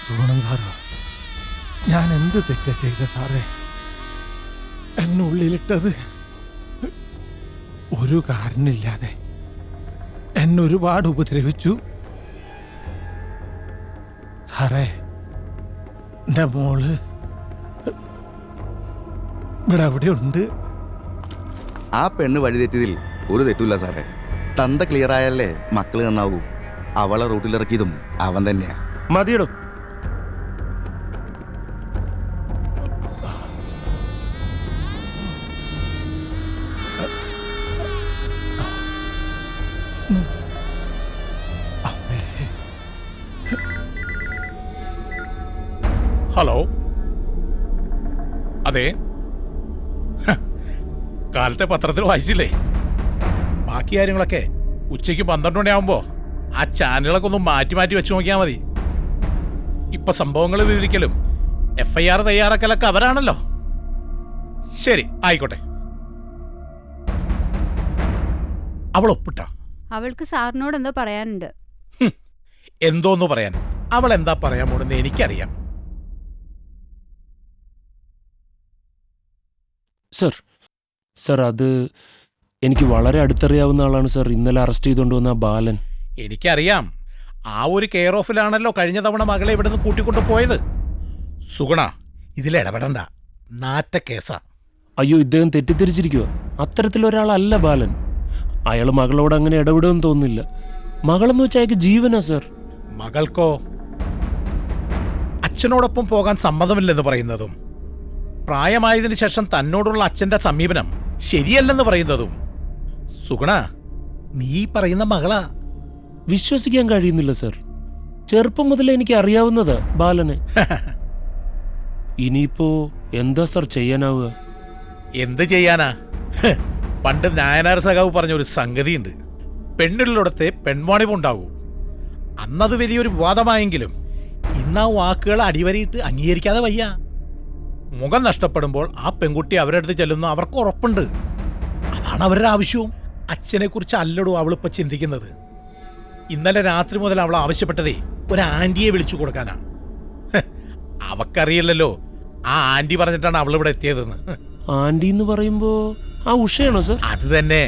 Speaker 7: സുഗുണൻ സാറോ, ഞാൻ എന്ത് തെറ്റ ചെയ്ത സാറേ? എന്നുള്ളിലിട്ടത് ഒരു കാരണമില്ലാതെ എന്നെ ഒരുപാട് ഉപദ്രവിച്ചു സാറേ. എൻ്റെ മോള് ഇവിടെ അവിടെ ഉണ്ട്.
Speaker 1: ആ പെണ്ണ് വഴിതെറ്റിയതിൽ ഒരു തെറ്റുമില്ല സാറേ. തന്ത ക്ലിയർ ആയല്ലേ മക്കള് നന്നാവൂ. അവളെ റൂട്ടിലിറക്കിയതും അവൻ തന്നെയാ.
Speaker 17: മതിയിടും.
Speaker 20: ഹലോ, അതെ, കാലത്തെ പത്രത്തിൽ വായിച്ചില്ലേ? ബാക്കി കാര്യങ്ങളൊക്കെ ഉച്ചയ്ക്ക് 12 മണിയാവുമ്പോ ആ ചാനലുകളൊക്കെ ഒന്ന് മാറ്റി മാറ്റി വെച്ച് നോക്കിയാൽ മതി. ഇപ്പൊ സംഭവങ്ങൾ വിവരിക്കലും FIR തയ്യാറാക്കലൊക്കെ അവരാണല്ലോ. ശരി, ആയിക്കോട്ടെ. അവൾ ഒപ്പിട്ട?
Speaker 22: അവൾക്ക് സാറിനോട് എന്തോ പറയാനുണ്ട്.
Speaker 20: എന്തോന്ന് പറയാൻ? അവൾ എന്താ പറയാൻ പോണെന്ന് എനിക്കറിയാം.
Speaker 17: സർ അത് എനിക്ക് വളരെ അടുത്തറിയാവുന്ന ആളാണ് സർ. ഇന്നലെ അറസ്റ്റ് ചെയ്തുകൊണ്ട് വന്ന ബാലൻ.
Speaker 20: എനിക്കറിയാം. ആ ഒരു കെയർ ഓഫിലാണല്ലോ കഴിഞ്ഞ തവണ മകളെ ഇവിടെ നിന്ന് കൂട്ടിക്കൊണ്ടു പോയത്. സുഗുണ, ഇതിലിടപെടണ്ട. നാറ്റ കേസാ.
Speaker 17: അയ്യോ, ഇദ്ദേഹം തെറ്റിദ്ധരിച്ചിരിക്കുക. അത്തരത്തിലൊരാളല്ല ബാലൻ. അയാൾ മകളോട് അങ്ങനെ ഇടപെടുമെന്ന് തോന്നുന്നില്ല. മകളെന്ന് വെച്ചാൽ അയാൾക്ക് ജീവനാ സർ.
Speaker 20: മകൾക്കോ അച്ഛനോടൊപ്പം പോകാൻ സമ്മതമില്ലെന്ന് പറയുന്നതും പ്രായമായതിനു ശേഷം തന്നോടുള്ള അച്ഛന്റെ സമീപനം ശരിയല്ലെന്ന് പറയുന്നതും. സുഗുണ, നീ പറയുന്ന മകളാ.
Speaker 17: വിശ്വസിക്കാൻ കഴിയുന്നില്ല സർ. ചെറുപ്പം മുതലേ എനിക്ക് അറിയാവുന്നതാ ബാലനെ. ഇനിയിപ്പോ എന്താ സർ ചെയ്യാനാവുക?
Speaker 20: എന്ത് ചെയ്യാനാ? പണ്ട് നായനാർ സഖാവ് പറഞ്ഞൊരു സംഗതിയുണ്ട്. പെണ്ണുള്ളിടത്തെ പെൺവാണിവുണ്ടാകൂ. അന്നത് വലിയൊരു വിവാദമായെങ്കിലും ഇന്ന് ആ വാക്കുകൾ അടിവരയിട്ട് അംഗീകരിക്കാതെ വയ്യ. മുഖം നഷ്ടപ്പെടുമ്പോൾ ആ പെൺകുട്ടി അവരുടെ അടുത്ത് ചെല്ലുന്ന അവർക്ക് ഉറപ്പുണ്ട്. അതാണ് അവരുടെ ആവശ്യവും. അച്ഛനെ കുറിച്ച് അല്ലടോ അവളിപ്പോൾ ചിന്തിക്കുന്നത്. ഇന്നലെ രാത്രി മുതൽ അവൾ ആവശ്യപ്പെട്ടതേ ഒരു ആന്റിയെ വിളിച്ചു കൊടുക്കാനാ. അവക്കറിയില്ലല്ലോ ആ ആന്റി പറഞ്ഞിട്ടാണ് അവളിവിടെ എത്തിയതെന്ന്.
Speaker 17: ആന്റി എന്ന് പറയുമ്പോ ആ ഉഷയാണോ സർ?
Speaker 20: അത് തന്നെ.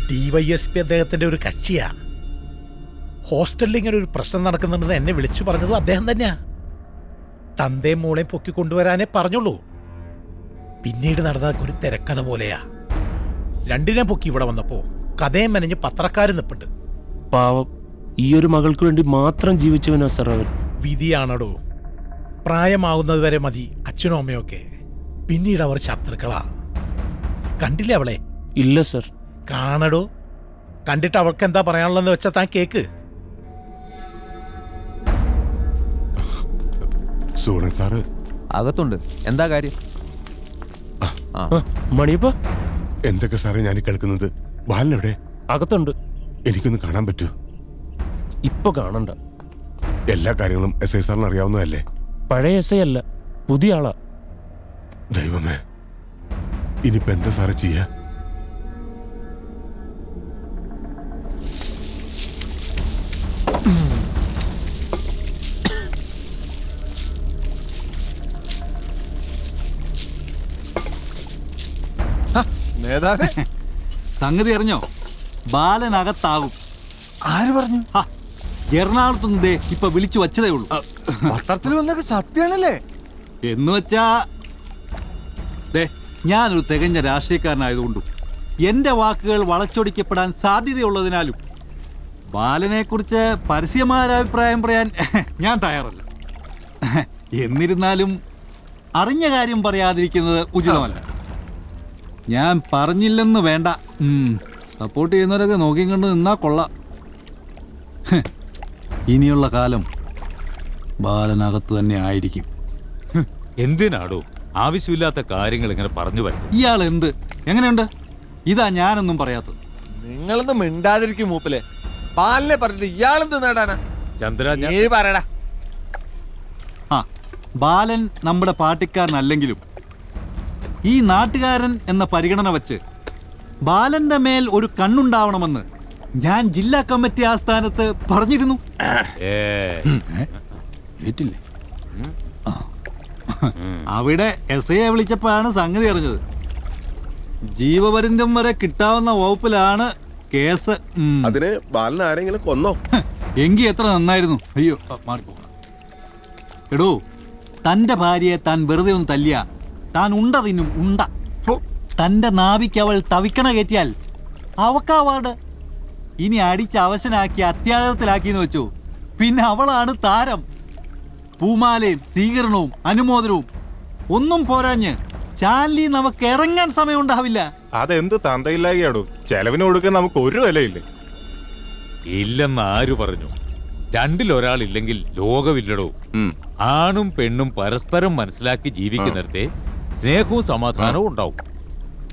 Speaker 20: DYSP അദ്ദേഹത്തിന്റെ ഒരു കക്ഷിയാ. ഹോസ്റ്റലിൽ ഇങ്ങനെ ഒരു പ്രശ്നം നടക്കുന്നുണ്ടെന്ന് എന്നെ വിളിച്ചു പറഞ്ഞതും അദ്ദേഹം തന്നെയാ. തന്തേം മോളെ പൊക്കി കൊണ്ടുവരാനേ പറഞ്ഞുള്ളൂ. പിന്നീട് നടന്ന ഒരു തിരക്കഥ പോലെയാ. രണ്ടിനെ പൊക്കി ഇവിടെ വന്നപ്പോ കഥയും മെനഞ്ഞ് പത്രക്കാർ നിപ്പുണ്ട്.
Speaker 17: പാവം, ഈ ഒരു മകൾക്ക് വേണ്ടി മാത്രം ജീവിച്ചവനാ സർ അവൻ.
Speaker 20: വിധിയാണടോ. പ്രായമാകുന്നത് വരെ മതി അച്ഛനും അമ്മയൊക്കെ. പിന്നീട് അവർ ശത്രുക്കളാ. കണ്ടില്ലേ അവളെ?
Speaker 17: ഇല്ല സർ.
Speaker 20: കാണടോ. കണ്ടിട്ട് അവൾക്ക് എന്താ പറയാനുള്ളതെന്ന് വെച്ചാൽ താൻ കേക്ക്.
Speaker 9: സൂണൻ സാറ്
Speaker 14: അകത്തുണ്ട്. എന്താ കാര്യം?
Speaker 17: മണിയപ്പ,
Speaker 9: എന്തൊക്കെ സാറേ ഞാൻ കേൾക്കുന്നത്? ബാലനെവിടെ?
Speaker 17: അകത്തുണ്ട്.
Speaker 9: എനിക്കൊന്ന് കാണാൻ പറ്റൂ?
Speaker 17: ഇപ്പൊ കാണണ്ട.
Speaker 9: എല്ലാ കാര്യങ്ങളും SI സാറിന് അറിയാവുന്നതല്ലേ?
Speaker 17: പഴയ SI അല്ല, പുതിയ ആളാ.
Speaker 9: ദൈവമേ, ഇനിയിപ്പോ എന്താ സാറ് ചെയ്യാ?
Speaker 4: സംഗതി അറിഞ്ഞോ? ബാലനകത്താകും.
Speaker 21: ആര് പറഞ്ഞു?
Speaker 4: എറണാകുളത്തുനിന്ന് ദേ ഇപ്പൊ വിളിച്ചു വച്ചതേ ഉള്ളൂ.
Speaker 21: പത്രത്തിൽ വന്നൊക്കെ സത്യാണല്ലേ?
Speaker 4: എന്ന് വെച്ചാ ദേ, ഞാനൊരു തികഞ്ഞ രാഷ്ട്രീയക്കാരനായതുകൊണ്ടും എന്റെ വാക്കുകൾ വളച്ചൊടിക്കപ്പെടാൻ സാധ്യതയുള്ളതിനാലും ബാലനെക്കുറിച്ച് പരസ്യമായ അഭിപ്രായം പറയാൻ ഞാൻ തയ്യാറല്ല. എന്നിരുന്നാലും അറിഞ്ഞ കാര്യം പറയാതിരിക്കുന്നത് ഉചിതമല്ല. ഞാൻ പറഞ്ഞില്ലെന്ന് വേണ്ട. സപ്പോർട്ട് ചെയ്യുന്നവരൊക്കെ നോക്കിക്കണ്ട് നിന്നാ കൊള്ളാം. ഇനിയുള്ള കാലം ബാലനകത്ത് തന്നെ ആയിരിക്കും.
Speaker 18: എന്തിനാടോ ആവശ്യമില്ലാത്ത കാര്യങ്ങൾ ഇങ്ങനെ പറഞ്ഞു വരും?
Speaker 4: ഇയാൾ എന്ത് എങ്ങനെയുണ്ട്? ഇതാ ഞാനൊന്നും പറയാത്തത്.
Speaker 21: നിങ്ങളൊന്നും മിണ്ടാതിരിക്കും മൂപ്പിലെ. ബാലിനെ പറഞ്ഞിട്ട് ഇയാളെന്ത് നേടാനാ?
Speaker 18: ചന്ദ്ര
Speaker 21: നീ പറയടാ.
Speaker 4: ആ, ബാലൻ നമ്മുടെ പാർട്ടിക്കാരനല്ലെങ്കിലും ഈ നാട്ടുകാരൻ എന്ന പരിഗണന വച്ച് ബാലന്റെ മേൽ ഒരു കണ്ണുണ്ടാവണമെന്ന് ഞാൻ ജില്ലാ കമ്മിറ്റി ആസ്ഥാനത്ത് പറഞ്ഞിരുന്നു. ഏറ്റില്ലേ? അവിടെ SIയെ വിളിച്ചപ്പോഴാണ് സംഗതി അറിഞ്ഞത്. ജീവപര്യന്തം വരെ കിട്ടാവുന്ന വകുപ്പിലാണ് കേസ്.
Speaker 9: അതിന് ബാലൻ ആരെങ്കിലും കൊന്നോ?
Speaker 4: എങ്കിൽ എത്ര നന്നായിരുന്നു. അയ്യോ മാറിപ്പോകണം. എടോ, തന്റെ ഭാര്യയെ താൻ വെറുതെ ഒന്ന് തല്ലിയ താൻ ഉണ്ട തിന്നും. ഉണ്ട. തന്റെ നാവിക്ക് അവൾ തവിക്കണ കയറ്റിയാൽ അവക്കാ വാർഡ്. ഇനി അടിച്ച് അവശനാക്കി അത്യാചാരത്തിലാക്കിയെന്ന് വെച്ചു, പിന്നെ അവളാണ് താരം. പൂമാലയും സ്വീകരണവും അനുമോദനവും ഒന്നും പോരാഞ്ഞ് ചാനലി നമുക്ക് ഇറങ്ങാൻ സമയം ഉണ്ടാവില്ല.
Speaker 2: അതെന്ത് തന്തയില്ലായിടോ? ചെലവിന് കൊടുക്കാൻ നമുക്ക് ഒരു വിലയില്ലേ?
Speaker 18: ഇല്ലെന്ന് ആര് പറഞ്ഞു? രണ്ടിലൊരാളില്ലെങ്കിൽ ലോകമില്ലടോ. ആണും പെണ്ണും പരസ്പരം മനസ്സിലാക്കി ജീവിക്കുന്നിടത്തെ സ്നേഹവും സമാധാനവും ഉണ്ടാവും.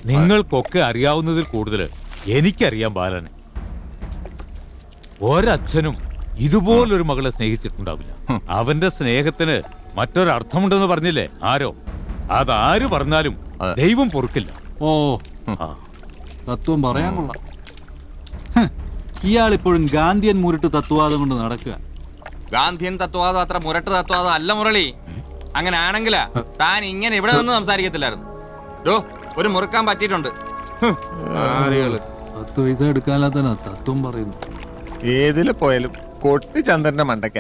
Speaker 18: നിങ്ങൾക്കൊക്കെ അറിയാവുന്നതിൽ കൂടുതൽ എനിക്കറിയാം ബാലനെ. ഒരച്ഛനും ഇതുപോലൊരു മകളെ സ്നേഹിച്ചിട്ടുണ്ടാവില്ല. അവന്റെ സ്നേഹത്തിന് മറ്റൊരർത്ഥമുണ്ടെന്ന് പറഞ്ഞില്ലേ ആരോ? അതാര് പറഞ്ഞാലും ദൈവം പൊറുക്കില്ല.
Speaker 4: ഓ, തത്വം പറയാൻ കൊള്ളാം. ഇയാളിപ്പോഴും ഗാന്ധിയൻ മുരട്ട് തത്വവാദം കൊണ്ട് നടക്കുക.
Speaker 8: ഗാന്ധിയൻ തത്വവാദം അത്ര മുരട്ട് തത്വവാദം അല്ല മുരളി. അങ്ങനെ ആണെങ്കിലാ താൻ ഇങ്ങനെ ഇവിടെ നിന്ന് സംസാരിക്കത്തില്ലായിരുന്നു. ഒരു മുറുക്കാൻ പറ്റിയിട്ടുണ്ട്.
Speaker 4: തത്വം ഇതെടുക്കാനാ തത്വം പറയുന്നു.
Speaker 21: ഏതില് പോയാലും കൊട്ടി ചന്ദ്രന്റെ മണ്ടയ്ക്ക.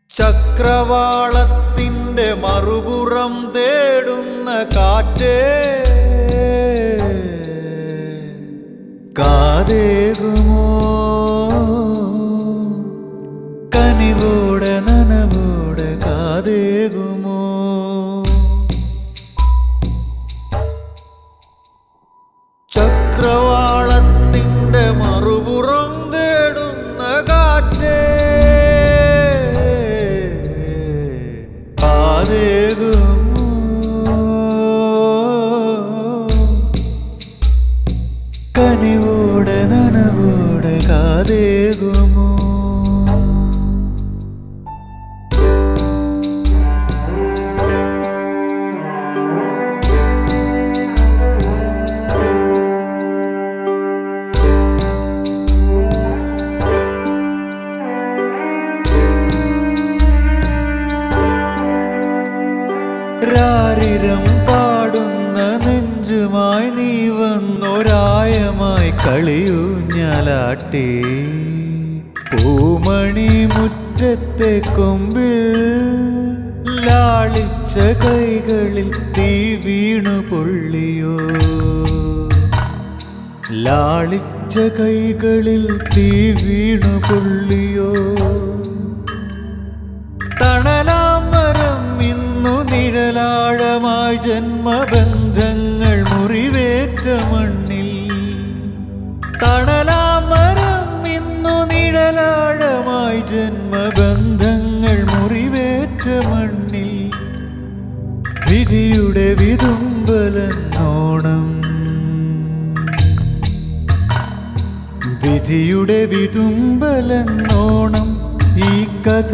Speaker 6: ചക്രവാളത്തിന്റെ മറുപുറം തേടുന്ന കാറ്റേ, കാതേകുമോ കനിവോടെ നനവോടെ കാതേകുമോ? ചക്രവാളത്തിന്റെ മറുപുറം തേടുന്ന കാറ്റേ, കനിവോടെ നനവോടെ കാതേകുമോ? രാരിരം പാടുന്ന നെഞ്ചുമായി നീ വന്നൊരായമായി കളിയൂഞ്ഞാലാട്ടേ, പൂമണി മുറ്റത്തെ കൊമ്പിൽ ലാളിച്ച കൈകളിൽ തീ വീണു പൊള്ളിയോ? ലാളിച്ച കൈകളിൽ തീ വീണു പൊള്ളിയോ? തണലാമരം ഇന്നു നിഴലാഴമായി ജന്മബന്ധങ്ങൾ മുറിവേറ്റ മണ്ണിൽ. തണലാമരം ഇന്നു നിഴലാഴമായി ജന്മബന്ധങ്ങൾ മുറിവേറ്റ മണ്ണിൽ. വിധിയുടെ വിതുമ്പലെന്നോണം, വിധിയുടെ വിതുമ്പലെന്നോണം ഈ കഥ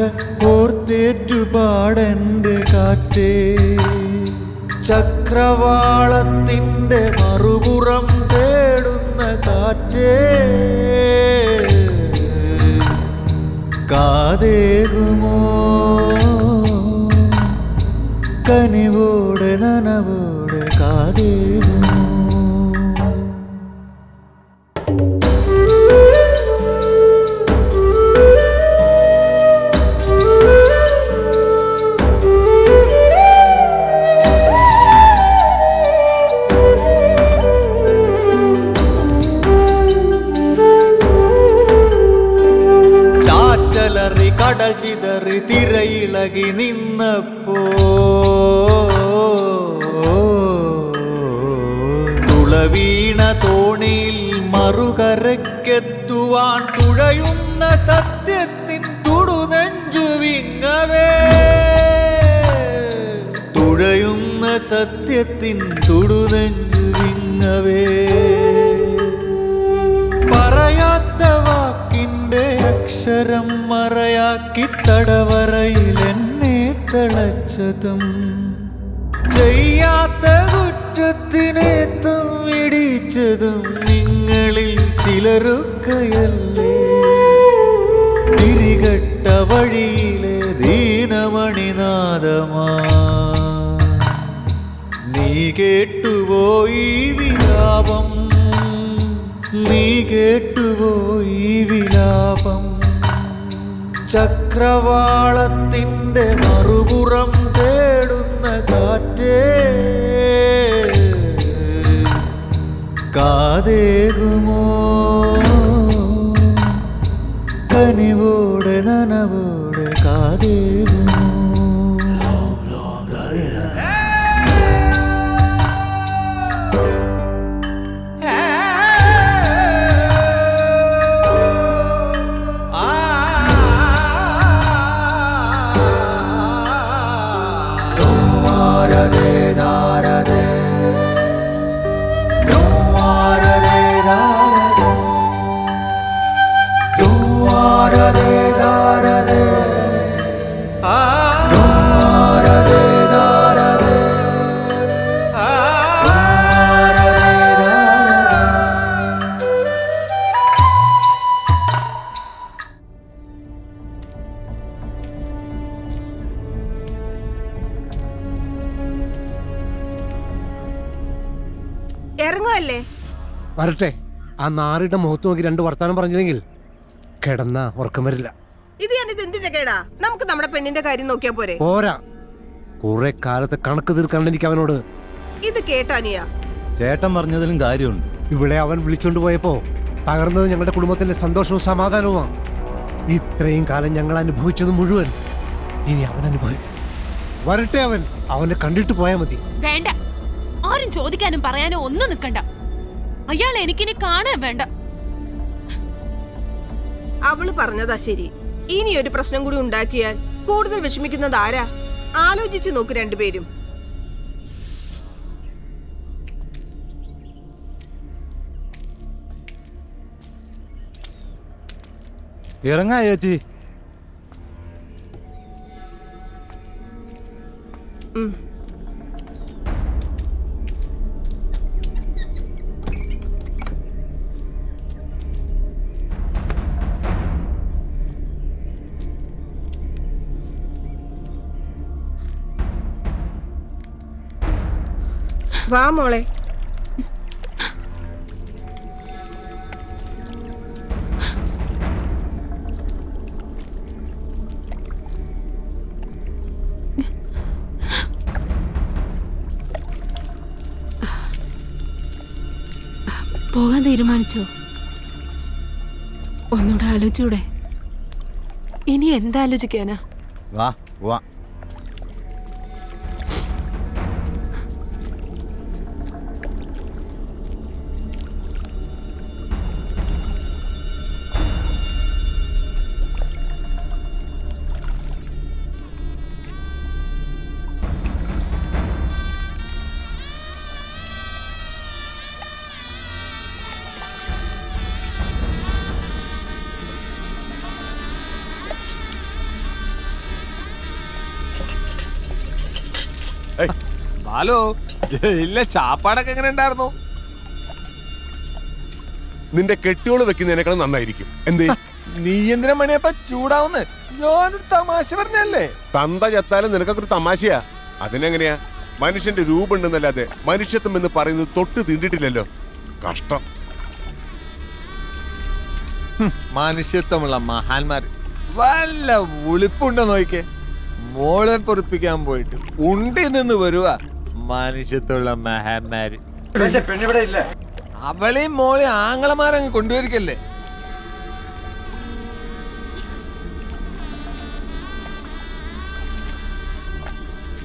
Speaker 6: ഓർത്തേറ്റുപാടന്റെ കാറ്റേ. ചക്രവാളത്തിന്റെ മറുപുറം തേടുന്ന കാറ്റേ, കാതേകുമോ? കനിവോടെ നനവോടെ കാതേകുമോ ചാറ്റലറി കടൽ ചിതറി തിരയിളകി നിന്നപ്പോ തുളവീണ തോണിയിൽ മറുകരക്കെത്തുവാൻ തുഴയുന്ന സത്യത്തിൻ തുടുനെഞ്ചു വിങ്ങവേ തുഴയുന്ന സത്യത്തിൻ തുടുനെഞ്ചു വിങ്ങവേ പറയാത്ത വാക്കിൻ്റെ അക്ഷരം മറയാക്കി തടവറയിൽ എന്നെ തളച്ചതും ചെയ്യാത്ത കുറ്റത്തിനേത്തും ഇടിച്ചതും നിങ്ങളിൽ ചിലരൊക്കെയല്ലേ തിരികെട്ട വഴിയിലെ ദീനമണിനാദമാ നീ കേട്ടുപോയി വിലാപം നീ കേട്ടുപോയി വിലാപം ചക്രവാളത്തിൻ്റെ മറുപുറം തേടുന്ന കാറ്റേ കാതേകുമോ കനിവോടെ നനവോടെ കാതേകുമോ
Speaker 13: ഇറങ്ങുമല്ലേ?
Speaker 15: വരട്ടെ. ആ നാറിയുടെ മുഖത്ത് നോക്കി രണ്ട് വർത്താനം പറഞ്ഞില്ലെങ്കിൽ കിടന്ന ഉറക്കം വരില്ല.
Speaker 13: ഇത് ഞാൻ എന്തിന്റെ കേടാ? നമുക്ക് നമ്മുടെ പെണ്ണിന്റെ കാര്യം നോക്കിയാ പോരെ?
Speaker 15: പോരാ, കുറെ കാലത്തെ കണക്ക് തീർക്കാണ്ട് എനിക്ക് അവനോട്.
Speaker 13: ഇത് കേട്ടാനിയാ
Speaker 4: ചേട്ടൻ പറഞ്ഞതിലും കാര്യമുണ്ട്.
Speaker 15: ഇവിടെ അവൻ വിളിച്ചോണ്ട് പോയപ്പോ തകർന്നത് ഞങ്ങളുടെ കുടുംബത്തിന്റെ സന്തോഷവും സമാധാനവുമാണ്. ഇത്രയും കാലം ഞങ്ങൾ അനുഭവിച്ചത് മുഴുവൻ ഇനി അവൻ അനുഭവിക്കും. വരട്ടെ, അവനെ കണ്ടിട്ട് പോയാൽ മതി.
Speaker 10: വേണ്ട, ആരും ചോദിക്കാനും പറയാനോ ഒന്നും നിൽക്കണ്ട. അയാൾ എനിക്കിനി കാണാൻ വേണ്ട.
Speaker 13: അവള് പറഞ്ഞതാ ശരി. ഇനി ഒരു പ്രശ്നം കൂടി ഉണ്ടാക്കിയാൽ കൂടുതൽ വിഷമിക്കുന്നത് ആരാ? ആലോചിച്ചു നോക്ക് രണ്ടുപേരും.
Speaker 4: ഇറങ്ങാ ചേച്ചി.
Speaker 13: വാ മോളെ.
Speaker 10: പോകാൻ തീരുമാനിച്ചോ? ഒന്നുകൂടെ ആലോചിച്ചൂടെ?
Speaker 13: ഇനി എന്താലോചിക്കാനാ?
Speaker 4: വാ വാ.
Speaker 21: ഹലോ, ഇല്ല, ചാപ്പാടൊക്കെ എങ്ങനെ ഉണ്ടായിരുന്നു?
Speaker 9: നിന്റെ കെട്ടിയോള് വെക്കുന്നതിനേക്കാളും നന്നായിരിക്കും. എന്തേ
Speaker 21: നീ എന്തിനാ മണിയപ്പ ചൂടാവുന്ന്? ഞാനൊരു തമാശ പറഞ്ഞല്ലേ.
Speaker 9: തന്ത ചത്താലും നിനക്കൊരു തമാശയാ. അതിനെങ്ങനെയാ? മനുഷ്യന്റെ രൂപം ഉണ്ടെന്നല്ലാതെ മനുഷ്യത്വം എന്ന് പറയുന്നത് തൊട്ട് തീണ്ടിട്ടില്ലല്ലോ. കഷ്ടം.
Speaker 21: മനുഷ്യത്വമുള്ള മഹാന്മാർ വല്ല ഉളിപ്പുണ്ടോ നോക്കിക്കേ. മോളെ പൊറിപ്പിക്കാൻ പോയിട്ട് ഉണ്ടി നിന്ന് വരുവാ മനുഷ്യത്വമുള്ള മഹാന്മാര്. അവളെയും മോളെ ആങ്ങളമാരങ്ങ് കൊണ്ടുവരിക്കല്ലേ.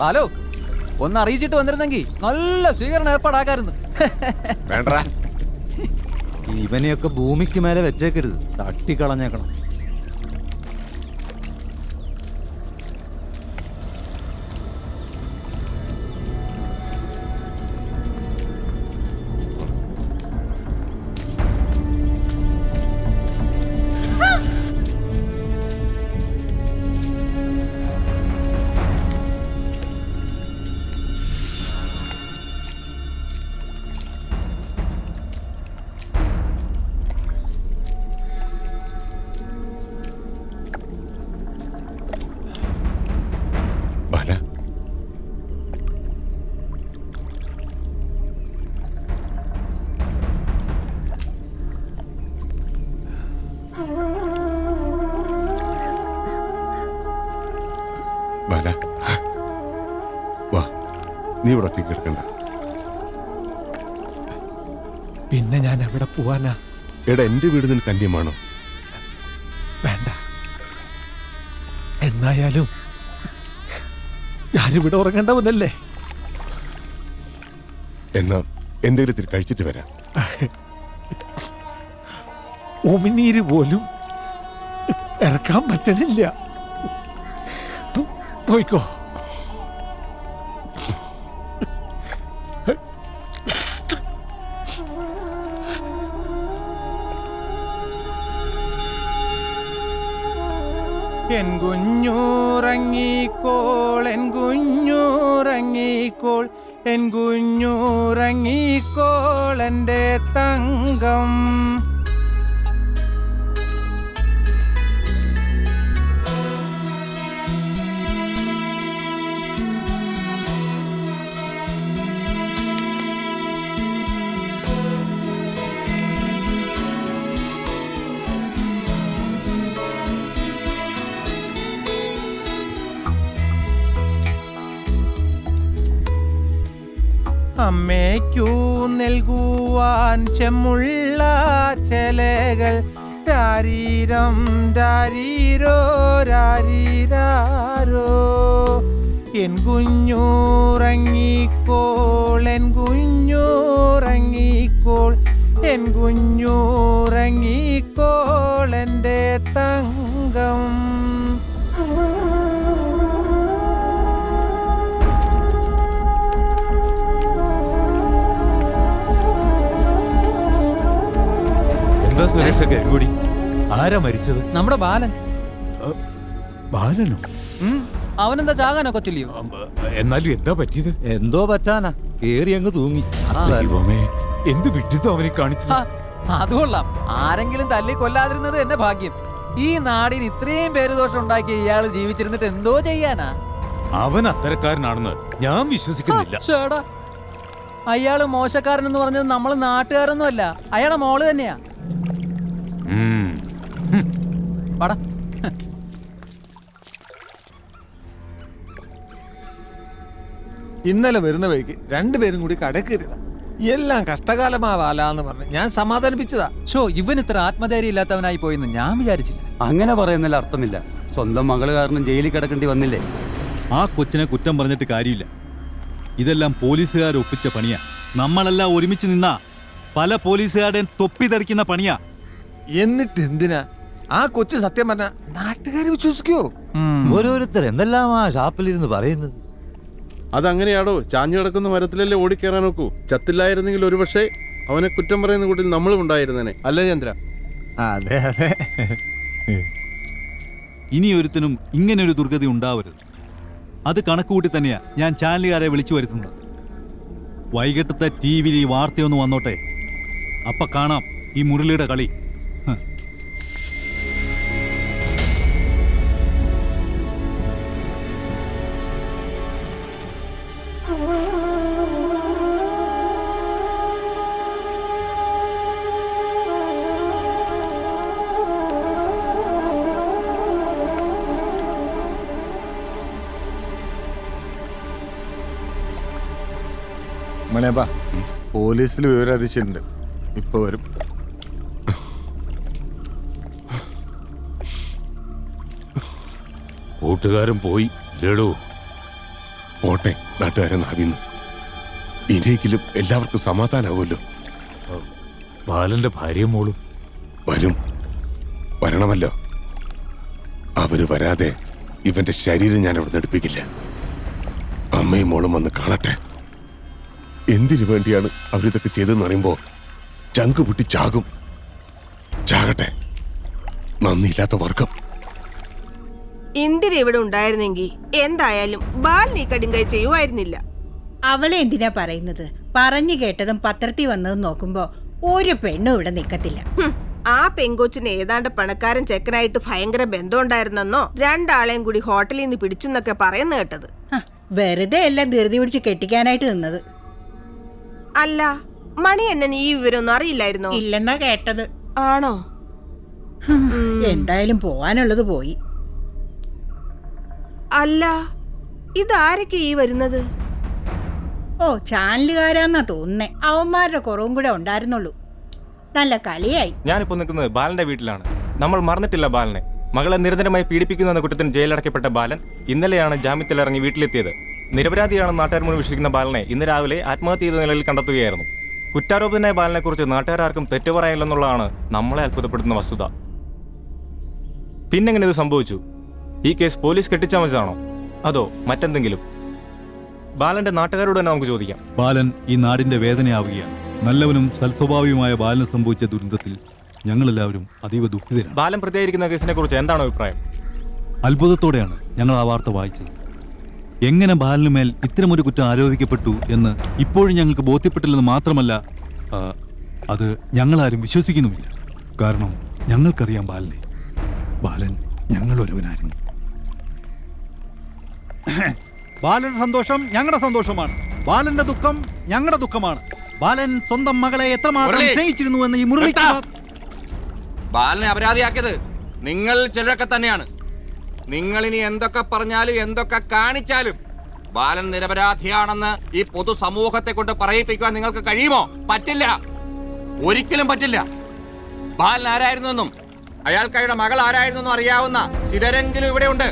Speaker 14: ഹലോ, ഒന്ന് അറിയിച്ചിട്ട് വന്നിരുന്നെങ്കിൽ നല്ല സ്വീകരണം ഏർപ്പാടാക്കായിരുന്നു.
Speaker 9: വേണ്ട,
Speaker 4: ഇവനെയൊക്കെ ഭൂമിക്ക് മേലെ വെച്ചേക്കരുത്, തട്ടിക്കളഞ്ഞേക്കണം.
Speaker 9: ബാല, വാ, നീ ഇവിടെ ഒറ്റയ്ക്ക് കിടക്കണ്ട.
Speaker 7: പിന്നെ ഞാൻ എവിടെ പോവാനാ?
Speaker 9: എടാ, എന്റെ വീട് നിനക്ക് അന്യമാണോ?
Speaker 7: വേണ്ട, എന്നായാലും ഞാനിവിടെ ഉറങ്ങേണ്ടവനല്ലേ.
Speaker 9: എന്നാ എന്തെങ്കിലും ഇത്തിരി കഴിച്ചിട്ട് വരാം.
Speaker 7: ഉമിനീര് പോലും ഇറക്കാൻ പറ്റണില്ല. പോയിക്കോ. എൻ കുഞ്ഞുറങ്ങിക്കോൾ, എൻ കുഞ്ഞുറങ്ങിക്കോൾ, എൻ കുഞ്ഞുറങ്ങിക്കോൾ എൻ്റെ തങ്കം. അമ്മയ്ക്കു നൽകുവാൻ ചെമ്മുള്ള ചെലകൾ രാരീരം രാരീരോ രാരീരാരോ. എൻ കുഞ്ഞുറങ്ങിക്കോൾ, എൻ കുഞ്ഞുറങ്ങിക്കോൾ, എൻ കുഞ്ഞുറങ്ങിക്കോൾ എൻ്റെ തങ്കം.
Speaker 18: എന്താ സുരേഷ കരിങ്കൊടി? ആരാ മരിച്ചത്?
Speaker 14: നമ്മുടെ ബാലൻ.
Speaker 18: ബാലനോ?
Speaker 14: അവനെന്താ ചാകാനൊക്കത്തില്ലയോ?
Speaker 18: എന്നാലും എന്താ പറ്റിയത്?
Speaker 4: എന്തോ പറ്റാനാ, കേറി അങ്ങ് തൂങ്ങി.
Speaker 18: ദൈവമേ, എന്ത് വിഡിത്തം അവനെ കാണിച്ചത്.
Speaker 14: അതുകൊള്ളാം, ആരെങ്കിലും തല്ലി കൊല്ലാതിരുന്നത് എന്നെ ഭാഗ്യം. ഈ നാടിന് ഇത്രയും പേരുദോഷം ഉണ്ടാക്കി ഇയാൾ ജീവിച്ചിരുന്നിട്ട് എന്തോ ചെയ്യാനാ?
Speaker 18: അവൻ അത്തരക്കാരനാണെന്ന് ഞാൻ വിശ്വസിക്കുന്നില്ല.
Speaker 14: ചേടാ, അയാള് മോശക്കാരനെന്ന് പറഞ്ഞത് നമ്മള് നാട്ടുകാരൊന്നും അല്ല, അയാളെ മോള് തന്നെയാ. പടാ.
Speaker 21: ഇന്നലെ വരുന്ന വഴിക്ക് രണ്ടുപേരും കൂടി കടക്കേറിയതാ. എല്ലാം കഷ്ടകാലമാവാലാന്ന് പറഞ്ഞ് ഞാൻ സമാധാനിപ്പിച്ചതാ.
Speaker 14: ഇവൻ ഇത്ര ആത്മധൈര്യം ഇല്ലാത്തവനായി പോയെന്ന് ഞാൻ വിചാരിച്ചില്ല.
Speaker 3: അങ്ങനെ പറയുന്നതിൽ അർത്ഥമില്ല. സ്വന്തം മകള് കാരണം ജയിലിൽ കിടക്കേണ്ടി വന്നില്ലേ?
Speaker 4: ആ കൊച്ചിനെ കുറ്റം പറഞ്ഞിട്ട് കാര്യമില്ല. ഇതെല്ലാം പോലീസുകാർ ഒപ്പിച്ച പണിയാ. നമ്മളെല്ലാം ഒരുമിച്ച് നിന്നാ പല പോലീസുകാരുടെയും തൊപ്പി തെറിക്കുന്ന പണിയാ.
Speaker 21: എന്നിട്ട് എന്തിനാ ആ കൊച്ചു സത്യം പറഞ്ഞ നാട്ടുകാര് വിശ്വസിക്കോ?
Speaker 4: ഓരോരുത്തർ എന്തെല്ലാമാ ഷാപ്പിലിരുന്ന് പറയുന്നത്.
Speaker 5: അതങ്ങനെയാടോ, ചാഞ്ഞു കിടക്കുന്ന മരത്തിലല്ലേ ഓടിക്കേറാൻ നോക്കൂ. ചത്തില്ലായിരുന്നെങ്കിൽ ഒരുപക്ഷെ അവനെ കുറ്റം പറയുന്ന കൂട്ടിൽ നമ്മളും ഉണ്ടായിരുന്നേനെ, അല്ലേ ചന്ദ്ര?
Speaker 7: അതെ അതെ.
Speaker 4: ഇനി ഒരുത്തനും ഇങ്ങനൊരു ദുർഗതി ഉണ്ടാവരുത്. അത് കണക്കുകൂട്ടി തന്നെയാ ഞാൻ ചാനലുകാരെ വിളിച്ചു വരുത്തുന്നത്. വൈകിട്ടത്തെ TV-യിൽ ഈ വാർത്തയൊന്ന് വന്നോട്ടെ, അപ്പ കാണാം ഈ മുരളിയുടെ കളി.
Speaker 21: മണിയപ്പാ പോലീസിൽ വിവരം അറിയിച്ചിട്ടുണ്ട്. ഇപ്പൊ വരും.
Speaker 18: കൂട്ടുകാരൻ പോയി ലഡു.
Speaker 9: പോട്ടെ നാട്ടുകാരെ നാവിന്ന്. ഇനിയെങ്കിലും എല്ലാവർക്കും സമാധാനാവുമല്ലോ.
Speaker 18: ബാലന്റെ ഭാര്യയും മോളും
Speaker 9: വരും, വരണമല്ലോ. അവര് വരാതെ ഇവന്റെ ശരീരം ഞാൻ അവിടെ എടുപ്പിക്കില്ല. അമ്മയും മോളും വന്ന് കാണട്ടെ. എന്തിനു വേണ്ടിയാണ് അവരിതൊക്കെ ചെയ്തെന്ന് അറിയുമ്പോ ചങ്ക് പൊട്ടി ചാകും. ചാകട്ടെ, നന്ദിയില്ലാത്ത വർഗം.
Speaker 13: ഇന്ദിര ഇവിടെ ഉണ്ടായിരുന്നെങ്കിൽ എന്തായാലും ബാലൻ ഈ കടുങ്കൈ ചെയ്യുമായിരുന്നില്ല.
Speaker 16: അവളെ എന്തിനാ പറയുന്നത്? പറഞ്ഞു കേട്ടതും പത്രത്തിൽ വന്നതും നോക്കുമ്പോ ഒരു പെണ്ണും ഇവിടെ നിക്കത്തില്ല.
Speaker 13: ആ പെങ്കൊച്ചിന് ഏതാണ്ട് പണക്കാരൻ ചെക്കനായിട്ട് ഭയങ്കര ബന്ധം ഉണ്ടായിരുന്നെന്നോ, രണ്ടാളെയും കൂടി ഹോട്ടലിൽ നിന്ന് പിടിച്ചെന്നൊക്കെ പറയുന്ന കേട്ടത്.
Speaker 16: വെറുതെ എല്ലാം ധൃതി പിടിച്ച് കെട്ടിക്കാനായിട്ട് നിന്നത്.
Speaker 13: അല്ല, മണി എന്നെ ഈ വിവരമൊന്നും അറിയില്ലായിരുന്നോ?
Speaker 16: ഇല്ലെന്നാ കേട്ടത്.
Speaker 13: ആണോ?
Speaker 16: എന്തായാലും പോവാനുള്ളത് പോയി.
Speaker 13: അല്ല, ഇതാരൊക്കെ ഈ വരുന്നത്?
Speaker 16: ഓ, ചാനലുകാരാന്നാ തോന്നുന്നേ. അവന്മാരുടെ കുറവും കൂടെ ഉണ്ടായിരുന്നുള്ളൂ. നല്ല കളിയായി.
Speaker 2: ഞാനിപ്പോ നിൽക്കുന്നത് ബാലന്റെ വീട്ടിലാണ്. നമ്മൾ മറന്നിട്ടില്ല ബാലനെ. മകളെ നിരന്തരമായി പീഡിപ്പിക്കുന്ന കുറ്റത്തിന് ജയിലടക്കപ്പെട്ട ബാലൻ ഇന്നലെയാണ് ജാമ്യത്തിലിറങ്ങി വീട്ടിലെത്തിയത്. നിരപരാധിയാണെന്ന് നാട്ടുകാർ മുഴുവൻ വിശ്വസിക്കുന്ന ബാലനെ ഇന്ന് രാവിലെ ആത്മഹത്യ ചെയ്ത നിലയിൽ കണ്ടെത്തുകയായിരുന്നു. കുറ്റാരോപിതനായ ബാലനെ കുറിച്ച് നാട്ടുകാർക്കും തെറ്റു പറയാനില്ലെന്നുള്ളതാണ് നമ്മളെ അത്ഭുതപ്പെടുത്തുന്ന വസ്തുത. പിന്നെങ്ങനെ ഇത് സംഭവിച്ചു? ഈ കേസ് പോലീസ് കെട്ടിച്ചമച്ചതാണോ അതോ മറ്റെന്തെങ്കിലും? ബാലന്റെ നാട്ടുകാരോട് തന്നെ നമുക്ക് ചോദിക്കാം.
Speaker 4: ബാലൻ ഈ നാടിന്റെ വേദനയാവുകയാണ്. നല്ലവനും സൽസ്വഭാവിയുമായ ബാലന് സംഭവിച്ച ദുരന്തത്തിൽ ഞങ്ങളെല്ലാവരും അതീവ ദുഃഖിതരാണ്.
Speaker 2: ബാലൻ പ്രതികരിക്കുന്ന കേസിനെ കുറിച്ച് എന്താണ് അഭിപ്രായം?
Speaker 4: അത്ഭുതത്തോടെയാണ് ഞങ്ങൾ ആ വാർത്ത വായിച്ചത്. എങ്ങനെ ബാലനുമേൽ ഇത്തരമൊരു കുറ്റം ആരോപിക്കപ്പെട്ടു എന്ന് ഇപ്പോഴും ഞങ്ങൾക്ക് ബോധ്യപ്പെട്ടില്ലെന്ന് മാത്രമല്ല, അത് ഞങ്ങളാരും വിശ്വസിക്കുന്നുമില്ല. കാരണം ഞങ്ങൾക്കറിയാം ബാലനെ. ബാലൻ ഞങ്ങളൊരുവനായിരുന്നു. ബാലന്റെ സന്തോഷം ഞങ്ങളുടെ സന്തോഷമാണ്. ബാലന്റെ ദുഃഖം ഞങ്ങളുടെ ദുഃഖമാണ്. ബാലൻ സ്വന്തം മകളെ എത്രമാത്രം സ്നേഹിച്ചിരുന്നു എന്ന് ഈ മുരളി.
Speaker 8: ബാലനെ അപരാധിയാക്കിയത് നിങ്ങൾ ചിലരൊക്കെ തന്നെയാണ്. നിങ്ങൾ ഇനി എന്തൊക്കെ പറഞ്ഞാലും എന്തൊക്കെ കാണിച്ചാലും ബാലൻ നിരപരാധിയാണെന്ന് ഈ പൊതുസമൂഹത്തെ കൊണ്ട് പറയിപ്പിക്കുവാൻ നിങ്ങൾക്ക് കഴിയുമോ? പറ്റില്ല, ഒരിക്കലും പറ്റില്ല. ബാലൻ ആരായിരുന്നെന്നും അയാൾക്കയുടെ മകൾ ആരായിരുന്നെന്നും അറിയാവുന്ന ചിലരെങ്കിലും ഇവിടെ ഉണ്ട്.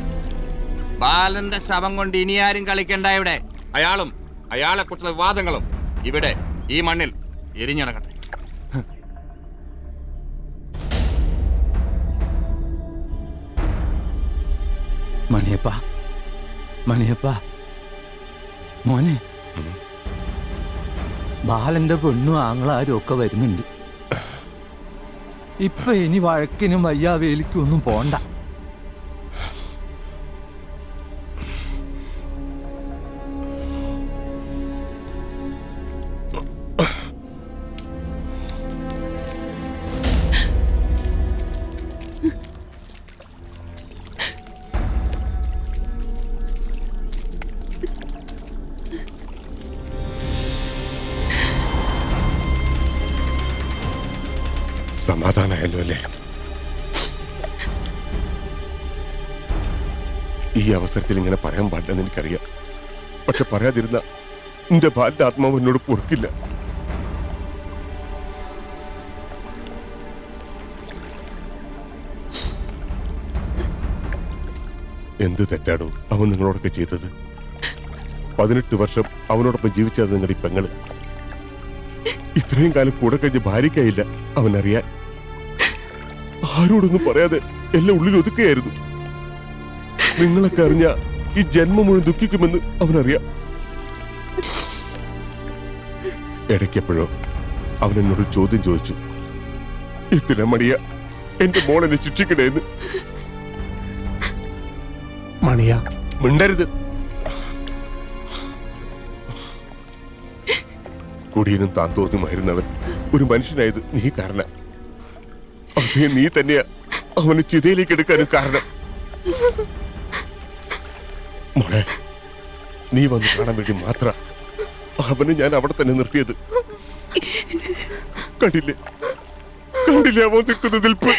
Speaker 8: ബാലന്റെ ശവം കൊണ്ട് ഇനിയാരും കളിക്കണ്ട. ഇവിടെ അയാളും അയാളെ കുറിച്ചുള്ള വിവാദങ്ങളും ഇവിടെ ഈ മണ്ണിൽ എരിഞ്ഞടക്കട്ടെ.
Speaker 3: മണിയപ്പ, മണിയപ്പ മോനെ, ബാലന്റെ പെണ്ണും ആങ്ങളാരും ഒക്കെ വരുന്നുണ്ട്. ഇപ്പൊ ഇനി വഴക്കിനും വയ്യാവേലിക്കും ഒന്നും പോണ്ട.
Speaker 9: സമാധാനമായല്ലോ അല്ലേ? ഈ അവസരത്തിൽ ഇങ്ങനെ പറയാൻ പാടില്ലെന്ന് എനിക്കറിയാം. പക്ഷെ പറയാതിരുന്ന എന്റെ ബാലിന്റെ ആത്മാവ് എന്നോട് പൊറുക്കില്ല. എന്ത് തെറ്റാടോ അവൻ നിങ്ങളോടൊക്കെ ചെയ്തത്? 18 വർഷം അവനോടൊപ്പം ജീവിച്ചത് നിങ്ങളുടെ ഈ പെങ്ങള്. ഇത്രയും കാലം കൂടെ കഴിഞ്ഞ് ഭാര്യയ്ക്കായില്ല അവനറിയാൻ. ആരോടൊന്നും പറയാതെ എല്ലാം ഉള്ളിൽ ഒതുക്കുകയായിരുന്നു. നിങ്ങളൊക്കെ അറിഞ്ഞ ഈ ജന്മം മുഴുവൻ ദുഃഖിക്കുമെന്ന് അവനറിയാം. ഇടയ്ക്കെപ്പോഴോ അവൻ എന്നോട് ചോദ്യം ചോദിച്ചു, ഇത്തിരി മണിയ എന്റെ മോളെന്നെ ശിക്ഷിക്കണേന്ന്.
Speaker 15: മണിയ
Speaker 9: മിണ്ടരുത്. കുടിയനും താൻ തോന്നുമായിരുന്നവൻ ഒരു മനുഷ്യനായത് നീ കാരണം. അതേ നീ തന്നെയാ അവന് ചിതയിലേക്ക് എടുക്കാനും കാരണം. മോളെ, നീ വന്ന് കാണാൻ വേണ്ടി മാത്ര അവനെ ഞാൻ അവിടെ തന്നെ നിർത്തിയത്. കണ്ടില്ലേ കണ്ടില്ലേ അവൻ നിൽക്കുന്ന നിൽപ്പ്?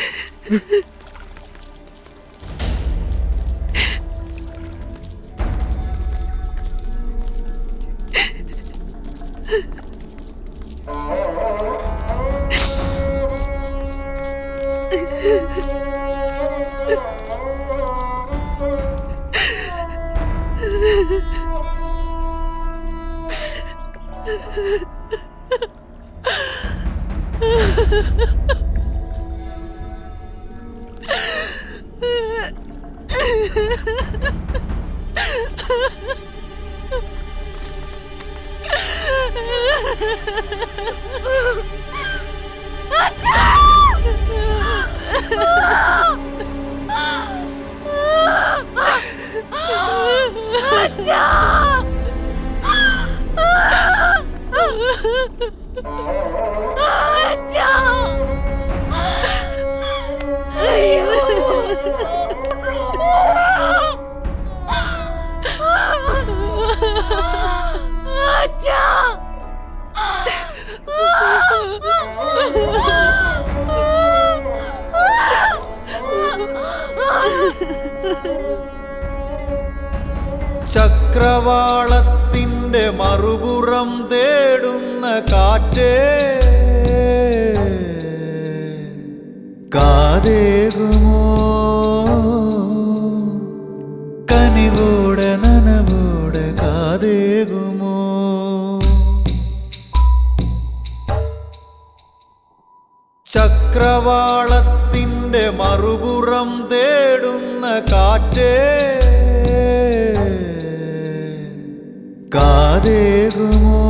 Speaker 6: ചക്രവാളത്തിന്റെ മറുപുറം തേടുന്ന കാറ്റേ കാതേകുമോ കനിവോടെ നനവോടെ കാതേകുമോ ചക്രവാളത്തിന്റെ മറുപുറം തേടുന്ന കാറ്റേ കാതേകുമോ